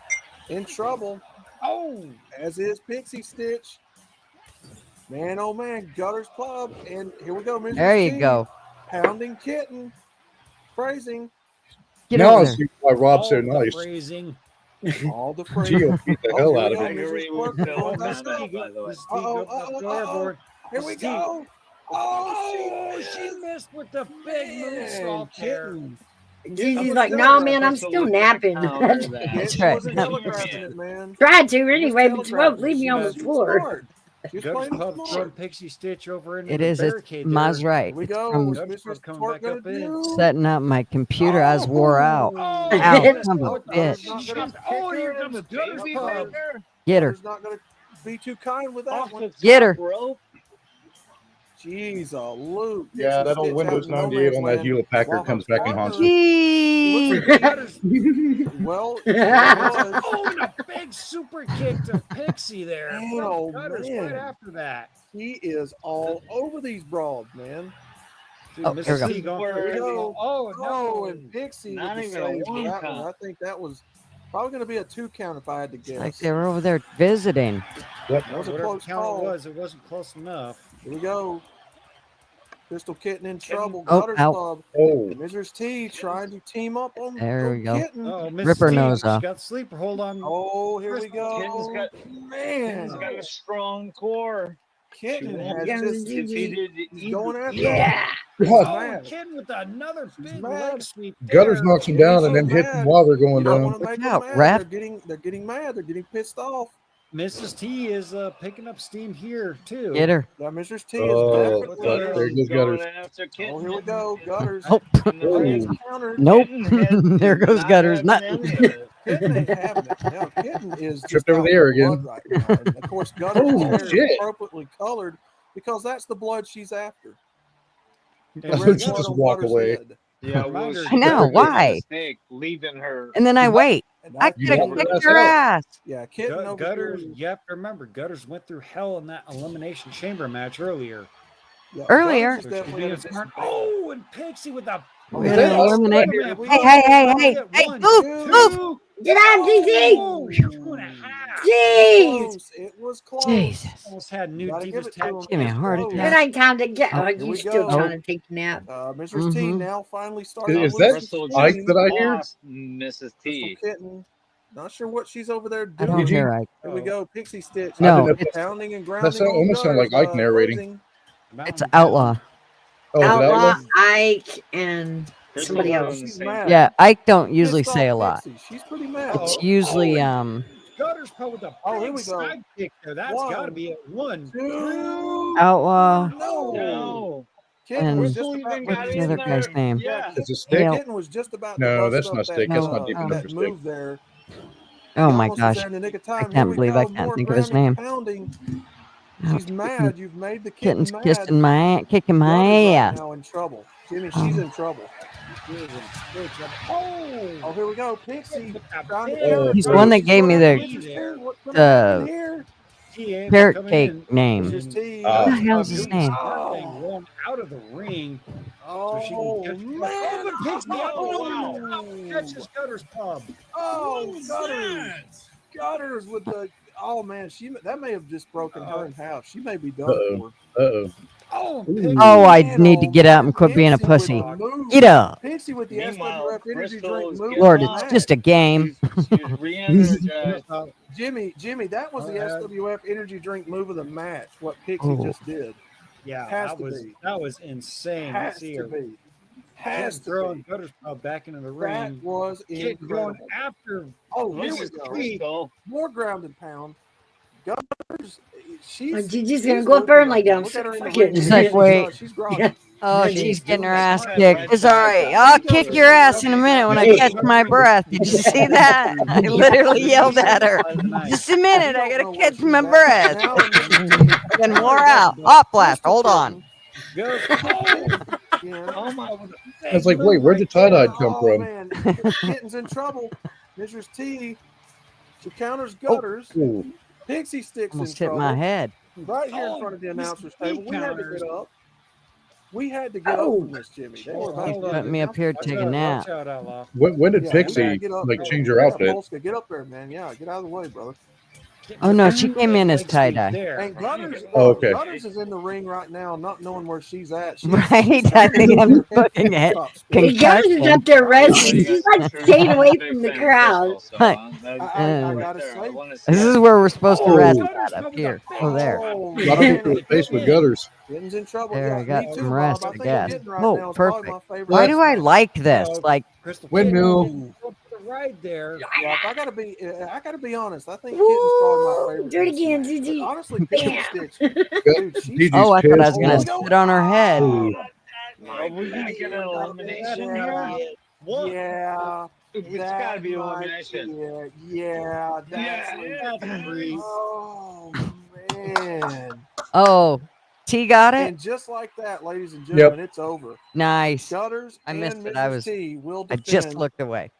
in trouble, Oh, as is Pixie Stitch. Man, oh man, Gutter's Pub, and here we go, Mrs. There you T. go. Pounding Kitten, phrasing Get Now I over there. see why Rob's so all the nice. phrasing. all the Gee phrasing. will beat the hell out of it. Gregory was Oh, going Miss down T, that, by the way. Miss T goes up the scoreboard. Here we Miss T. go. Oh, she missed with the big moonsault there. Kitten. Gigi's like, no, man, I'm still napping. That's That's She right. wasn't telegraphing it, man. Tried to She was anyway, but you won't telegraphing leave it. me on the She was floor. smart. She was Gutter's playing Pub smart. throwing Pixie Stitch over into It the is. It's barricade Ma's there. right. Here we It's go. from What's Gutter's Mrs. Pub coming Twerk back gonna up in. do? setting up my computer. I was wore out. Oh, Ow, Gutter's son of a Pub. bitch. Oh, here comes Gutter's Pub. Get her. Gutter's not gonna be too kind with that Off one. the Get her. top rope. Jeez, Luke. Yeah, that old Windows 98 on that Hewlett Packard comes back and haunts you. Gee. Well, Oh, and a big super kick to Pixie there. Man, oh, Gutters man. right after that. he is all over these broads, man. Dude, Oh, here we Mrs. go. T going for Here we it. go. Oh, no. Oh, and Pixie Not with the even a save for one that count. one. I think that was probably going to be a 2 count if I had to guess. Like they were over there visiting. Yep. That was a Whatever close count call. it wasn't close enough. Here we go. Crystal Kitten in trouble. Oh, Gutter's ow. Pub. Oh, Mrs. T trying to team up on There we go. Kitten. Oh, Mrs. Rip her T, nose she off. got sleeper hold on. Oh, here we Kitten's go. got Man, a strong core. Kitten She has Yeah, just defeated he's going after Yeah. him. God. Oh, mad. kid with another big mad. leg sweep. Gutters there. knocks him down and then hits them while they're going You don't down. want to make Look them out, mad. ref. They're getting mad. They're getting pissed off. Mrs. T is picking up steam here too. Get her. Now, Mrs. T is Oh, definitely. there goes Gutters. After Kitten. Oh, here we go, Gutters. Oh, And the ring Countered. nope. Kitten There is goes not Gutters. having Not. any of it. Kitten ain't having it. Now, Kitten is just Tripped over out the air for blood again. right now. And of course, Gutters' Oh, hair is shit. appropriately colored because that's the blood she's after. The And red Just blood on walk Gutters' away. head. Yeah, well, Reminder, she I know, never made a why? mistake leaving her. And then I wait. And I that could have Kitten- kicked that's her out. ass. Yeah, Kitten over Gutters, here. you have to remember, Gutters went through hell in that elimination chamber match earlier. Yeah, Earlier. Gutters is So she's definitely being at a smart. disadvantage. Oh, and Pixie with the We're Hey, gonna I'll eliminate. Here we Hey, go. hey, hey, hey, hey! One, Move, move! two. Get out, GG! Oh, 2.5. Jeez! Close. It was close. Jesus. Almost had new Gotta give Divas it to tag him. Give me a heart Close. It attack. ain't time to get. Oh, Oh, here you we still go. trying to take a nap? Mrs. T Mhm. now finally starting. Is to that lose Crystal the Ike steam. that I hear? lost Mrs. T. Crystal Kitten. Not sure what she's over there I doing. don't hear Ike. Here we go. Pixie Stitch. No, didn't know- it's Pounding and That grounding. on almost sounded like Gutters, Ike narrating. closing. it's Outlaw. Oh, is it Outlaw, Outlaw? Ike, and Crystal somebody was else. doing the She's same mad. thing. Yeah, Ike don't usually Pissed say a off lot. Pixie. She's pretty mad. It's usually Gutters Pub with a Oh, here big we go. sidekick there. That's One, got to be it. 1, 2. two. Outlaw. No. No. Kitten was And just Crystal about even to got what's do the in other it. guy's there. name? Yeah. Is it Stick? Hale. Kitten was just about to No, bust that's up not that, Stick. That's not No, Deep that Stick. move there. Oh He my almost was gosh. there in the nick of I time. Here can't we believe I go. can't More think of his grounding, name. pounding. Oh, She's mad. You've made the Kitten's kitten mad. kissing my kicking my Gutters right ass. now in trouble. Jimmy, she's Oh. in trouble. Oh, Oh, here we go. Pixie trying to big counter. He's the one that She's gave me going the after Mrs. T. What's gonna happen here? carrot cake name. Mrs. T. What the hell's his name? That thing rolling out of the ring. So she Oh, can catch man. but Pixie, oh, wow. Catches Gutters Pub. Oh, Gutters. Gutters with the. Oh man, that may have just broken her in half. She may be done Uh-oh. for. Uh-oh. Oh, Oh, I need to get out and quit being a pussy. Get up. Pixie with the Meanwhile, SWF energy Crystal drink is move. getting Lord, off. it's just a game. She's re-energized. Jimmy, that was the SWF energy drink move of the match. What Pixie Oh. just did. Yeah, Has that to was be. that was insane. Has See to her be. Has to throwing be. Gutters Pub back into the That ring. was Kid going incredible. after. Oh, here we Mrs. go. Crystal. More ground and pound. Gutters, she's. Oh, Gigi's she's gonna go up there and lay looking. down. Look at her in the Fuck ring. it. He's like, wait. She's groggy. Oh, Ready. she's getting her ass Right. kicked. It's all right. I'll kick your ass in a minute when I catch my breath. Did you see that? I literally yelled at her. Just a minute. I gotta catch my breath. Then wore out. Hot blast. Hold on. Goes, Oh my. I was like, wait, where'd the tie-dye come Oh from? man, Kitten's in trouble. Mrs. T, she counters Gutters. Ooh. Pixie sticks Almost in hit trouble. my head. Right here in front of the announcer's table. We had to get up. We had to get up from this, Jimmy. They were about He's to putting get me up here to watch take a out, nap. watch out, Outlaw. When did Yeah, Pixie get up, like man. change her Yeah, outfit? Polska, get up there, man. Yeah, get out of the way, brother. Oh no, she came in as tie-dye. There. And Gutters, Oh, okay. Gutters is in the ring right now, not knowing where she's at. She's, Right? I think I'm looking at Hey, Gutters is up there resting. She's like staying away from the crowd. I gotta say, This is where we're supposed to Oh. rest at, up here. Oh, there. oh, Got him into his face with Gutters. Kitten's in trouble. There, Yeah, I got me too, some Bob. rest, I think guess. Kitten right Oh, now is probably perfect. my favorite Why do I wrestler. like this? Like, Crystal Windmill. Kitten up the right there. Yeah, if I gotta be honest. I think Kitten's probably my favorite. Do it in this again, match. Gigi. But honestly, Kitten Stitch, dude, she's Gigi's oh, I thought I was pissed. gonna Oh, sit on her head. Ooh. Are we gonna get an elimination Yeah. here? What? Yeah, It's that gotta be might elimination. be it. Yeah, that's oh man. Oh, T got it? And just like that, ladies and gentlemen, it's over. Nice. Gutters I missed and it. Mrs. I was. T will I defend just looked away.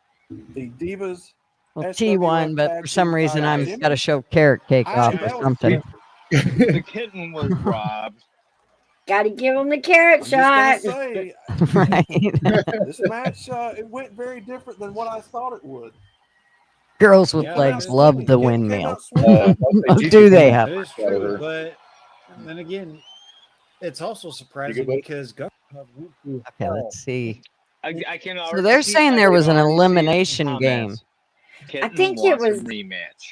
the Divas. Well, SWF T won, but tag for some team reason titles. I'm got to show carrot cake I- off or that was something. The kitten was robbed. Gotta give him the carrot I'm shot. just gonna say, Right? this match it went very different than what I thought it would. Girls with Yeah, legs it love the Came out windmill. swinging. I'll say Do Gigi they came have? It is out of her. true, but then again, it's also surprising You good, bud? because Gutters went through Okay, hell. let's see. I can So already they're see- saying I there can was an already see it in elimination comments. game. Kitten think it wants a was- rematch.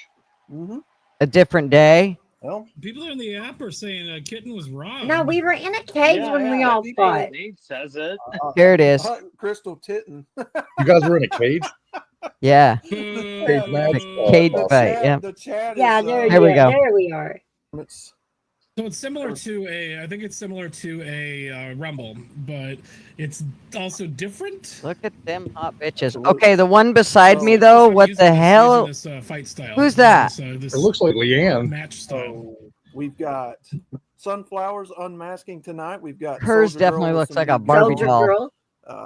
Mm-hmm. A different day. Well, People in the app are saying Kitten was wrong. No, we were in a cage Yeah, when we yeah, all people- fought. Nate says it. Here it is. Crystal Titten. You guys were in a cage? Yeah. Cage match. The cage Oh, fight. Yeah. The chat Yeah, is, there, There we go. there we are. it's So it's similar to I think it's similar to a Rumble, but it's also different. Look at them hot bitches. Okay, the one beside me Well, though, I'm what using the this- hell? using this, fight style. Who's that? This It looks like Leanne. match style. we've got Sunflowers unmasking tonight. We've got Hers Soldier Girl definitely with looks some like a new Barbie gear doll. Girl.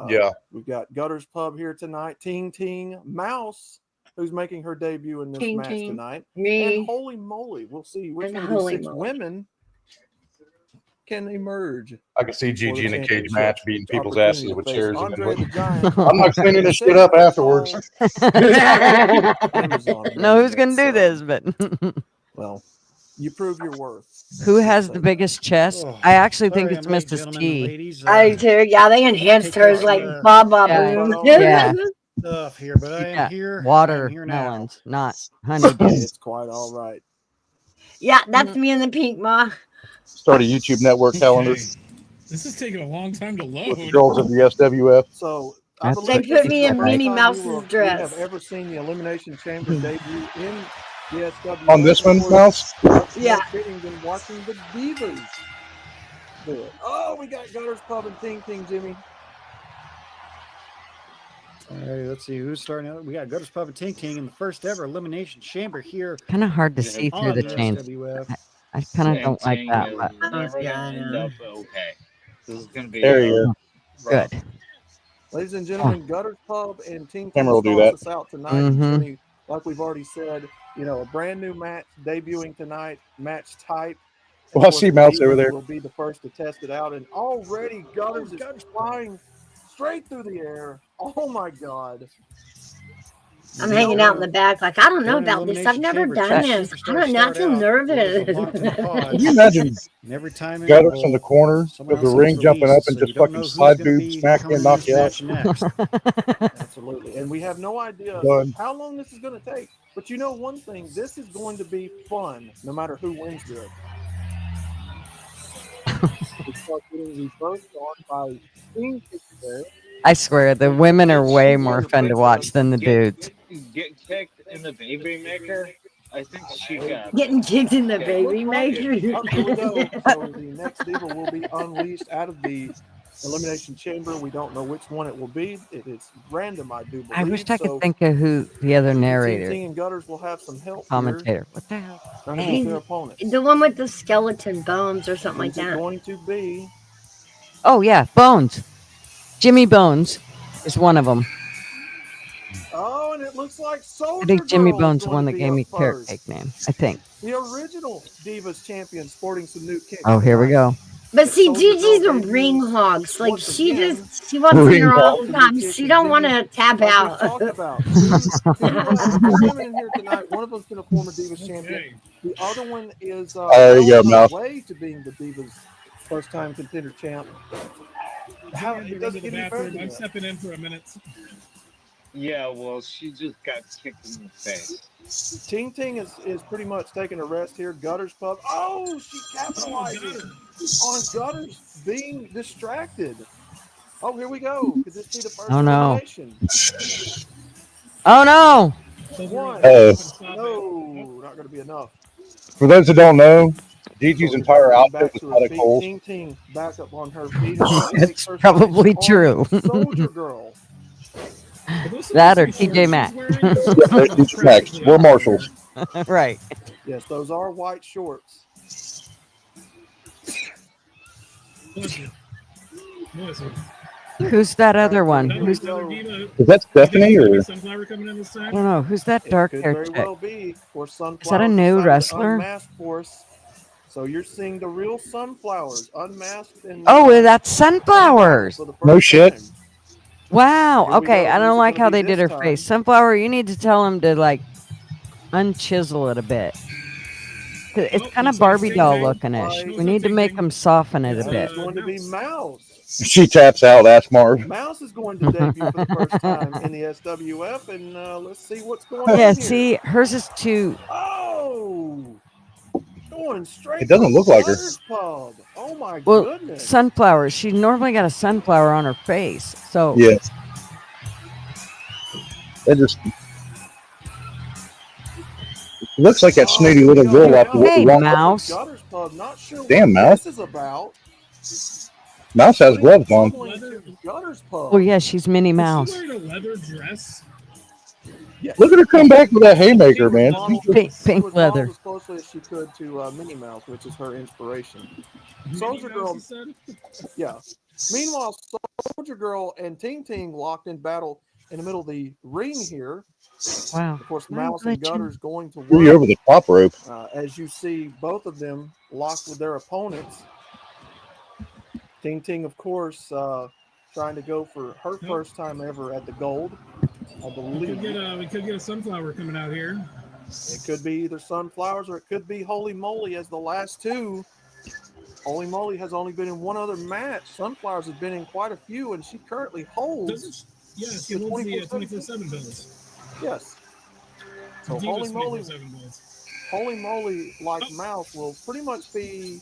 Yeah. We've got Gutter's Pub here tonight. Ting Ting Mouse, who's making her debut in this Ting match Ting. tonight. Me. And Holy Moly, we'll see which And one of these Holy 6 Moly. women can emerge. I can see Gigi in a cage match beating people's Opportunity asses to with face chairs. And Andre the Giant. I'm not cleaning this shit up afterwards. Amazon No, who's made gonna it, do so, this? But well, you prove your worth. who has the biggest chest? I actually think it's Mrs. T. I do. Yeah, they enhanced hers like Baba Yeah. Boom. Yeah. Stuff here, but I am here. I am here now. Watermelons, not honeydew. It's quite all right. Yeah, that's me in the pink, Ma. Start a YouTube network calendar This is taking a long time to load. with the girls of the SWF. So I That's believe They this put is me the in first Minnie time Mouse's we dress. have ever seen the Elimination Chamber debut in the SWF. On this one, Mouse? Yeah. Fitting than watching the Divas do it. Oh, we got Gutter's Pub and Ting Ting, Jimmy. All right, let's see who's starting out. We got Gutter's Pub and Ting Ting in the first ever Elimination Chamber here. Kind of hard to see through the chains. SWF. I kind of don't like that. But Never gonna end up okay. This is gonna be There you go. good. Ladies and gentlemen, Gutter's Pub and Ting Ting Camera will do starts that. us out tonight. Mhm. Jimmy, like we've already said, a brand new match debuting tonight, match type. And Well, I of course, see the Mouse over Divas there. will be the first to test it out, and already Gutters is flying straight through the air. Oh my God! I'm hanging out in the back, like, I don't know about this. I've never done this. I don't know. I feel nervous. Can you imagine And every time in Gutters in the corner someone of the else ring gets jumping up released, and so you just don't fucking know who's slide gonna boob, be smack coming and in knock this you out? match next. Absolutely, and we have no idea Done. how long this is going to take. But you know one thing, this is going to be fun, no matter who wins this. We start getting reversed on by Ting Ting there. I swear, the women are way more fun to watch than the dudes. Get kicked in the baby maker. I think she got Getting kicked in the baby maker. Oh, here we go. So the next diva will be unleashed out of the Elimination Chamber. We don't know which one it will be. It is random, I do believe. I wish I could So think of who the other Ting narrator, Ting and Gutters will have some help commentator. What the hell? here, trying to beat their opponents. The one with the skeleton bones or something like Who's it that. going to be? Oh yeah, Bones. Jimmy Bones is one of them. Oh, and it looks like Soldier I think Jimmy Girl is Bones the going one to that be gave up me carrot first. cake name. I think. The original Divas champion sporting some new kicks. Oh, here we go. But see, Soldier Gigi's Girl a ring debuts hog. Like once she again. she wants Ring in her all hog. the time. She don't want to tap Like we out. talked about. Two women in here tonight. One of them's been a former Divas champion. The other one is There you go, on Mouth. her way to being the Divas first time contender champ. How I'm it gonna doesn't go to get the any further bathroom. than I'm that. stepping in for a minute. Yeah, well, she just got kicked in the face. Ting Ting is pretty much taking a rest here. Gutter's Pub. Oh, she capitalizes on Gutter's being distracted. Oh, here we go. Could this be the first Oh, no. elimination? Oh no! One. Uh-oh. No, not going to be enough. For those that don't know, Gigi's Soldier entire Girl outfit back was to out her of feet. coals. Ting Ting back up on her feet. and It's takes her probably stance true. on Soldier Girl. That or TJ Maxx. Yeah, TJ Maxx. We're Marshalls. Right. Yes, those are white shorts. Who's that other one? Who's Is that Stephanie or? Sunflower coming in this I time? don't know. Who's that dark Could hair very chick? well be. Or Is that a Sunflowers new decided to wrestler? unmask for us. So you're seeing the real Sunflowers unmasked and Oh, that's Sunflowers. for the No first shit. time. Wow. Here we Okay, go. I Who's don't it like gonna how be they did this her time? face. Sunflower, you need to tell him to like unchisel it a bit. 'Cause it's Oh, kind of looks like Barbie doll Ting-Ting. looking-ish. Looks We need to make him soften it a That bit. is going to be Mouse. She taps out. That's Marv. Mouse is going to debut for the first time in the SWF, and let's see what's going on Yeah, here. see, hers is too. Oh, going straight. It doesn't for look like her. Gutter's Pub. Oh my Well, goodness. sunflower. She normally got a sunflower on her face. So Yes. It just looks like that snooty little girl off the Hey, walk. Mouse. Gutter's Pub. Not sure Damn, what Mouse. this is about. Mouse has gloves on. Gutter's Pub. Oh yeah, she's Minnie Is Mouse. she wearing a leather dress? Yes. Look at her come back with that haymaker, man. Pink leather. As closely as she could to Minnie Mouse, which is her inspiration. Soldier Girl. Yeah. Meanwhile, Soldier Girl and Ting Ting locked in battle in the middle of the ring here. Wow. Of course, Mouse and Gutter's going to Threw you work. over the top rope. As you see, both of them locked with their opponents. Ting Ting, of course, trying to go for her first time ever at the gold. I believe We could get a sunflower coming out here. it could be either sunflowers or it could be Holy Moly as the last two. Holy Moly has only been in one other match. Sunflowers has been in quite a few, and she currently holds. Yeah, she holds the 24/7 bills. Yes. So Divas Holy 24/7 bills. like Mouse, will pretty much be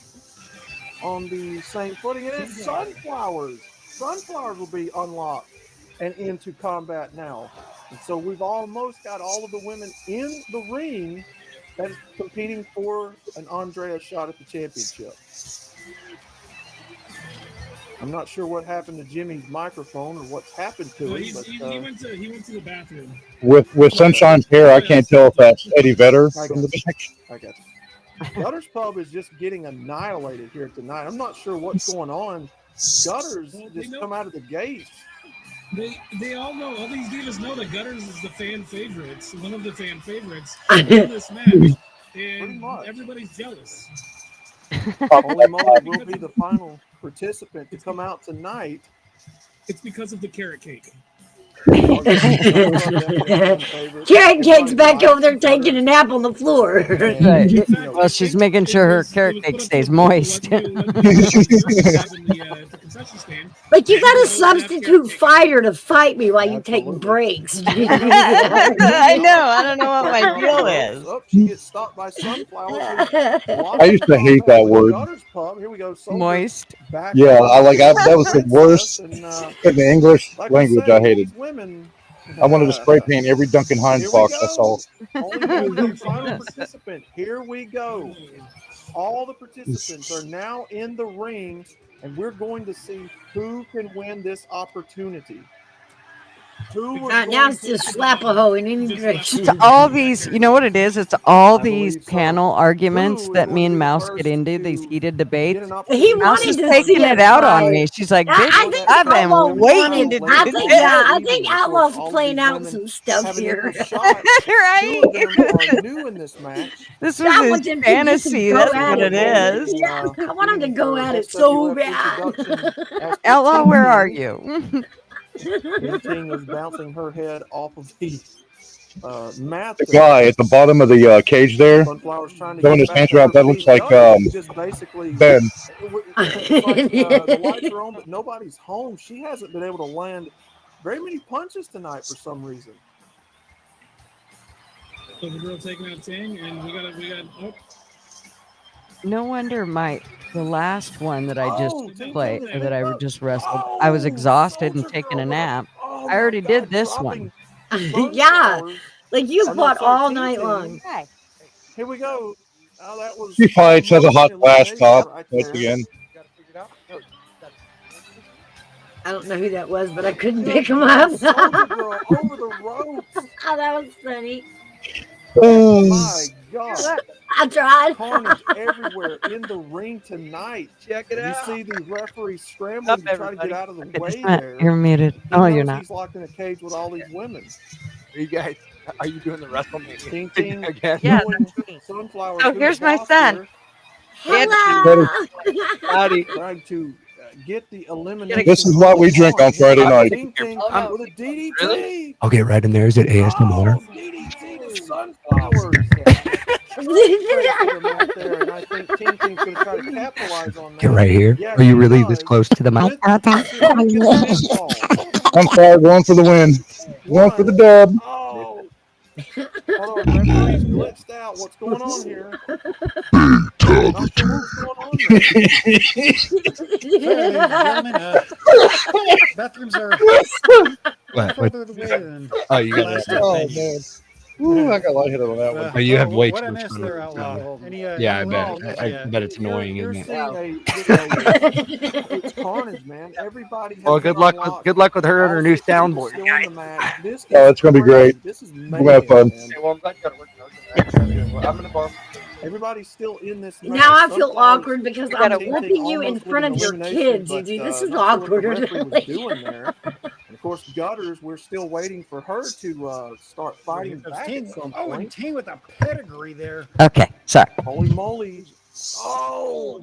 on the same footing. And it's Sunflowers. Sunflowers will be unlocked and into combat now. And so we've almost got all of the women in the ring that is competing for an Andrea shot at the championship. I'm not sure what happened to Jimmy's microphone or what's happened to Well, him. he went to the bathroom. With Sunshine's hair, I can't tell if that's Eddie Vedder from the back. I got you. Gutter's Pub is just getting annihilated here tonight. I'm not sure what's going on. Gutter's just come out of the gate. They all know, all these divas know that Gutter's is the fan favorites, one of the fan favorites in this match, and everybody's jealous. Holy Moly will be the final participant to come out tonight. It's because of the carrot cake. Carrot Cake's back over there taking a nap on the floor. Right. Well, she's making sure her carrot cake stays moist. Like you got a substitute fighter to fight me while you take breaks. I know. I don't know what my deal is. Oh, she gets stopped by sunflowers. I used to hate that word. Here we go. Moist. Yeah, that was the worst in the English language I hated. I wanted to spray paint every Duncan Hines box I saw. Only final participant. Here we go. All the participants are now in the ring, and we're going to see who can win this opportunity. Now it's just slap a hoe in any direction. It's all these, you know what it is? It's all these panel arguments that me and Mouse get into, these heated debates. He Mouse wanted is to taking see it it out fight. on me. She's like, I bitch, think I've been Outlaw waiting to do I this. think Outlaw's playing out some stuff here. Right? Are new in this match. This I was want his them to fantasy. go That's at what it is. Yeah, I want him to go at it so bad. Outlaw, where are you? Ting is bouncing her head off of the mat. The guy at the bottom of the cage there, throwing his hands around, that looks like Ben. The lights are on, but nobody's home. She hasn't been able to land very many punches tonight for some reason. So the girl taking out Ting, and we got. Oh. No wonder the last one that I just played, or that I just wrestled, I was exhausted and taking a nap. I already did this one. Yeah, like you fought all night long. Here we go. That was She fights, has a hot flash top once again. I don't know who that was, but I couldn't pick him up. Over the ropes. Oh, that was funny. Oh my God. I tried. Carnage everywhere in the ring tonight. Check it out. You see the referee scrambling to try to get out of the way there. You're muted. Oh, you're not. He's locked in a cage with all these women. Are you doing the WrestleMania Ting Ting again? Yeah. Sunflower. Oh, here's my son. Hello. Howdy. Trying to get the elimination. This is what we drink on Friday night. Ting Ting with a DDT. I'll get right in there. Is it ASMR? DDT to Sunflowers. And I think Ting Ting's going to try to capitalize on that. Get right here. Are you really this close to the mic? Sunflower going for the win. Going for the dub. Oh. Hold on, referee's glitched out. What's going on here? Not sure what's going on there. Bathrooms are. What? Further away than Oh, you got last it. Oh time. man. Ooh, I got lightheaded on that one. Oh, you have way what too I much missed fun there, with Outlaw. Any, Yeah, I any bet. links I yet? bet it's annoying, You're isn't it? seeing it's carnage, man. Everybody has Well, been good luck unlocked. with her and her All new 6 people soundboard. still in the match. This Oh, is it's gonna be crazy. great. This is We're gonna have mayhem, fun. man. Well, I'm glad you got to work. I'm gonna bar. Everybody's still in this match. Now I feel Sunflowers awkward because I'm Ting Ting whooping you in almost with front an of your elimination, kids, but, Gigi. This is not sure what the awkward. referee was doing there. And of course, Gutter's, we're still waiting for her to start fighting back at some Oh, and point. Ting with a pedigree there. Okay, sorry. Holy moly. Oh,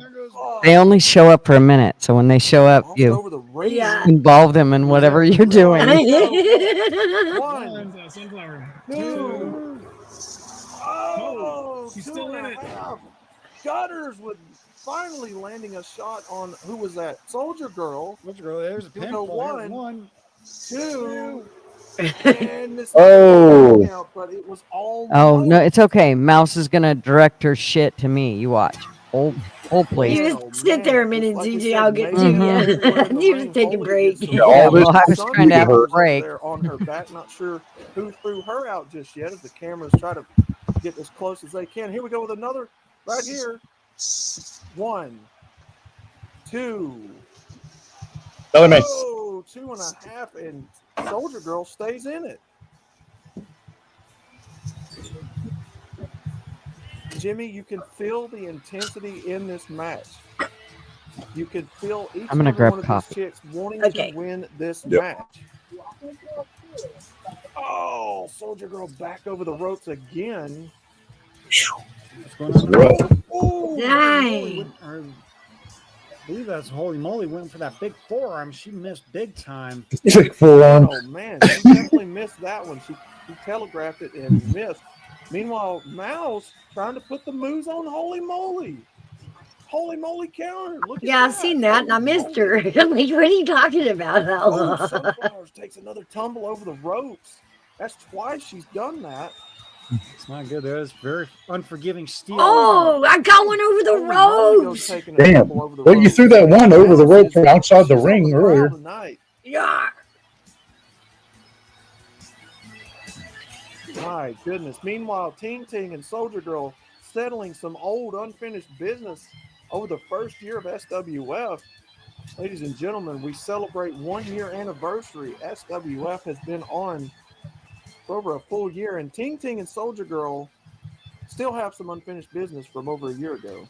They only show up for a minute, so when they show up, you over the ring. Yeah. involve them in whatever you're doing. One, Sunflower. two. Oh, she's two still and in a it. half. Gutter's with finally landing a shot on, who was that? Soldier Girl. Soldier Girl, there's a Here we go. pinfall. One, Two. and this Oh. out, but it was all Oh no, it's okay. Mouse is gonna direct her shit to me. You watch. Hold, please. You just sit there a minute, Gigi. I'll get to Mhm. you. You just take a break. Yeah, well, I was trying to have a break. There on her back. Not sure who threw her out just yet, as the cameras try to get as close as they can. Here we go with another right here. One, two. Another man. Oh, 2.5, and Soldier Girl stays in it. Jimmy, you can feel the intensity in this match. You can feel each I'm gonna and every grab one of coffee. these chicks wanting Okay. to win this Yep. match. Oh, Soldier Girl back over the ropes again. What's going on? Oh, Dang. I believe that's Holy Moly went for that big forearm. She missed big time. Big forearm. Oh man, she definitely missed that one. She telegraphed it and missed. Meanwhile, Mouse trying to put the moves on Holy Moly. Holy Moly counter. Look at Yeah, I've seen that, and I missed her. I'm like, what are you talking about, Oh, Outlaw? Sunflowers takes another tumble over the ropes. That's twice she's done that. It's not good. There's very unforgiving steel. Oh, I got one over the ropes. Damn. Well, you threw that one over the rope from outside the ring earlier. Tonight. Yeah. My goodness. Meanwhile, Ting Ting and Soldier Girl settling some old unfinished business over the first year of SWF. Ladies and gentlemen, we celebrate 1 year anniversary. SWF has been on for over a full year, and Ting Ting and Soldier Girl still have some unfinished business from over a year ago.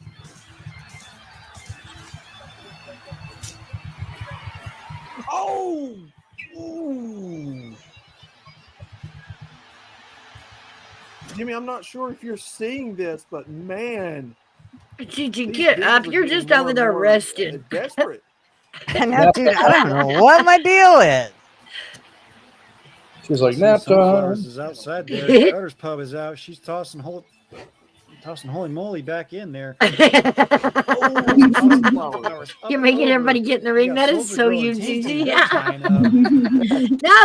Oh! Ooh. Jimmy, I'm not sure if you're seeing this, but man. Gigi, these get up. dudes are You're getting just more over and there more, rested. Desperate. Now, dude, I don't know what my deal is. She's like, See, nap time. Sunflowers is outside there. Gutter's Pub is out. She's tossing Holy Moly back in there. You're making everybody get in the ring. That is so you, Gigi. No,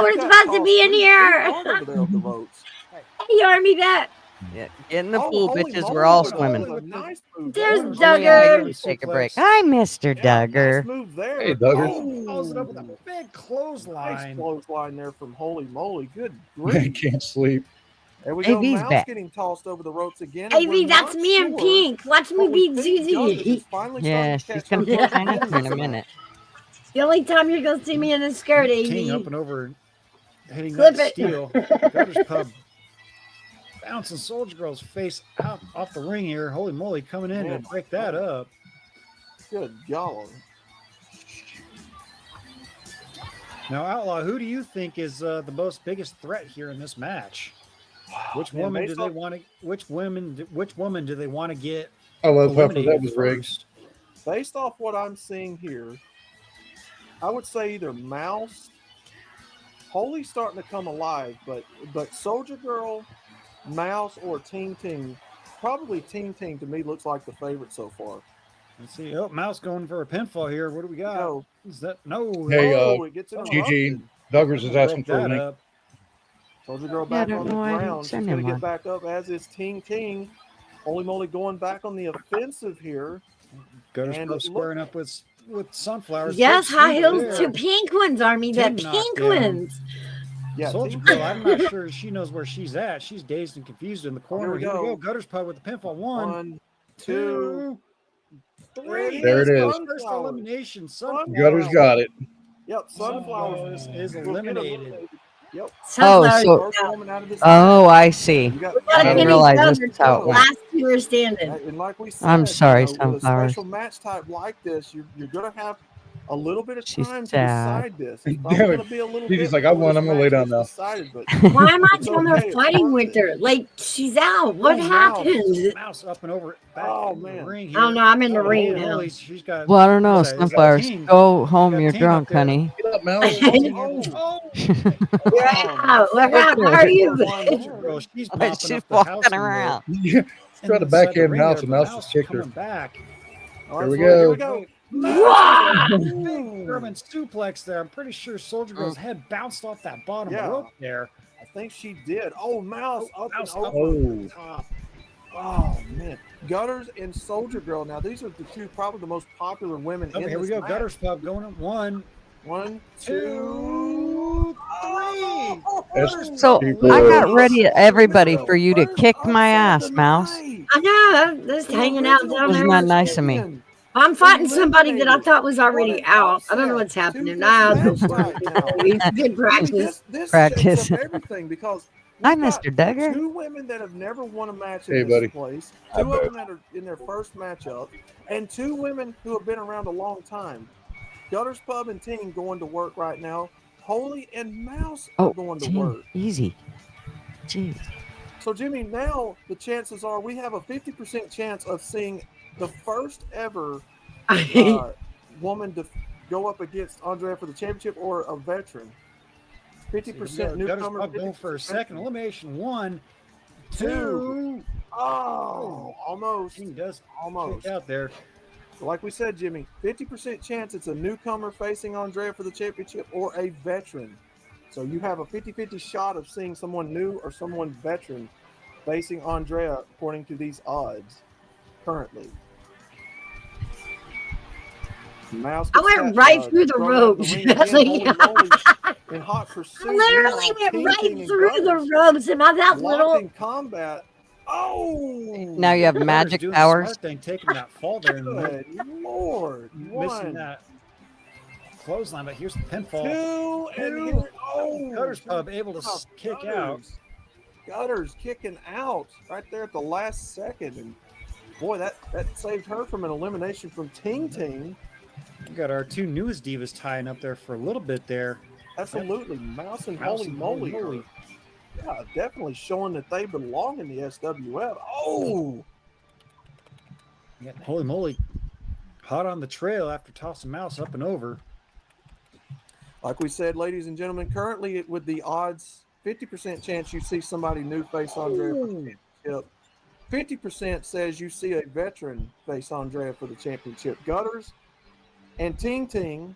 we're supposed to be in here. Hey, Army Bat. Yeah, get in the pool, bitches. We're all swimming. There's I Duggar. take a break. Hi, Mr. Duggar. Move there. Hey, Duggar. Follows it up with a big Nice clothesline. clothesline there from Holy Moly. Good I grief. can't sleep. There we go. AV's Mouse back. getting tossed over the ropes again. and AV, we're that's not me in sure, pink. Watch me but we beat think Gutter's Gigi. is finally Yeah, starting she's to gonna catch be kind of up. in a minute. The only time you're going to see me in a skirt, King up AV. and over, hitting Clip that it. steel. Gutter's Pub bouncing Soldier Girl's face out off the ring here. Holy Moly, coming in to break that up. Good God. Now, Outlaw, who do you think is the most biggest threat here in this match? Which Man, woman do based they off- want to? Which woman do they want to get? I love Puffer. That eliminated was rigged. first? Based off what I'm seeing here, I would say either Mouse, Holy's starting to come alive, but Soldier Girl, Mouse, or Ting Ting. Probably Ting Ting to me looks like the favorite so far. Let's see. Oh, Mouse going for a pinfall here. What do we got? No. Is that no? Hey, Oh, it gets interrupted. GG. Duggars is asking Broke for a that link. up. Soldier Girl Yeah, I back don't on the know why I didn't ground. She's send going him to get one. back up, as is Ting Ting. Holy Moly going back on the offensive here. Gutter's And Pub look- squaring up with Sunflowers. Yes, Big high sweep heels there. to pink ones, Army. The Ting knocked pink down. ones. Yeah, Soldier Ting Girl, Ting. I'm not sure she knows where she's at. She's dazed and confused in the corner. Here we go. Gutter's Pub with the pinfall. One, two, three. There it is. First elimination. Gutters got it. Yep, Sunflowers is eliminated. Yep. Oh, so First woman out of this I see. You got- I didn't realize this is how it went. Last two are standing. And like we said, I'm sorry, with a Sunflowers. special match type like this, you're going to have a little bit of She's time to sad. decide this. It's probably going to be a little She's bit just like, I won. before I'm gonna this lay match down gets now. decided, but Why am I it's down there okay. fighting with her? Like, she's out. What happened? Mouse up and over. Back Oh, in the man. ring Oh, here. no, I'm in the Oh, ring holy now. moly, she's got, Well, I don't know, what is that? Is that Sunflowers. Ting? Go home. Got You're Ting drunk, up there. honey. Get up, Mel. We're out. We're out. How are you? Girl, she's But popping she's up the house walking in the- around. Yeah. in Try to inside the backhand ring Mouse, there, and but Mouse Mouse just kicked her. coming back. All Here we Floyd, go. Here we go. Big German suplex there. I'm pretty sure Soldier Girl's head bounced off that bottom Yeah. rope there. I think she did. Oh, Mouse up Mouse and up. over the top. Oh, man. Gutters and Soldier Girl. Now, these are the two probably the most popular women Oh, in here we this go. match. Gutter's Pub going up. One, One, two, three. So I got ready, everybody, for you to kick my ass, Mouse. I know. I'm just hanging out down Was there. not nice of me. I'm fighting somebody that I thought was already out. I don't know what's happening now. Good practice. This Practice. shakes up everything because Hi, we've got Mr. Duggar. two women that have never won a match in Hey, this buddy. place, Hi, two bud. of them that are in their first matchup, and two women who have been around a long time. Gutter's Pub and Ting going to work right now. Holy and Mouse are Oh, going to Tim, work. easy. Jeez. So, Jimmy, now the chances are we have a 50% chance of seeing the first ever woman to go up against Andrea for the championship or a veteran. 50% newcomer. Gutter's going for a 50% second elimination. One, two. Oh, almost. He does Almost. kick out there. Like we said, Jimmy, 50% chance it's a newcomer facing Andrea for the championship or a veteran. So you have a 50-50 shot of seeing someone new or someone veteran facing Andrea according to these odds currently. Mouse I went right through the ropes. in hot pursuit. Literally Meanwhile, went right Ting Ting through and the Gutters ropes. Am I that locked little? in combat. Oh, Now you have Gutter's magic doing the powers. smart thing, taking that fall there and good Lord! missing One, that clothesline. But here's the pinfall. two, and here, oh, Gutter's Pub able to kick out. Gutters kicking out right there at the last second, and boy, that saved her from an elimination from Ting Ting. We got our two newest divas tying up there for a little bit there. Absolutely, Mouse and Mouse Holy and Moly. Holy Moly. Yeah, definitely showing that they belong in the SWF. Oh, Yeah, holy moly. Hot on the trail after tossing Mouse up and over. like we said, ladies and gentlemen, currently with the odds, 50% chance you see somebody new face Andrea for the championship. 50% says you see a veteran face Andrea for the championship. Gutters and Ting Ting.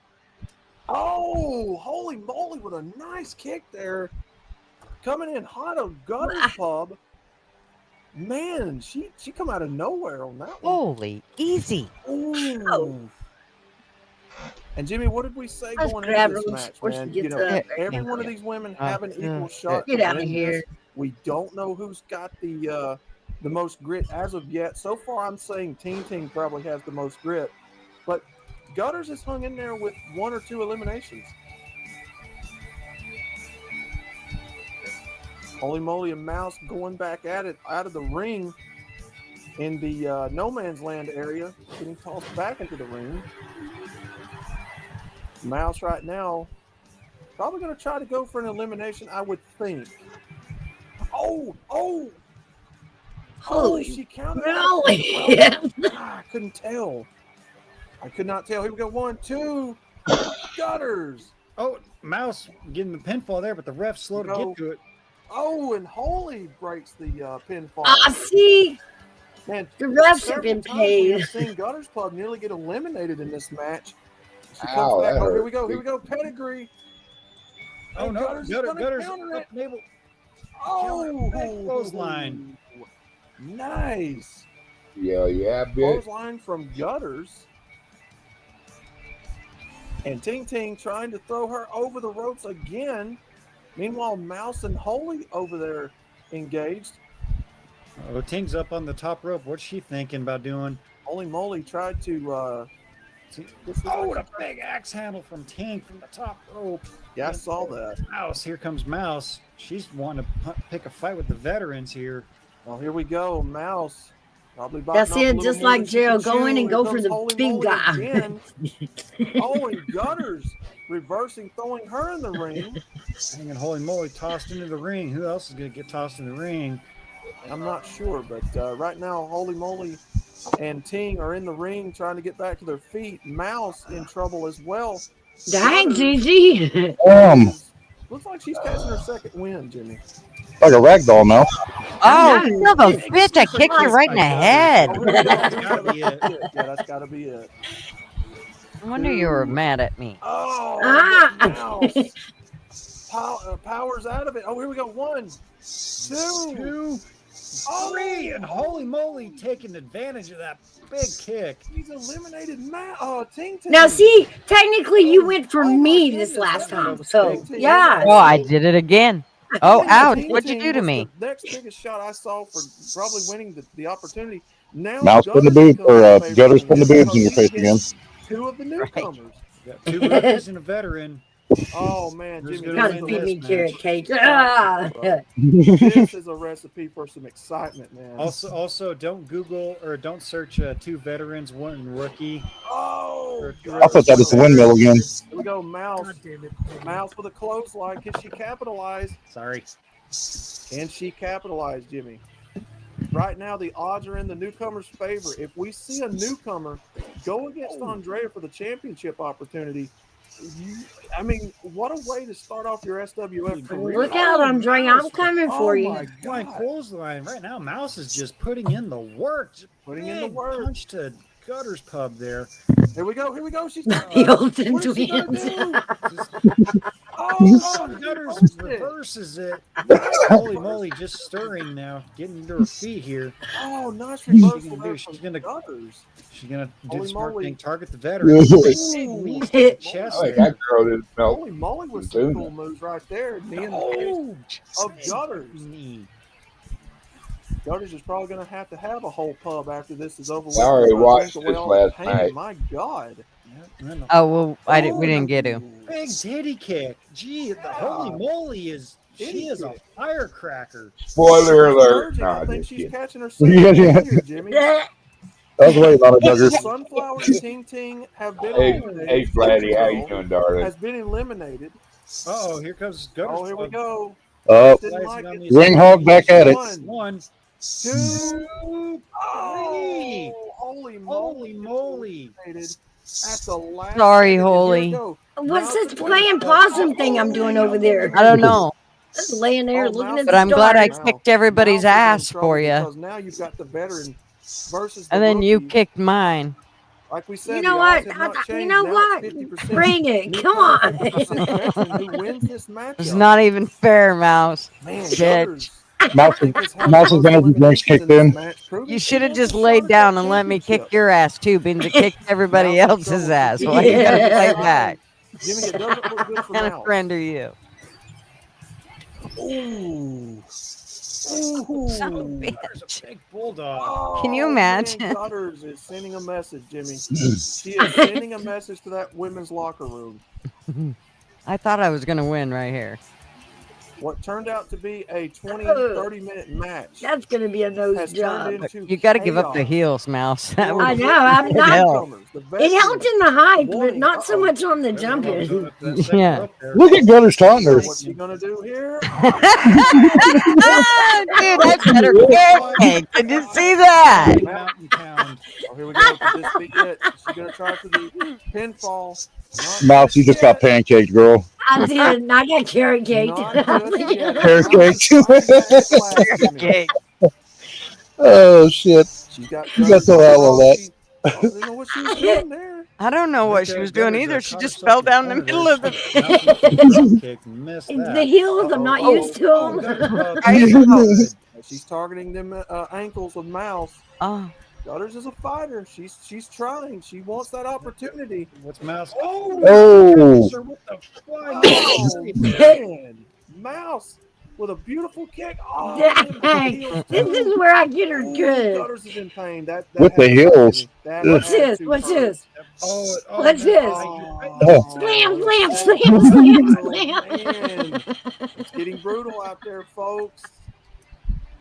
Oh, holy moly, with a nice kick there. Coming in hot of Gutter's Pub. Man, she come out of nowhere on that one. Holy, easy. Ooh. And Jimmy, what did we say Let's going grab into this her match, before she man? gets You know, up. every one of these women have an equal shot. Get to out of win here. this. We don't know who's got the most grit as of yet. So far, I'm saying Ting Ting probably has the most grit, but Gutters has hung in there with one or two eliminations. Holy moly and Mouse going back at it out of the ring in the no man's land area, getting tossed back into the ring. Mouse right now probably going to try to go for an elimination, I would think. Oh, she counted. Really? I couldn't tell. I could not tell. Here we go. 1, 2. Gutters. Oh, Mouse getting the pinfall there, but the ref slow to get to it. Oh, and Holy breaks the pinfall. See? Man, The refs have several been times we paid. have seen Gutter's Pub nearly get eliminated in this match. She comes Ow, back. that Oh, here hurt. we go. Here we go. Pedigree. Oh, And no. Gutter's gonna Gutter's counter up it. and able. Oh, Clothesline. Nice. Yeah, bitch. Clothesline from Gutters. And Ting Ting trying to throw her over the ropes again. Meanwhile, Mouse and Holy over there engaged. Oh, Ting's up on the top rope. What's she thinking about doing? Holy moly tried to Oh, what a big axe handle from Ting from the top rope. Yeah, I saw that. Mouse, here comes Mouse. She's wanting to pick a fight with the veterans here. Well, here we go. Mouse. Probably That's it, just like Jail. Go in and go for the big guy. Oh, and Gutters reversing, throwing her in the ring. Hanging holy moly, tossed into the ring. Who else is going to get tossed in the ring? I'm not sure, but right now, Holy Moly and Ting are in the ring trying to get back to their feet. Mouse in trouble as well. Dang, Gigi. Looks like she's catching her second win, Jimmy. Like a ragdoll mouse. Oh, son of a bitch! I kicked you right in the head. Yeah, that's got to be it. I wonder you were mad at me. Oh, Mouse. Power's out of it. Oh, here we go. 1, 2, 3, and holy moly, taking advantage of that big kick. He's eliminated Ting. Now, see, technically you went for me this last time. So, yeah. Oh, I did it again. Oh, ouch. What'd you do to me? The next biggest shot I saw for probably winning the opportunity. Now Mouse putting the boot, or Gutter's putting the boobs in your face again. 2 of the newcomers. Got 2 rookies and a veteran. Oh, man. Jimmy, Kind of beat me carrot cake. This is a recipe for some excitement, man. Also, don't Google or don't search 2 veterans, 1 rookie. Oh, I thought that was the windmill again. Here we go, Mouse. Mouse with a clothesline. Can she capitalize? Sorry. Can she capitalize, Jimmy? Right now, the odds are in the newcomer's favor. If we see a newcomer go against Andrea for the championship opportunity, I mean, what a way to start off your SWF career. Look out, Andre. I'm coming for you. My God. Clothesline. Right now, Mouse is just putting in the work. Putting in the work. Punch to Gutter's Pub there. Here we go. Here we go. She's the Olsen twins. Oh, Gutter's reverses it. Holy moly, just stirring now. Getting to her feet here. Oh, nice reversal there from Gutters. She's going to do Holy the smart moly. thing, target the veteran. Ooh. Chest I think there. that girl didn't melt. Holy moly with some cool moves right there. Knee in the face of Gutters. Gutters is probably going to have a whole pub after this is over with. I already watched this last night. My God. Oh, well, we didn't get to. Big titty kick. Gee, the holy moly she is a firecracker. Spoiler alert. I Nah, think just she's kidding. catching her second Yeah. here, Jimmy. That was way a lot of buggers. Sunflower and Ting Ting have been eliminated. Hey, Vladdy, how you doing, darling? Has been eliminated. Oh, here comes Gutter's Oh, here we go. Didn't like it. Ring hog back at it. 1, 2, 3. Holy moly. That's the last. Sorry, Holy. What's this playing possum thing I'm doing over there? I don't know. Just laying there looking at the But I'm glad I stars. kicked everybody's ass for you. Because now you've got the veteran versus the And then you rookie. kicked mine. Like we said, You know the what? odds have not You changed. know Now what? it's 50% Bring it. Come on. 50% veteran who wins this matchup. It's not even fair, Mouse. Man, Bitch. Mouse's energy drinks kicked in. You should have just laid down and let me kick your ass too, because I kicked everybody else's ass. Why you gotta play back? Jimmy, it doesn't look good for What kind of Mouse. friend are you? Ooh. Son of a Ooh. bitch. Big bulldog. Can you Oh, imagine? man, Gutters is sending a message, Jimmy. She is sending a message to that women's locker room. I thought I was gonna win right here. What turned out to be a 20, 30-minute match. That's going to be a nose has job. turned into You got to give up the chaos. heels, Mouse. That I was know. I'm not. hell. It helped in the height, but not so much on the jumping. Yeah. Look at Gutter's taunting her. What's she gonna do here? Dude, that's better cake. Did you see that? Mountain Town. Oh, here we go. Could this be it? She's gonna try for the pinfall. Mouse, you just got pancaked, girl. I did. And I got carrot cake. Carrot cake. Cake. Oh, shit. She got You got so hell of that. I don't know what she was doing there. I don't know what she was doing either. She just fell down the middle of the. Missed The that. heels, I'm not used to them. She's targeting them ankles with Mouse. Oh. Gutters is a fighter. She's trying. She wants that opportunity. What's Mouse? Oh. Oh, man. Mouse with a beautiful kick. Oh, Dang, this is where I get her good. Gutters is in pain. That With the had to hurt, heels. Jimmy. That What's had this? to What's hurt. this? Oh, What's this? Oh. Slam, slam, slam, slam, Man, slam. it's getting brutal out there, folks.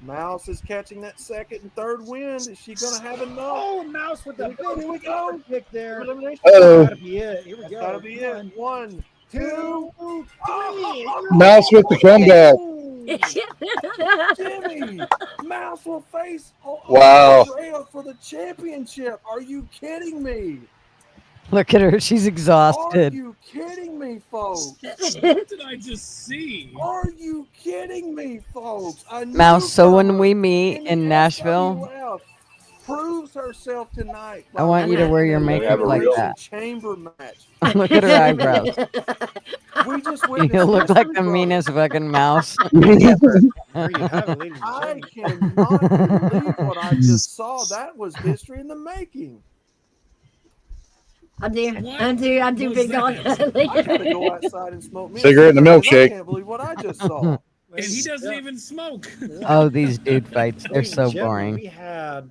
Mouse is catching that second and third wind. Is she going to have enough? Oh, Mouse with the Here we go. kick there. Elimination. Uh-oh. Gotta be it. Here we That's go. gotta be it. 1, 2, 3. Mouse with the comeback. Jimmy, Mouse will face Wow. Andrea for the championship. Are you kidding me? Look at her. She's Are exhausted. you kidding me, folks? What did I just see? Are you kidding me, folks? A Mouse, so when newcomer we meet in the in Nashville, SWF proves herself tonight. I want you to wear your makeup like that. Chamber match. Look at her eyebrows. We just You witnessed look like history, the brother. meanest fucking mouse. There you have it, ladies and I gentlemen. cannot believe what I just saw. That was history in the making. I do, was big dog. that? I gotta go outside and smoke me a Cigarette and a cigarette. milkshake. I can't believe what I just saw. And he doesn't even smoke. Oh, these dude fights. They're Ladies so and gentlemen, boring. We had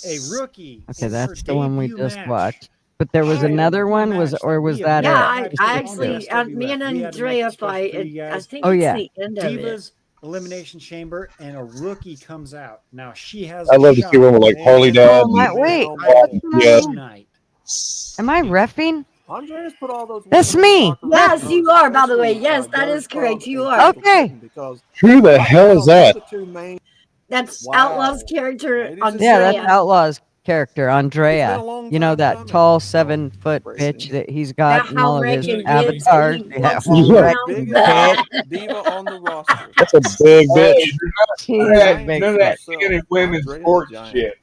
a rookie. Okay, in that's her the one we debut just match. watched. But there was Title another one, match was that or was we that have Yeah, never it? had I on the actually, SWF. me and We had to make Andrea it special fight. for you I guys. think Oh, it's yeah. the end of it. Divas Elimination Chamber, and a rookie comes out. Now she has. I love to see one with like Harley Dad. Oh, my, wait. Yeah. Tonight. Am I reffing? Andreas put all those. That's women in the me. locker room Yes, first, you are, by the way. especially, Yes, that Gutter's is correct. Pub You and are. Crystal Okay. Kitten, because Who the hell is that? the two main. That's Wow. Outlaw's character, Ladies and Andrea. Yeah, that's Outlaw's character, It's been Andrea. a long You know time that coming. tall 7-foot bitch that he's got That in all of his home-wrecking bitch that avatars. he Yeah, walks home-wrecking around. bitch. Diva on the roster. That's a big bitch. She is a big None of bitch. that skinny women's sports shit.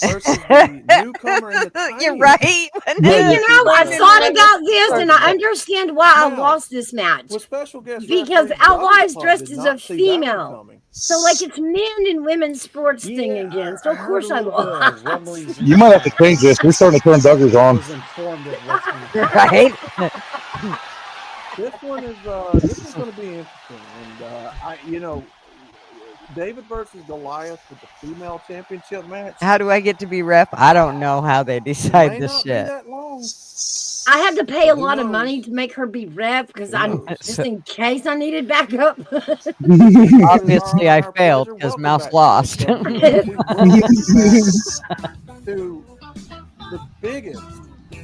Versus the newcomer in the You're tiny. right. But you know, I thought about this, and I Now, understand why I Now, lost this match. With special guest Because referee Outlaw Gutter's is Pub dressed did as not a see that one female. coming. So, like, it's men and women's sports thing Yeah, again. So, of heard course, a I little bit of lost. rumblings. You might have to change this. We're starting to turn Duggars I on. was informed of what's going to right? This one is going to be interesting, and David versus Goliath with the female championship match. How do I get to be ref? I don't know how they It decide may this not be shit. that long. I had to pay a Who lot of knows? money to make her be ref because I knows? just in case I needed backup. Obviously, I failed because Mouse lost. To the biggest.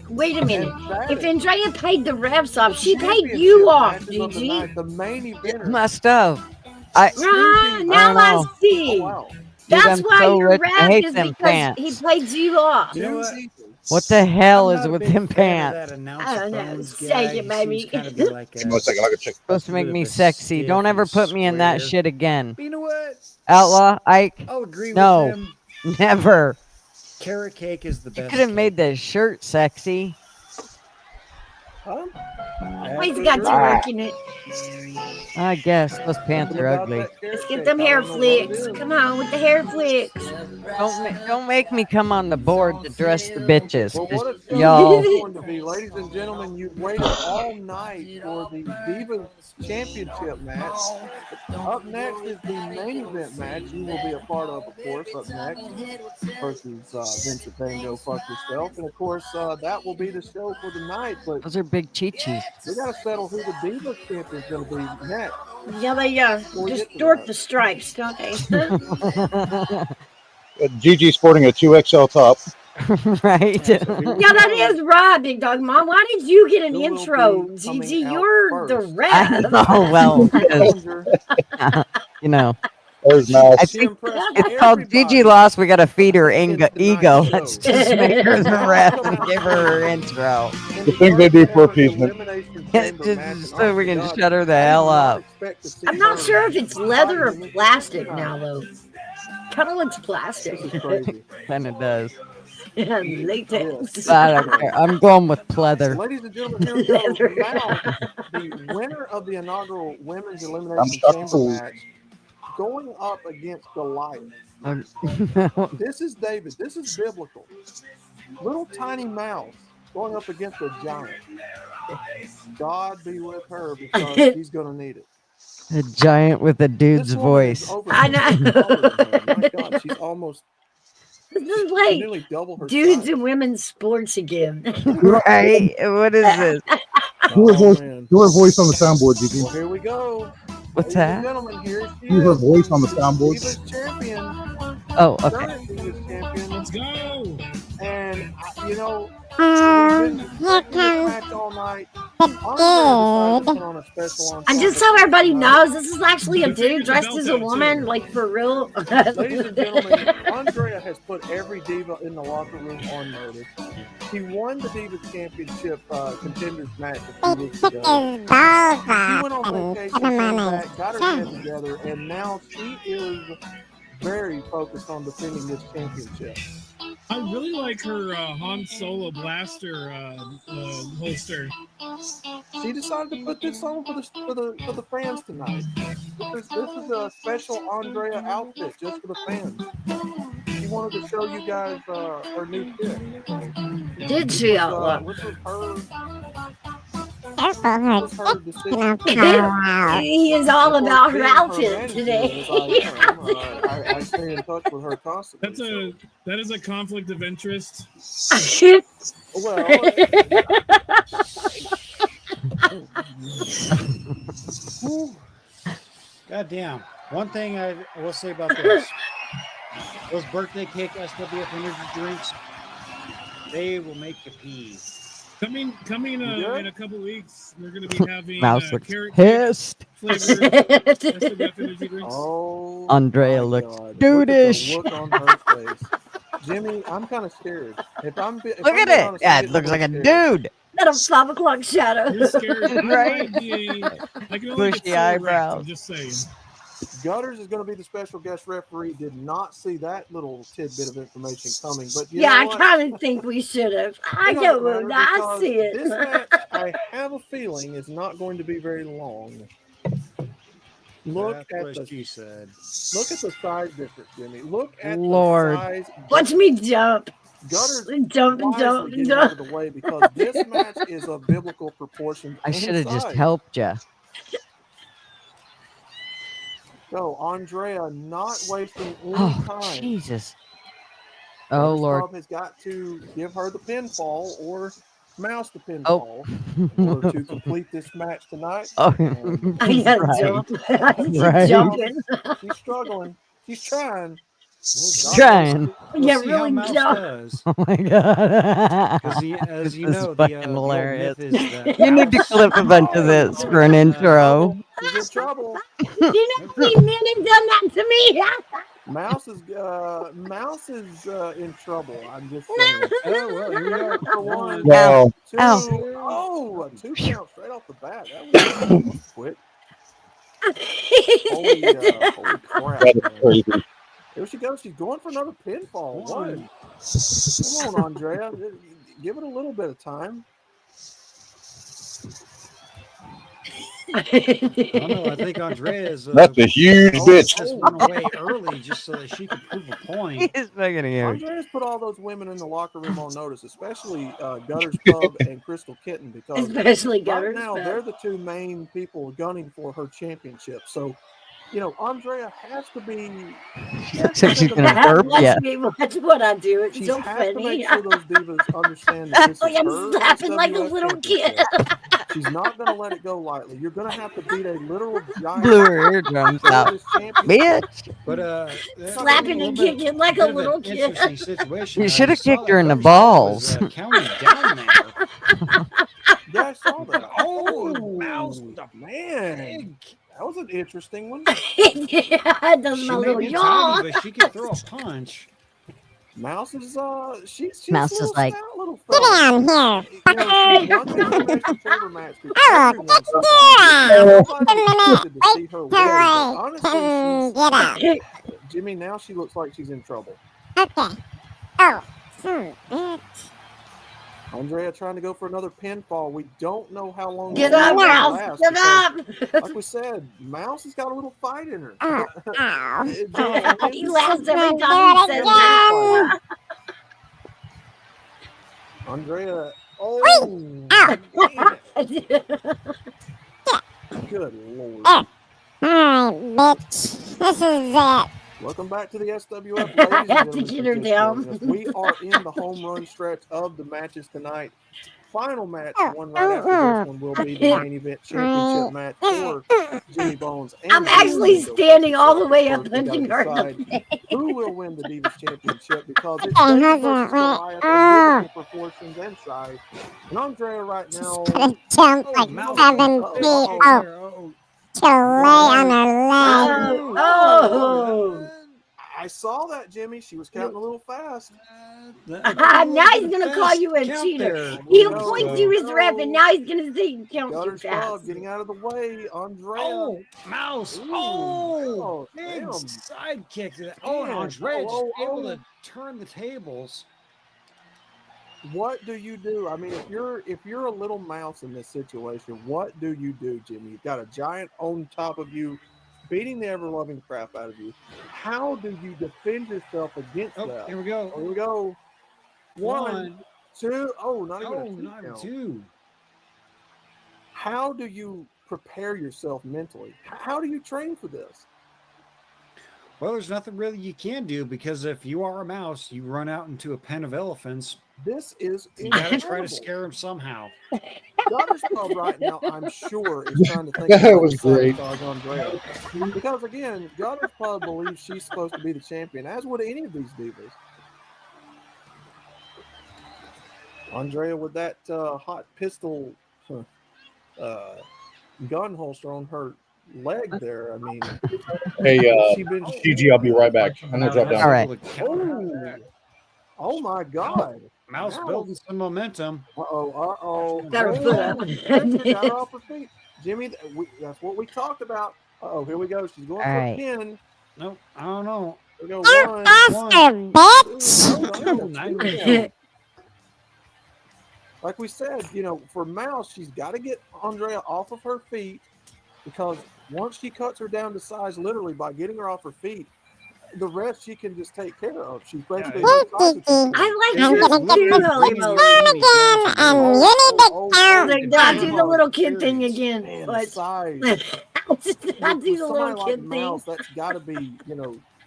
Wait a minute. and If baddest Andrea paid the refs off, she paid championship you off, matches of the Gigi. night, the main eventer. Must have. I Now don't I know. see. Oh, wow. Dude, That's I'm why so you're rich. I ref hate is them because pants. he played you off. You know what? What the hell I'm is not a with big them fan of pants? that announcer I don't know. phones Say guy. it, He baby. seems kind of be like Give me 1 second. I'll go check. Supposed to a make bit me of a sexy. stiff Don't ever and put me in that square. shit again. But you know what? Outlaw, Ike, I'll agree no, with him. never. Carrot cake is the You best. could have cake. made the shirt sexy. Huh? Always got to work in it. I guess those pants are ugly. Let's get them hair flicks. Come on with the hair flicks. Don't make me come on the board to dress the bitches. Well, Just what it's y'all. going to be, ladies and gentlemen, you've waited all night for the Divas Championship match. Up next is the main event match you will be a part of course, up next versus Vincent Van Gogh, Fuck Yourself. And, of course, that will be the show for the night. But Those are big chi-chis. we got to settle who the Divas champion is going to be next. Yeah, they distort the stripes, don't they? Gigi sporting a 2XL top. Right? Yeah, that is right, Big Dog Mom. Why did you get an intro, Gigi? You're the ref. Oh, well, you know. There's Mouse. I think it's called Gigi lost. We got to feed her ego. Let's just make her the ref and give her her intro. The things they do for appeasement. Just so we can shut her the hell up. I'm not sure if it's leather or plastic now, though. Kind of looks plastic. Kind of does. Yeah, latex. I don't care. I'm going with pleather. Ladies and gentlemen, here goes now the winner of the inaugural Women's Elimination Chamber match going up against Goliath. This is David. This is biblical. Little tiny mouse going up against a giant. God be with her because he's going to need it. A giant with a dude's This woman is voice. over I 6 feet know. taller than him. My God, she's almost This is like nearly double her dudes size. and women's sports again. Right? What is this? Do her Oh voice. man. Do her voice on the soundboard, Gigi. Well, here we go. What's Ladies and that? gentlemen, here she Do her is. voice on the The soundboard. Divas champion. Oh, okay. Current Divas champion. Let's go. And, you know, Here we've been expecting this comes match all night. the Andre decided to dude. put on a special on And just so everybody knows, this is actually a dude dressed as a woman, like for real. Ladies and gentlemen, Andrea has put every diva in the locker room on notice. He won the Divas Championship contenders match a few weeks ago. His balls She off went on and vacation, put him came on back, his got her head chest. together, and now she is very focused on defending this championship. I really like her Han Solo blaster holster. She decided to put this on for the fans tonight. This is a special Andrea outfit just for the fans. She wanted to show you guys her new fit. Did she? Which was her Careful, her was her dick's decision. gonna fall out. He is all Of course, about her being outfit manager today. as I am, I stay in touch with her constantly. That is a conflict of interest. Well, God damn. One thing I will say about this. Those birthday cake SWF energy drinks, they will make you pee. Coming in a couple weeks, we're going to be having Mouse looks carrot pissed. flavored SWF energy drinks. oh, Andrea my looks God. dudeish. Look at the look on her face. Jimmy, I'm kind of scared. Look at it. Yeah, it looks like a dude. That a 5 o'clock shadow. You're scared. Right? I can only get Bushy so erect, eyebrows. I'm just saying. Gutters is going to be the special guest referee. Did not see that little tidbit of information coming, but you Yeah, know I what? kind of think we should have. I It don't doesn't know. matter I because see it. This match, I have a feeling, is not going to be very long. Look That's at what the she said. look at the size difference, Jimmy. Look at Lord. the size. Watch me jump. Gutters Jump and wisely jump and getting out jump. of the way because this match is of biblical proportions. I and should have just size. helped you. So Andrea not wasting any Oh, time. Jesus. Oh, Lord. Gutterspub has got to give her the pinfall or Mouse the Oh. pinfall in order to complete this match tonight. Oh, I gotta right. jump. She's Right. jumping. She's struggling. She's trying. Trying. We'll Yeah, see how really Mouse jump. does. Oh, my God. Because as you This know, is the fucking old hilarious. myth is that You need to clip a bunch of this for an intro. She's in trouble. You know, me and Manny done that to me. Mouse is in trouble. I'm just saying. Oh, well, here we are. For one, Wow. two, Ow. a 2 count straight off the bat. That was quick. Holy crap. Man. There she goes. She's going for another pinfall. What? Come on, Andrea. Give it a little bit of time. I don't know. I think Andrea is. That's a huge bitch. Just went away early just so that she could prove a point. He's fucking huge. Andrea's put all those women in the locker room on notice, especially Gutter's Pub and Crystal Kitten, because Especially right Gutter's now Pub. they're the two main people gunning for her championship. So, you know, Andrea has to be. Looks like she's gonna burp. Yeah. That's what I do. It's She so has to funny. make sure those divas understand that this I is am her laughing like a SWF little kid. championship. She's not going to let it go lightly. You're going to have to beat a literal giant. Blew her eardrums out. Bitch. But Slapping and kicking like a bit of little an kid. interesting situation. You I should have saw kicked her in the Gutterspub balls. was, counting down there. Yeah, I saw that. Oh, Mouse with a Man, that was an interesting one. Yeah, it does She my may little be yaw. tiny, but she can throw a punch. Mouse is she's Mouse a is little like, stout little Get fella. down here, You know, she fucker. won the elimination chamber match to Oh, everyone get so down. far. Nobody expected to see her win, but honestly, Get out. Jimmy, now she looks like she's in trouble. Okay. Oh, bitch. Andrea trying to go for another pinfall. We don't know how long. Get this up, will Mouse. last Get because, up. Like we said, Mouse has got a little fight in her. Oh, ow. He laughs every Do time he it says again. that. Andrea, oh, Ow. man. Good lord. Alright, bitch. This is it. Welcome back to the SWF, I ladies and have to gentlemen. get her for just down. joining us. We are in the home run stretch of the matches tonight. Final match, one right after this one, will be the main event championship match for Jimmy Bones. And I'm Jimmy actually Domingo standing versus all the Seth. way up, First, we gotta punching her in the decide face. who will win the Divas Championship because it's Okay, David hold versus on, Goliath wait. of biblical proportions and size. And Andrea right now. Gonna jump like Mouse. 7 Uh-oh, feet uh-oh. up Oh, to lay on her leg. Oh. I saw that, Jimmy. She was counting a little fast. Now he's gonna call you a cheater. He'll point to his rep, and now he's gonna say count too Gutter'S fast. Pub getting out of the way. Andrea. Oh, Mouse. Ooh, Oh, big damn. sidekick to that. Oh, and Man, Andre just able oh. to turn the tables. What do you do? I mean, if you're a little mouse in this situation, what do you do, Jimmy? You've got a giant on top of you, beating the ever-loving crap out of you. How do you defend yourself against that? Here we go. Here we go. One, two. Oh, not even a two not even count. two. How do you prepare yourself mentally? How do you train for this? Well, there's nothing really you can do because if you are a mouse, you run out into a pen of elephants. This is you gotta try incredible. to scare them somehow. Gutter'S Pub right now, I'm sure, is trying to think That of was great. sabotage Andrea. Because again, Gutter'S Pub believes she's supposed to be the champion, as would any of these divas. Andrea with that hot pistol gun holster on her leg there. I mean, Hey, been TG, I'll be right back. I'm gonna drop down. All right. Oh my God. Mouse building some momentum. Uh-oh. Got her foot up. Got her off her feet. Jimmy, that's what we talked about. Uh-oh, here we go. She's going for right. a pin. Nope, I don't know. We go You one, bastard, bitch! Like we said, for Mouse, she's got to get Andrea off of her feet because once she cuts her down to size, literally by getting her off her feet, the rest she can just take care of. She's basically. I like yours I'm gonna too, get Holy this moly. down again, and you need to count. Not do the little kid thing again. Man, But size. not do the Somebody little like kid thing. Mouse, that's got to be,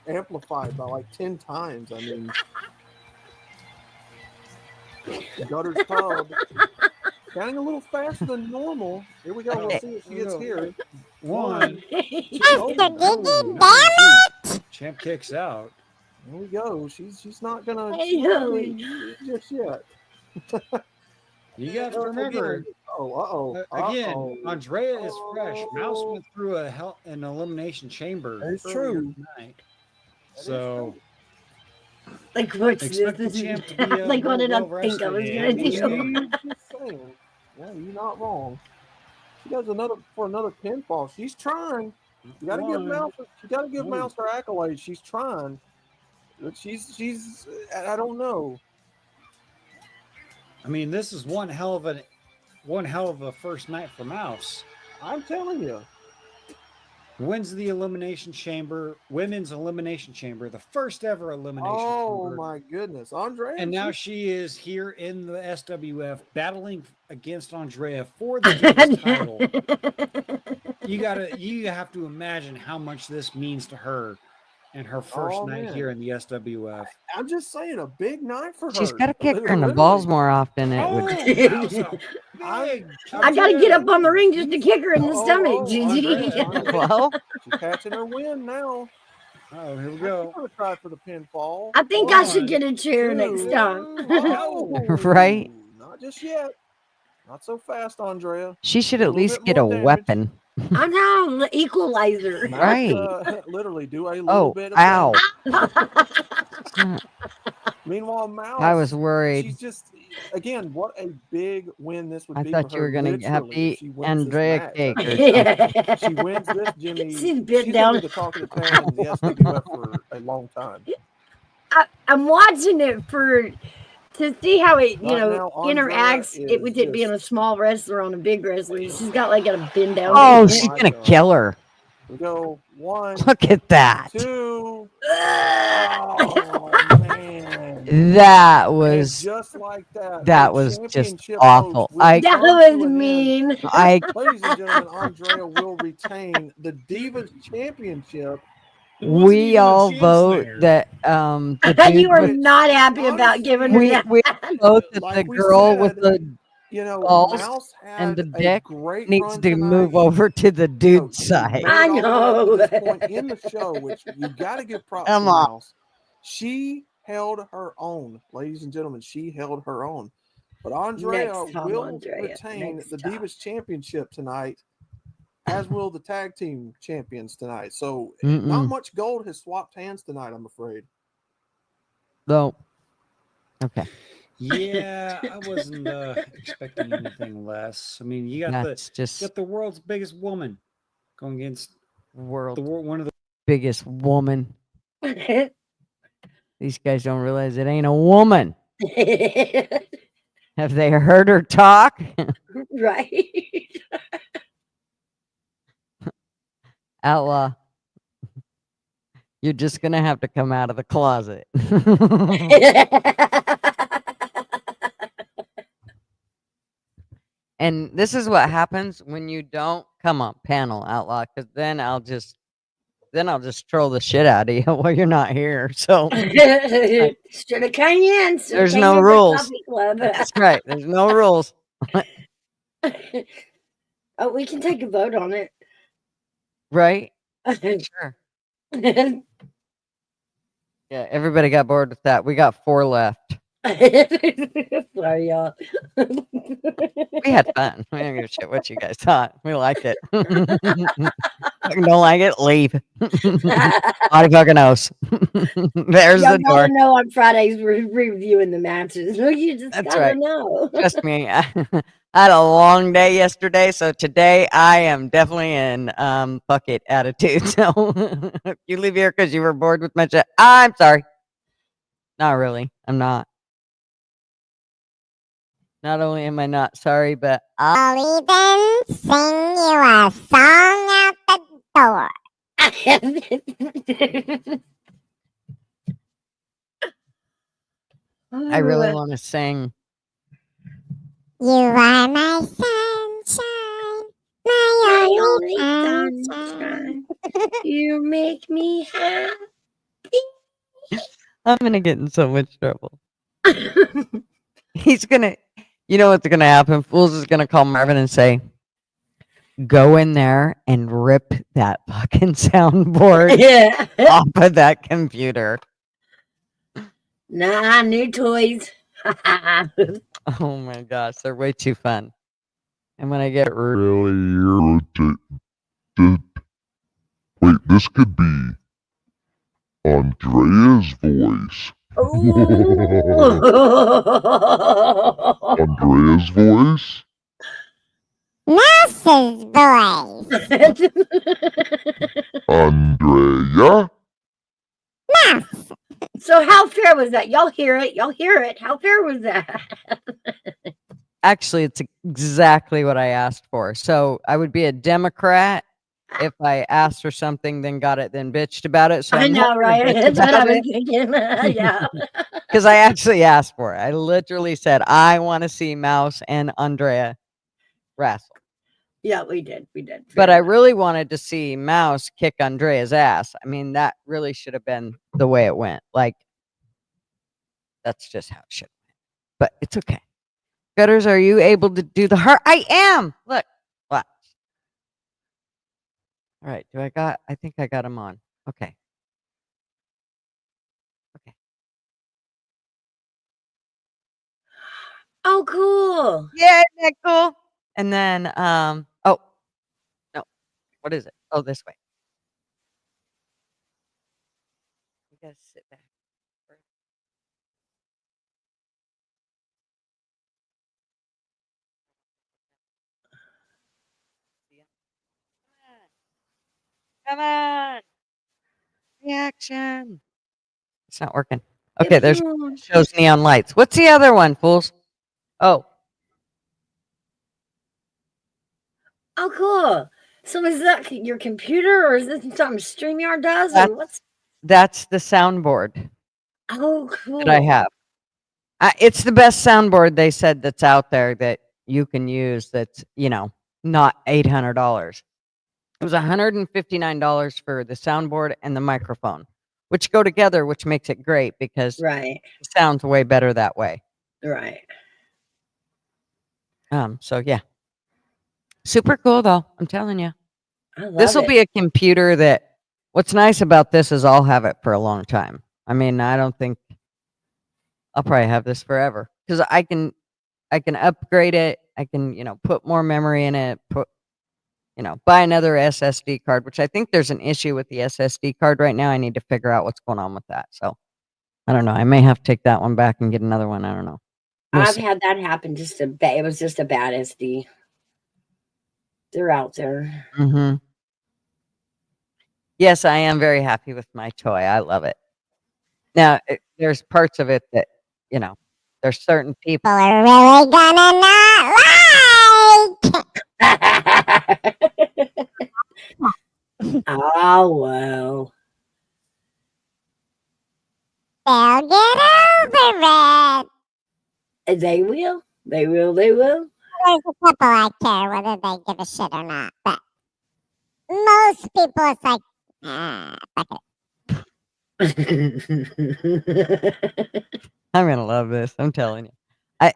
amplified by like 10 times. I mean, Gutter'S Pub counting a little faster than normal. Here we go. We'll see if she gets here. One. Mr. Gigi, damn it! Champ kicks out. Here we go. She's not gonna Hey, Holy. just yet. You got to remember. Again, Andrea is fresh. Mouse went through an elimination chamber. That's earlier true. tonight. So, Like, what's expect this? the champ to be Like, what did I well think I was rested. going to do? Just saying. Yeah, you're not wrong. She does another pinfall. She's trying. You got to give Mouse. You got to give Mouse her accolades. She's trying, but she's. I don't know. I mean, this is one hell of a first night for Mouse. I'm telling you. Wins the elimination chamber, women's elimination chamber, the first ever elimination chamber. Oh my goodness, Andrea! And now she is here in the SWF battling against Andrea for the Divas title. You have to imagine how much this means to her and her first night here in the SWF. I'm just saying, a big night for her. She's got to kick her in the balls more often. It would. I got to get up on the ring just to kick her in the stomach, Gigi. Well, she's catching her win now. Oh, here we go. I'm gonna try for the pinfall. I think I should get a chair next time. Right? Not just yet. Not so fast, Andrea. She should at least get a weapon. I know, the equalizer. Right. Literally do a little bit of ow. Meanwhile, Mouse. I was worried. She's just, again, what a big win this would I be. thought for you her, were going to have to literally, if eat she wins this Andrea match. cake. Or She wins this, Jimmy. She's bit She's down. gonna be the talk of the town in the SWF for a long time. I'm watching it to see how it, Right now, Andrea interacts is with it being a small wrestler on a big wrestler. She's got like a bend down. Oh, she's going to kill her. We go 1. Look at that. 2. Oh, man. That And was just like that, that the was just championship awful. votes will I That come was to an end. mean. Ladies and gentlemen, Andrea will retain the Divas Championship. we all vote that the dude You were with, not happy about giving her we that. vote that Like the we girl with said, the you know, balls Mouse and the had a dick great needs run to tonight. move over to the You know, dude she side. made I it all the way know. up to this point in the show, which you got to give props Come to on. Mouse. She held her own, ladies and gentlemen. She held her own. But Andrea Next time, will Andrea, retain next the time. Divas Championship tonight, as will the tag team champions tonight. So Mm-mm. not much gold has swapped hands tonight, I'm afraid. No. Okay. Yeah, I wasn't expecting anything less. I mean, you got That's just you got the world's biggest woman going against one of the biggest woman. These guys don't realize it ain't a woman. Have they heard her talk? Right. Outlaw. You're just gonna have to come out of the closet. And this is what happens when you don't come on panel, Outlaw, because then I'll just troll the shit out of you while you're not here. So like, Should have came in. there's no rules. Coffee club. That's right. There's no rules. Oh, we can take a vote on it. Right? Sure. Yeah, everybody got bored with that. We got 4 left. Sorry, y'all. We had fun. We don't give a shit what you guys thought. We liked it. Fucking don't like it, leave. Body fucking knows. There's Y'all the door. gotta know on Fridays we're reviewing the matches. You just That's gotta right. know. Trust me. I had a long day yesterday, so today I am definitely in bucket attitude. So if you leave here because you were bored with my shit, I'm sorry. Not really. I'm not. Not only am I not sorry, but I'll even sing you a song out the door. I really want to sing. You are my sunshine, my only sunshine. You make me happy. I'm gonna get in so much trouble. He's gonna, you know what's gonna happen? Fools is gonna call Marvin and say, "Go in there and rip that fucking soundboard off of that computer." Nah, new toys. Oh my gosh, they're way too fun. And when I get Really irritated. Wait, this could be Andrea's voice. Andrea's voice? Mouse's voice. Andrea? Mouse. So how fair was that? Y'all hear it. Y'all hear it. How fair was that? actually, it's exactly what I asked for. So I would be a Democrat if I asked for something, then got it, then bitched about it. So I I'm know, not gonna right? bitch That's what I about was it. thinking. Yeah. Because I actually asked for it. I literally said, I want to see Mouse and Andrea wrestle. Yeah, we did. We did. But I really wanted to see Mouse kick Andrea's ass. I mean, that really should have been the way it went. Like, that's just how it should have been. But it's okay. Gutters, are you able to do the heart? I am. Look. What? All right. I think I got him on. Okay. Okay. Oh, cool. Yeah, isn't that cool? And then, oh, no. What is it? Oh, this way. You gotta sit back. Come on. Reaction. It's not working. Okay, there's shows neon lights. What's the other one, fools? Oh. Oh, cool. So is that your computer or is this something StreamYard does? Or what's That's the soundboard Oh, cool. that I have. It's the best soundboard they said that's out there that you can use. That's not $800. It was $159 for the soundboard and the microphone, which go together, which makes it great because Right. it sounds way better that way. Right. So yeah. Super cool though, I'm telling you. This love will it. be a computer that what's nice about this is I'll have it for a long time. I mean, I don't think I'll probably have this forever because I can upgrade it. I can, put more memory in it, buy another SSD card, which I think there's an issue with the SSD card right now. I need to figure out what's going on with that. So I don't know. I may have to take that one back and get another one. I don't know. We'll I've see. had that happen. It was just a bad SD. They're out there. Mm-hmm. Yes, I am very happy with my toy. I love it. Now, there's parts of it that, there's certain people. Are really gonna not like. Oh, well. They'll get over it. They will. They will. They will. There's a couple I care whether they give a shit or not, but most people it's like, fuck I'm gonna love this. I'm telling you. I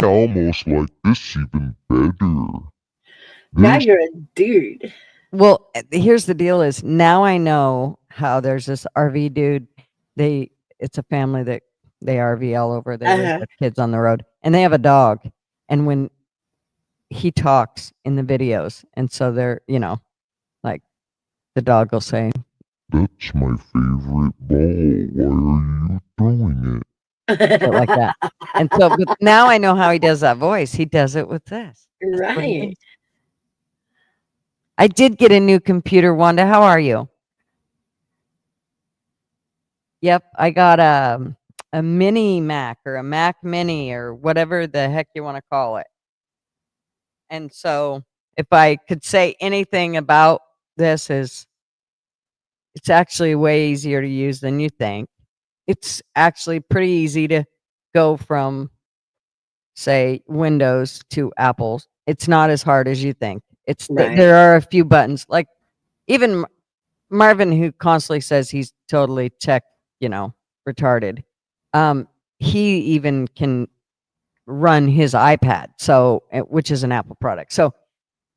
almost like this even better. Now you're a dude. Well, here's the deal: is now I know how there's this RV dude. It's a family that they RV all over. They raise their kids on the road, and they have a dog. And when he talks in the videos, and so they're like the dog will say, "That's my favorite ball. Why are you throwing it?" shit like that. And so, but now I know how he does that voice. He does it with this. That's what he Right. does. I did get a new computer, Wanda. How are you? Yep, I got a mini Mac or a Mac Mini or whatever the heck you want to call it. And so, if I could say anything about this, is it's actually way easier to use than you think. It's actually pretty easy to go from, say, Windows to Apple. It's not as hard as you think. Right. There are a few buttons, like even Marvin, who constantly says he's totally tech, retarded. He even can run his iPad, which is an Apple product. So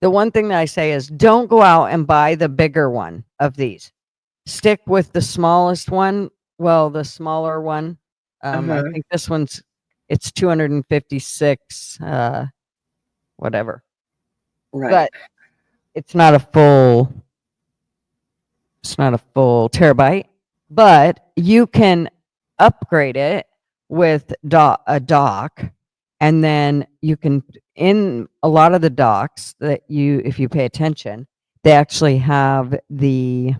the one thing that I say is don't go out and buy the bigger one of these. Stick with the smallest one. Well, the smaller one. I think this it's 256, whatever. Right. But it's not a full terabyte, but you can upgrade it with a dock, and then you can, in a lot of the docks that if you pay attention, they actually have the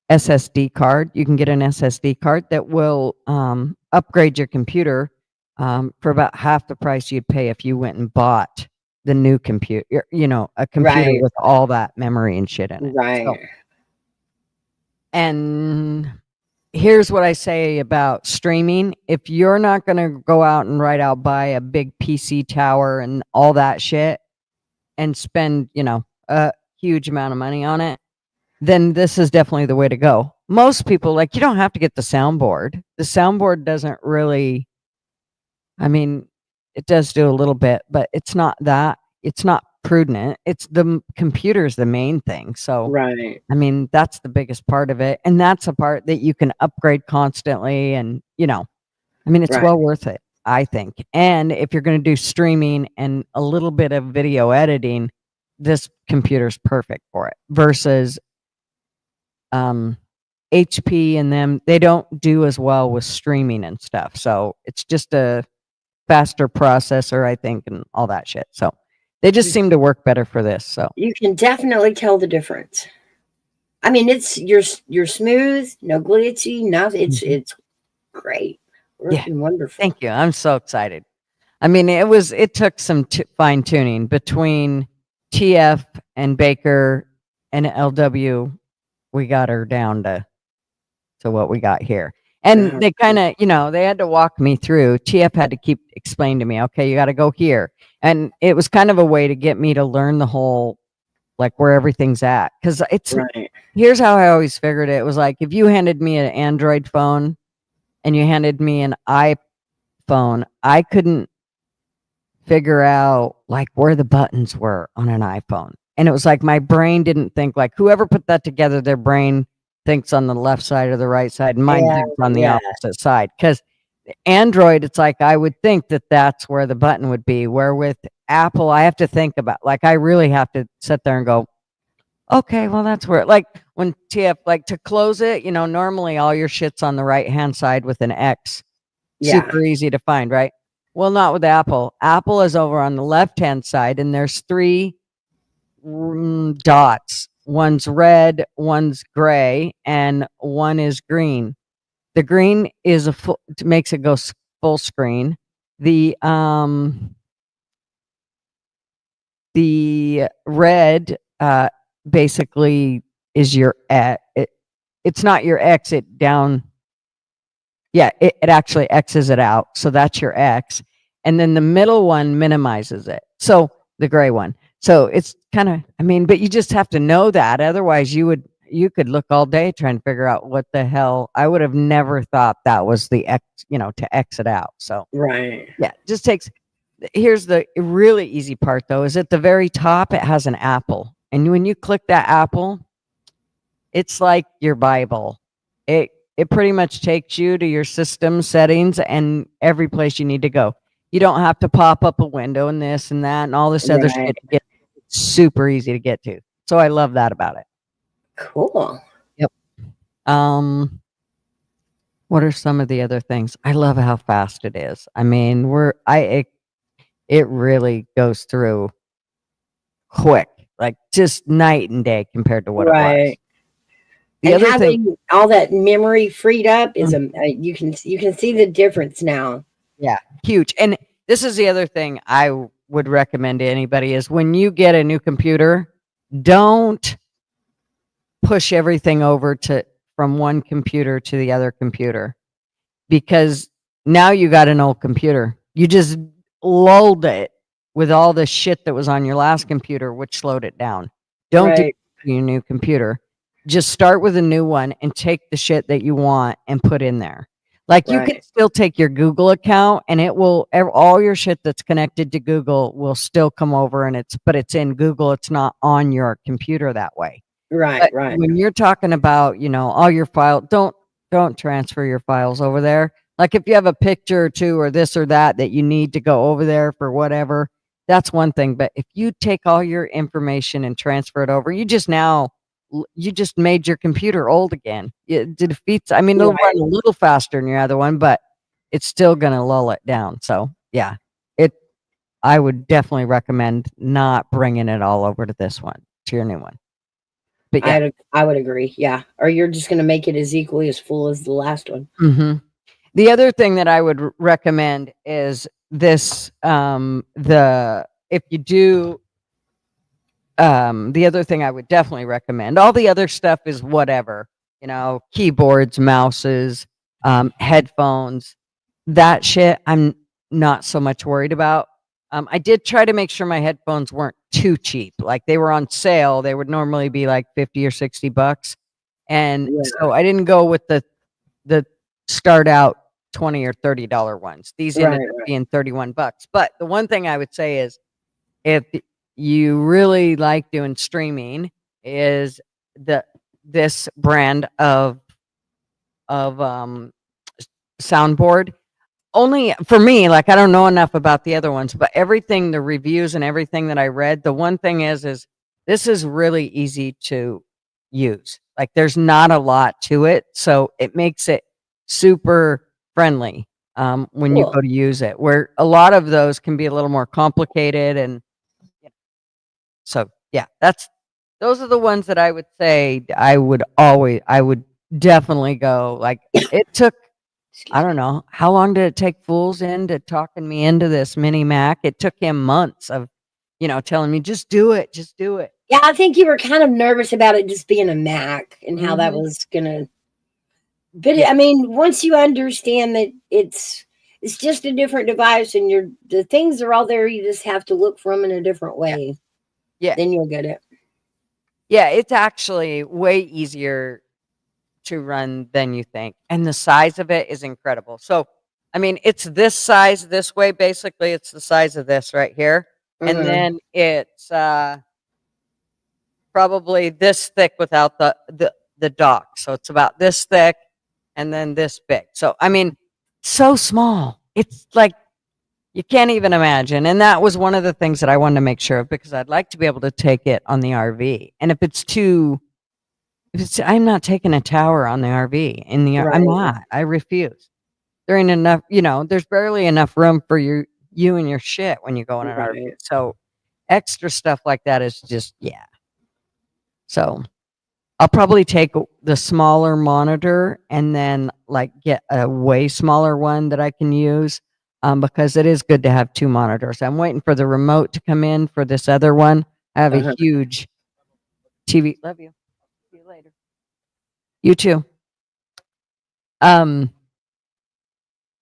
SSD card. You can get an SSD card that will upgrade your computer for about half the price you'd pay if you went and bought the new computer, a computer Right. with all that memory and shit in it. Right. So, and here's what I say about streaming. If you're not going to go out and buy a big PC tower and all that shit and spend, a huge amount of money on it, then this is definitely the way to go. Most people, you don't have to get the soundboard. The soundboard doesn't really, it does do a little bit, but it's not prudent. It's the computer's the main thing. So, Right. That's the biggest part of it. And that's a part that you can upgrade constantly. And, it's Right. well worth it, I think. And if you're going to do streaming and a little bit of video editing, this computer's perfect for it versus HP and them. They don't do as well with streaming and stuff. So it's just a faster processor, I think, and all that shit. So they just seem to work better for this. So You can definitely tell the difference. It's you're smooth, no glitchy, nothing. It's great. Working wonderful. Thank you. I'm so excited. It took some fine tuning between TF and Baker and LW. We got her down to what we got here. And they kind of, they had to walk me through. TF had to keep explaining to me, okay, you got to go here. And it was kind of a way to get me to learn the whole, like where everything's at. Cause here's how I always figured it. It was like, if you handed me an Android phone and you handed me an iPhone, I couldn't figure out like where the buttons were on an iPhone. And it was like, my brain didn't think, like whoever put that together, their brain thinks on the left side or the right side, and mine thinks on the opposite side. Because Android, it's like I would think that that's where the button would be. Where with Apple, I have to think about, like, I really have to sit there and go, okay, well, that's where, like when TF, like to close it, normally all your shit's on the right hand side with an X. Super easy to find, right? Well, not with Apple. Apple is over on the left hand side, and there's 3 dots. One's red, one's gray, and one is green. The green is makes it go full screen. The red basically is your it's not your exit down. Yeah, it actually X's it out. So that's your X. And then the middle one minimizes it. So the gray one. So it's kind of, but you just have to know that. Otherwise you could look all day trying to figure out what the hell. I would have never thought that was the X, to exit out. So yeah, just takes. Here's the really easy part though, is at the very top, it has an apple. And when you click that apple, it's like your Bible. It pretty much takes you to your system settings and every place you need to go. You don't have to pop up a window and this and that and all this other shit to get. It's super easy to get to. So I love that about it. Cool. Yep. What are some of the other things? I love how fast it is. It really goes through quick, like just night and day compared to what it was. The other thing, all that memory freed up is you can see the difference now. Yeah, huge. And this is the other thing I would recommend to anybody is when you get a new computer, don't push everything over from one computer to the other computer, because now you got an old computer. You just lulled it with all the shit that was on your last computer, which slowed it down. Don't do your new computer. Just start with a new one and take the shit that you want and put in there. Like you can still take your Google account and it will, all your shit that's connected to Google will still come over, and but it's in Google. It's not on your computer that way. Right. When you're talking about, all your files, don't transfer your files over there. Like if you have a picture or two or this or that you need to go over there for whatever, that's one thing. But if you take all your information and transfer it over, you just made your computer old again. It defeats, it'll run a little faster than your other one, but it's still going to lull it down. So yeah, I would definitely recommend not bringing it all over to this one, to your new one. But yeah, I would agree. Yeah. Or you're just going to make it as equally as full as the last one. Mm-hmm. The other thing that I would recommend is this, if you do, the other thing I would definitely recommend, all the other stuff is whatever, keyboards, mouses, headphones, that shit I'm not so much worried about. I did try to make sure my headphones weren't too cheap. Like they were on sale. They would normally be like $50 or $60. And so I didn't go with the start out $20 or $30 ones. These ended up being $31. But the one thing I would say is, if you really like doing streaming, is this brand of soundboard. Only for me, like I don't know enough about the other ones, but everything, the reviews and everything that I read, the one thing is this is really easy to use. Like there's not a lot to it, so it makes it super friendly when you go to use it. Where a lot of those can be a little more complicated, and so yeah, those are the ones that I would say I would definitely go. Like it took, I don't know, how long did it take Fools into talking me into this mini Mac? It took him months of, telling me, just do it. Yeah, I think you were kind of nervous about it just being a Mac and how that was going to But I mean, once you understand that it's just a different device, and the things are all there, you just have to look for them in a different way. Yeah. Then you'll get it. Yeah, it's actually way easier to run than you think. And the size of it is incredible. So, I mean, it's this size this way. Basically, it's the size of this right here. And Mhm. then it's probably this thick without the dock. So it's about this thick and then this big. So, I mean, so small. It's like you can't even imagine. And that was one of the things that I wanted to make sure of because I'd like to be able to take it on the RV. And if it's I'm not taking a tower on the RV in the, I'm not, I refuse. There ain't enough, there's barely enough room for you and your shit when you go in an RV. Right. So extra stuff like that is just, yeah. So I'll probably take the smaller monitor and then like get a way smaller one that I can use because it is good to have two monitors. I'm waiting for the remote to come in for this other one. I have a huge TV. Love you. See you later. You too.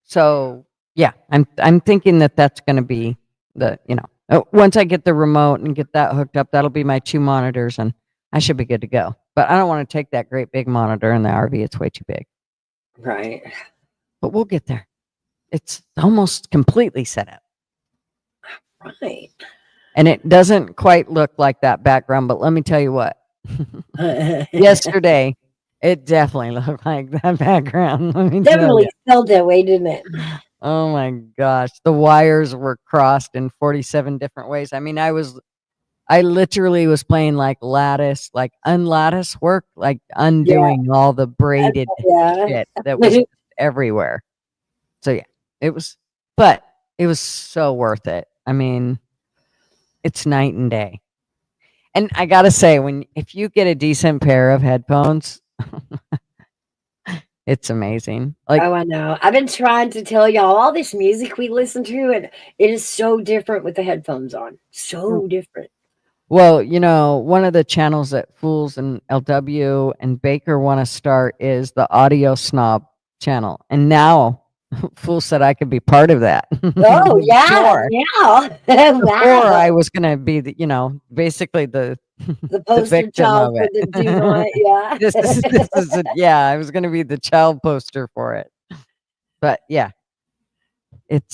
So yeah, I'm thinking that that's going to be once I get the remote and get that hooked up, that'll be my two monitors and I should be good to go. But I don't want to take that great big monitor in the RV. It's way too big. Right. But we'll get there. It's almost completely set up. Right. And it doesn't quite look like that background, but let me tell you what. Yesterday, it definitely looked like that background. Let me tell Definitely you. felt that way, didn't it? Oh my gosh. The wires were crossed in 47 different ways. I mean, I literally was playing like unlattice work, like undoing all the braided shit that was just everywhere. So yeah, it was so worth it. I mean, it's night and day. And I gotta say, if you get a decent pair of headphones, it's amazing. Like, oh, I know. I've been trying to tell y'all all this music we listen to, and it is so different with the headphones on. So different. well, one of the channels that Fools and LW and Baker want to start is the Audio Snob channel. And now Fool said I could be part of that. Oh, yeah. Yeah. Before I was going to be basically the poster victim child of for it. the do not, yeah. This is yeah, I was going to be the child poster for it. But yeah, it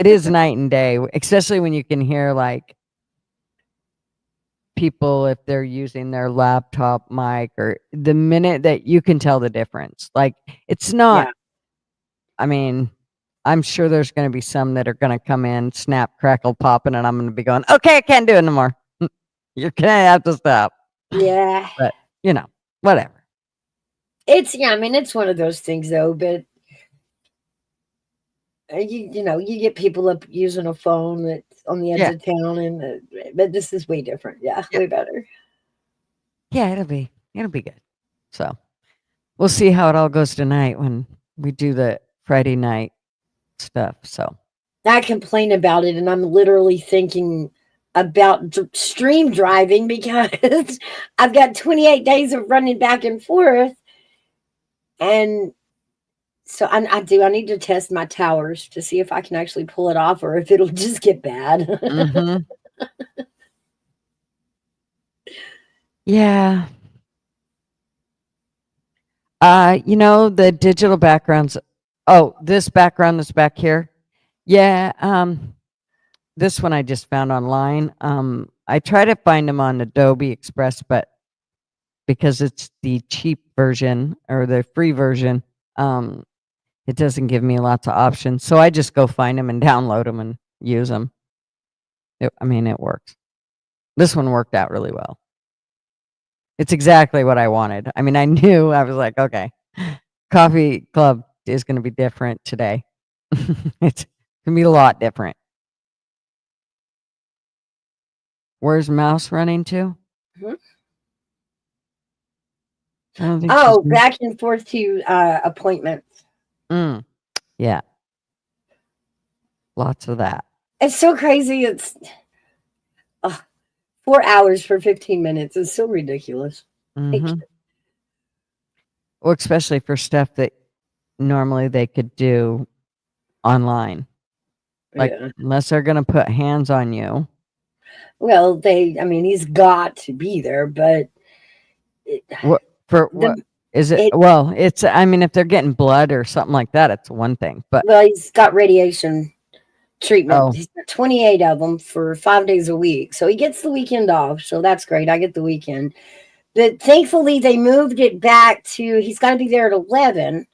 is night and day, especially when you can hear like people if they're using their laptop mic or the minute that you can tell the difference. Like it's not, I mean, I'm sure there's going to be some that are going to come in, snap, crackle, popping, and I'm going to be going, okay, I can't do it no more. You're going to have to stop. Yeah. But, whatever. I mean, it's one of those things though, but you get people up using a phone that's on the edge of town, but this is way different. Yeah, way better. Yeah, it'll be good. So we'll see how it all goes tonight when we do the Friday night stuff. So I complain about it, and I'm literally thinking about stream driving because I've got 28 days of running back and forth, and so I need to test my towers to see if I can actually pull it off or if it'll just get bad. Yeah. The digital backgrounds. Oh, this background that's back here. Yeah. This one I just found online. I try to find them on Adobe Express, but because it's the cheap version or the free version, it doesn't give me lots of options. So I just go find them and download them and use them. It works. This one worked out really well. It's exactly what I wanted. I mean, I knew, I was like, okay, coffee club is going to be different today. It's going to be a lot different. Where's Mouse running to? Oh, back and forth to appointments. Yeah. Lots of that. It's so crazy. It's 4 hours for 15 minutes. It's so ridiculous. Well, especially for stuff that normally they could do online. Like, Yeah. unless they're going to put hands on you. Well, I mean, he's got to be there, but What is it? Well, it's, I mean, if they're getting blood or something like that, it's one thing, but well, he's got radiation treatment. Oh. He's got 28 of them for 5 days a week. So he gets the weekend off. So that's great. I get the weekend. But thankfully, they moved it back to, he's got to be there at 11.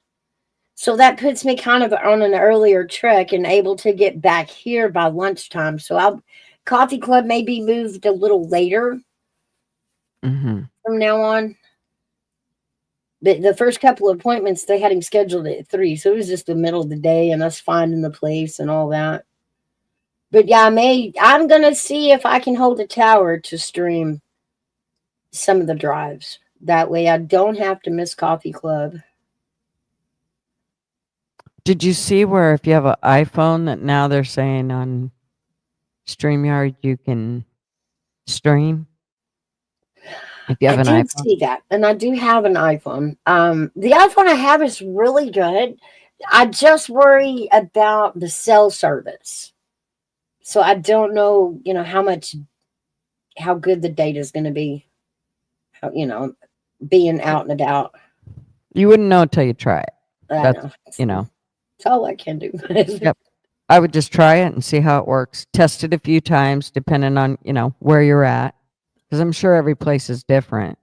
So that puts me kind of on an earlier trek and able to get back here by lunchtime. So coffee club may be moved a little later Mhm. from now on. But the first couple of appointments, they had him scheduled at 3. So it was just the middle of the day and us finding the place and all that. But yeah, I'm going to see if I can hold a tower to stream some of the drives. That way I don't have to miss coffee club. Did you see where if you have an iPhone that now they're saying on StreamYard you can stream? If you have an I did iPhone? see that, and I do have an iPhone. The iPhone I have is really good. I just worry about the cell service. So I don't know, how good the data is going to be, being out and about. You wouldn't know until you try it. I That's, know. That's all I can do. Yep. I would just try it and see how it works. Test it a few times, depending on, where you're at. Because I'm sure every place is different.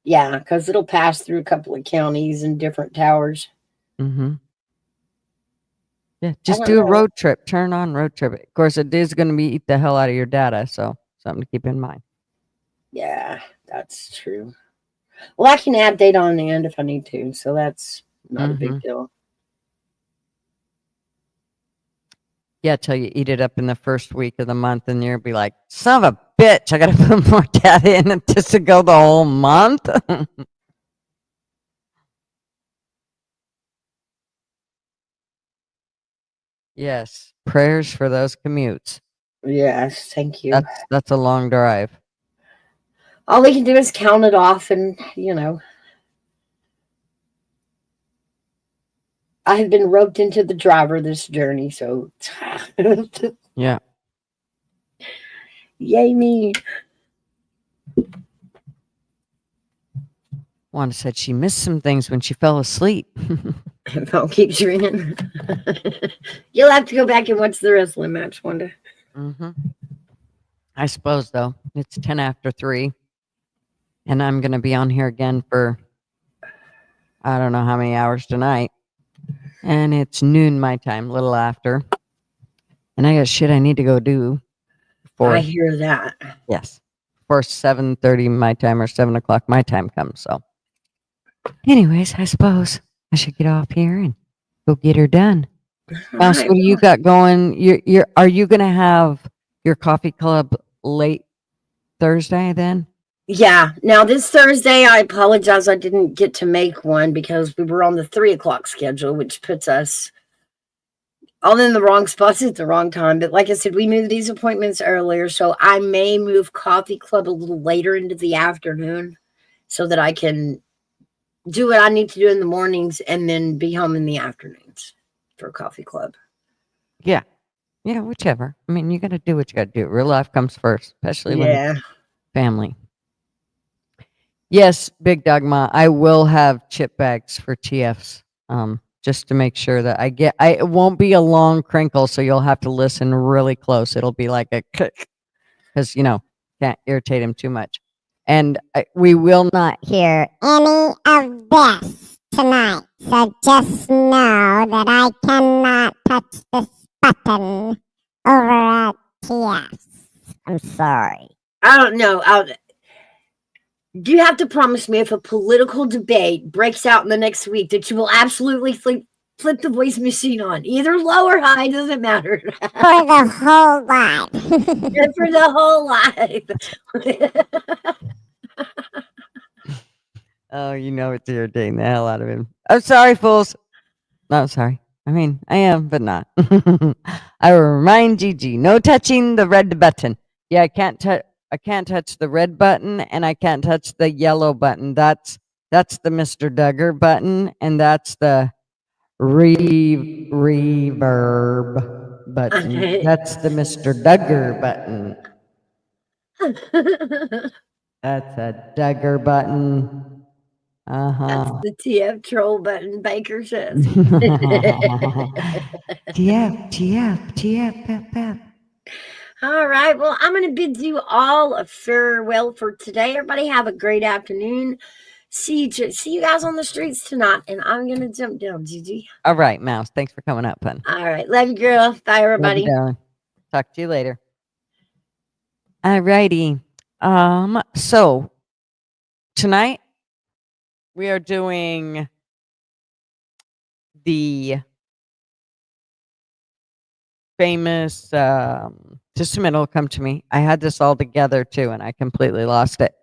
Yeah, because it'll pass through a couple of counties and different towers. Mm-hmm. Yeah, just do a road trip. Turn on road trip. Of course, it is going to be eat the hell out of your data, so something to keep in mind. Yeah, that's true. Well, I can add data on the end if I need to, so that's not a big deal. Yeah, till you eat it up in the first week of the month, and you'll be like, son of a bitch, I got to put more data in it just to go the whole month. Yes, prayers for those commutes. Yes, thank you. That's a long drive. All we can do is count it off, and I have been roped into the driver this journey, so Yeah. Yay me. Wanda said she missed some things when she fell asleep. Phone keeps ringing. You'll have to go back and watch the wrestling match, Wanda. Mm-hmm. I suppose, though. It's 10 after 3. And I'm going to be on here again for I don't know how many hours tonight. And it's noon my time, a little after. And I got shit I need to go do. I hear that. Yes. For 7:30 my time or 7 o'clock my time comes. So anyways, I suppose I should get off here and go get her done. Mouse, right, what do you got going? Are you going to have your coffee club late Thursday then? Yeah. Now this Thursday, I apologize. I didn't get to make one because we were on the 3 o'clock schedule, which puts us all in the wrong spots at the wrong time. But like I said, we moved these appointments earlier, so I may move coffee club a little later into the afternoon so that I can do what I need to do in the mornings and then be home in the afternoons for coffee club. Yeah. Yeah, whichever. I mean, you got to do what you got to do. Real life comes first, especially when family. Yes, Big Dogma, I will have chip bags for TFs, just to make sure that it won't be a long crinkle, so you'll have to listen really close. It'll be like a click, because, can't irritate him too much. And we will not hear any of this tonight. So just know that I cannot touch this button over at TS. I'm sorry. I don't know. Do you have to promise me if a political debate breaks out in the next week that you will absolutely flip the voice machine on, either low or high, doesn't matter. For the whole life. For the whole life. Oh, it's irritating the hell out of him. I'm sorry, fools. No, sorry. I mean, I am, but not. I will remind Gigi, no touching the red button. Yeah, I can't touch the red button, and I can't touch the yellow button. That's That's the Mr. Duggar button, and that's the reverb button. That's the Mr. Duggar button. That's a Duggar button. That's the TF troll button, Baker says. TF. All right. Well, I'm going to bid you all a farewell for today. Everybody have a great afternoon. See you guys on the streets tonight, and I'm going to jump down, Gigi. All right, Mouse. Thanks for coming up, hun. All right. Love you, girl. Bye, everybody. Love you, darling. Talk to you later. All righty. So tonight we are doing the famous just a minute, it'll come to me. I had this all together too, and I completely lost it.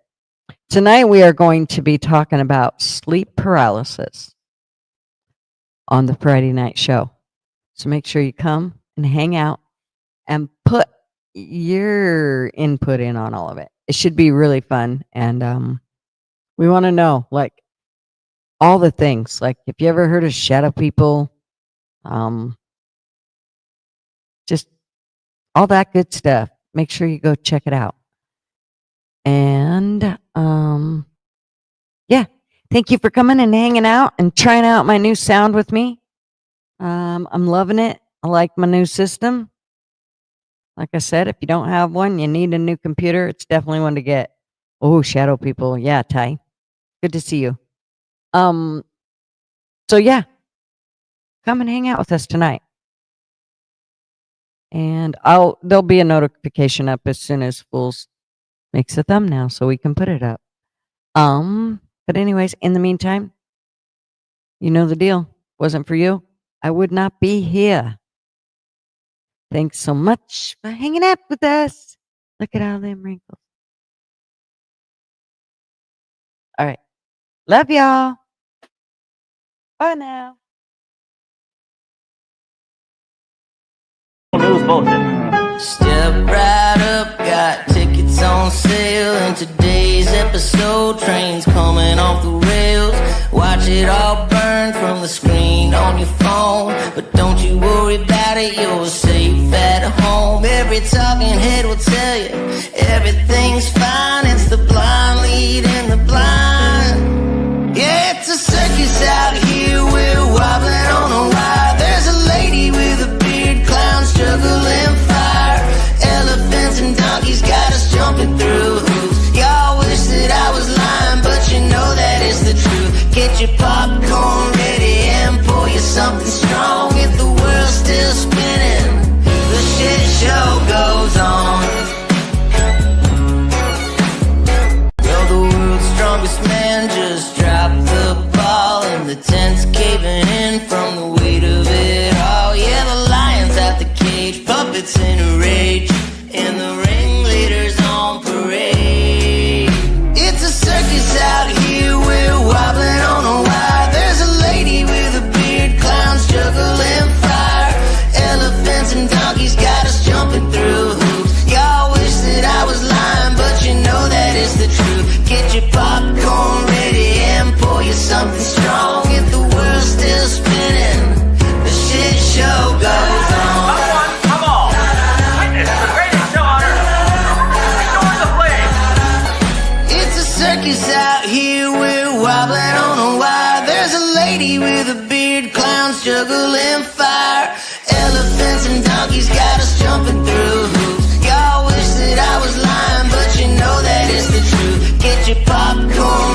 Tonight we are going to be talking about sleep paralysis on the Friday night show. So make sure you come and hang out and put your input in on all of it. It should be really fun. And we want to know, like, all the things. Like, if you ever heard of shadow people, just all that good stuff. Make sure you go check it out. And yeah, thank you for coming and hanging out and trying out my new sound with me. I'm loving it. I like my new system. Like I said, if you don't have one, you need a new computer. It's definitely one to get. Oh, shadow people. Yeah, Ty. Good to see you. So yeah, come and hang out with us tonight. And there'll be a notification up as soon as Fools makes a thumbnail so we can put it up. But anyways, in the meantime, you know the deal. Wasn't for you, I would not be here. Thanks so much for hanging out with us. Look at all them wrinkles. All right. Love y'all. Bye now. News bulletin. Step right up, got tickets on sale. In today's episode, trains coming off the rails. Watch it all burn from the screen on your phone. But don't you worry about it, you're safe at home. Every talking head will tell you everything's fine. It's the blind leading the blind. Yeah, it's a circus out here, we're wobbling on a wire. There's a lady with a beard, clowns juggling fire. Elephants and donkeys got us jumping through hoops. Y'all wish that I was lying, but you know that is the truth. Get your popcorn ready and pour you something strong. If the world's still spinning, the shit show goes on. Well, the world's strongest man just dropped the ball, and the tent's caving in from the weight of it all. Yeah, the lion's at the cage, puppets in a rage, and the ringleader's on parade. It's a circus out here, we're wobbling on a wire. There's a lady with a beard, clowns juggling fire. Elephants and donkeys got us jumping through hoops. Y'all wish that I was lying, but you know that is the truth. Get your popcorn ready and pour you something strong. If the world's still spinning, the shit show goes on. Come on. Witness the greatest show on earth. Restore the flame. It's a circus out here, we're wobbling on a wire. There's a lady with a beard, clowns juggling fire. Elephants and donkeys got us jumping through hoops. Y'all wish that I was lying, but you know that is the truth. Get your popcorn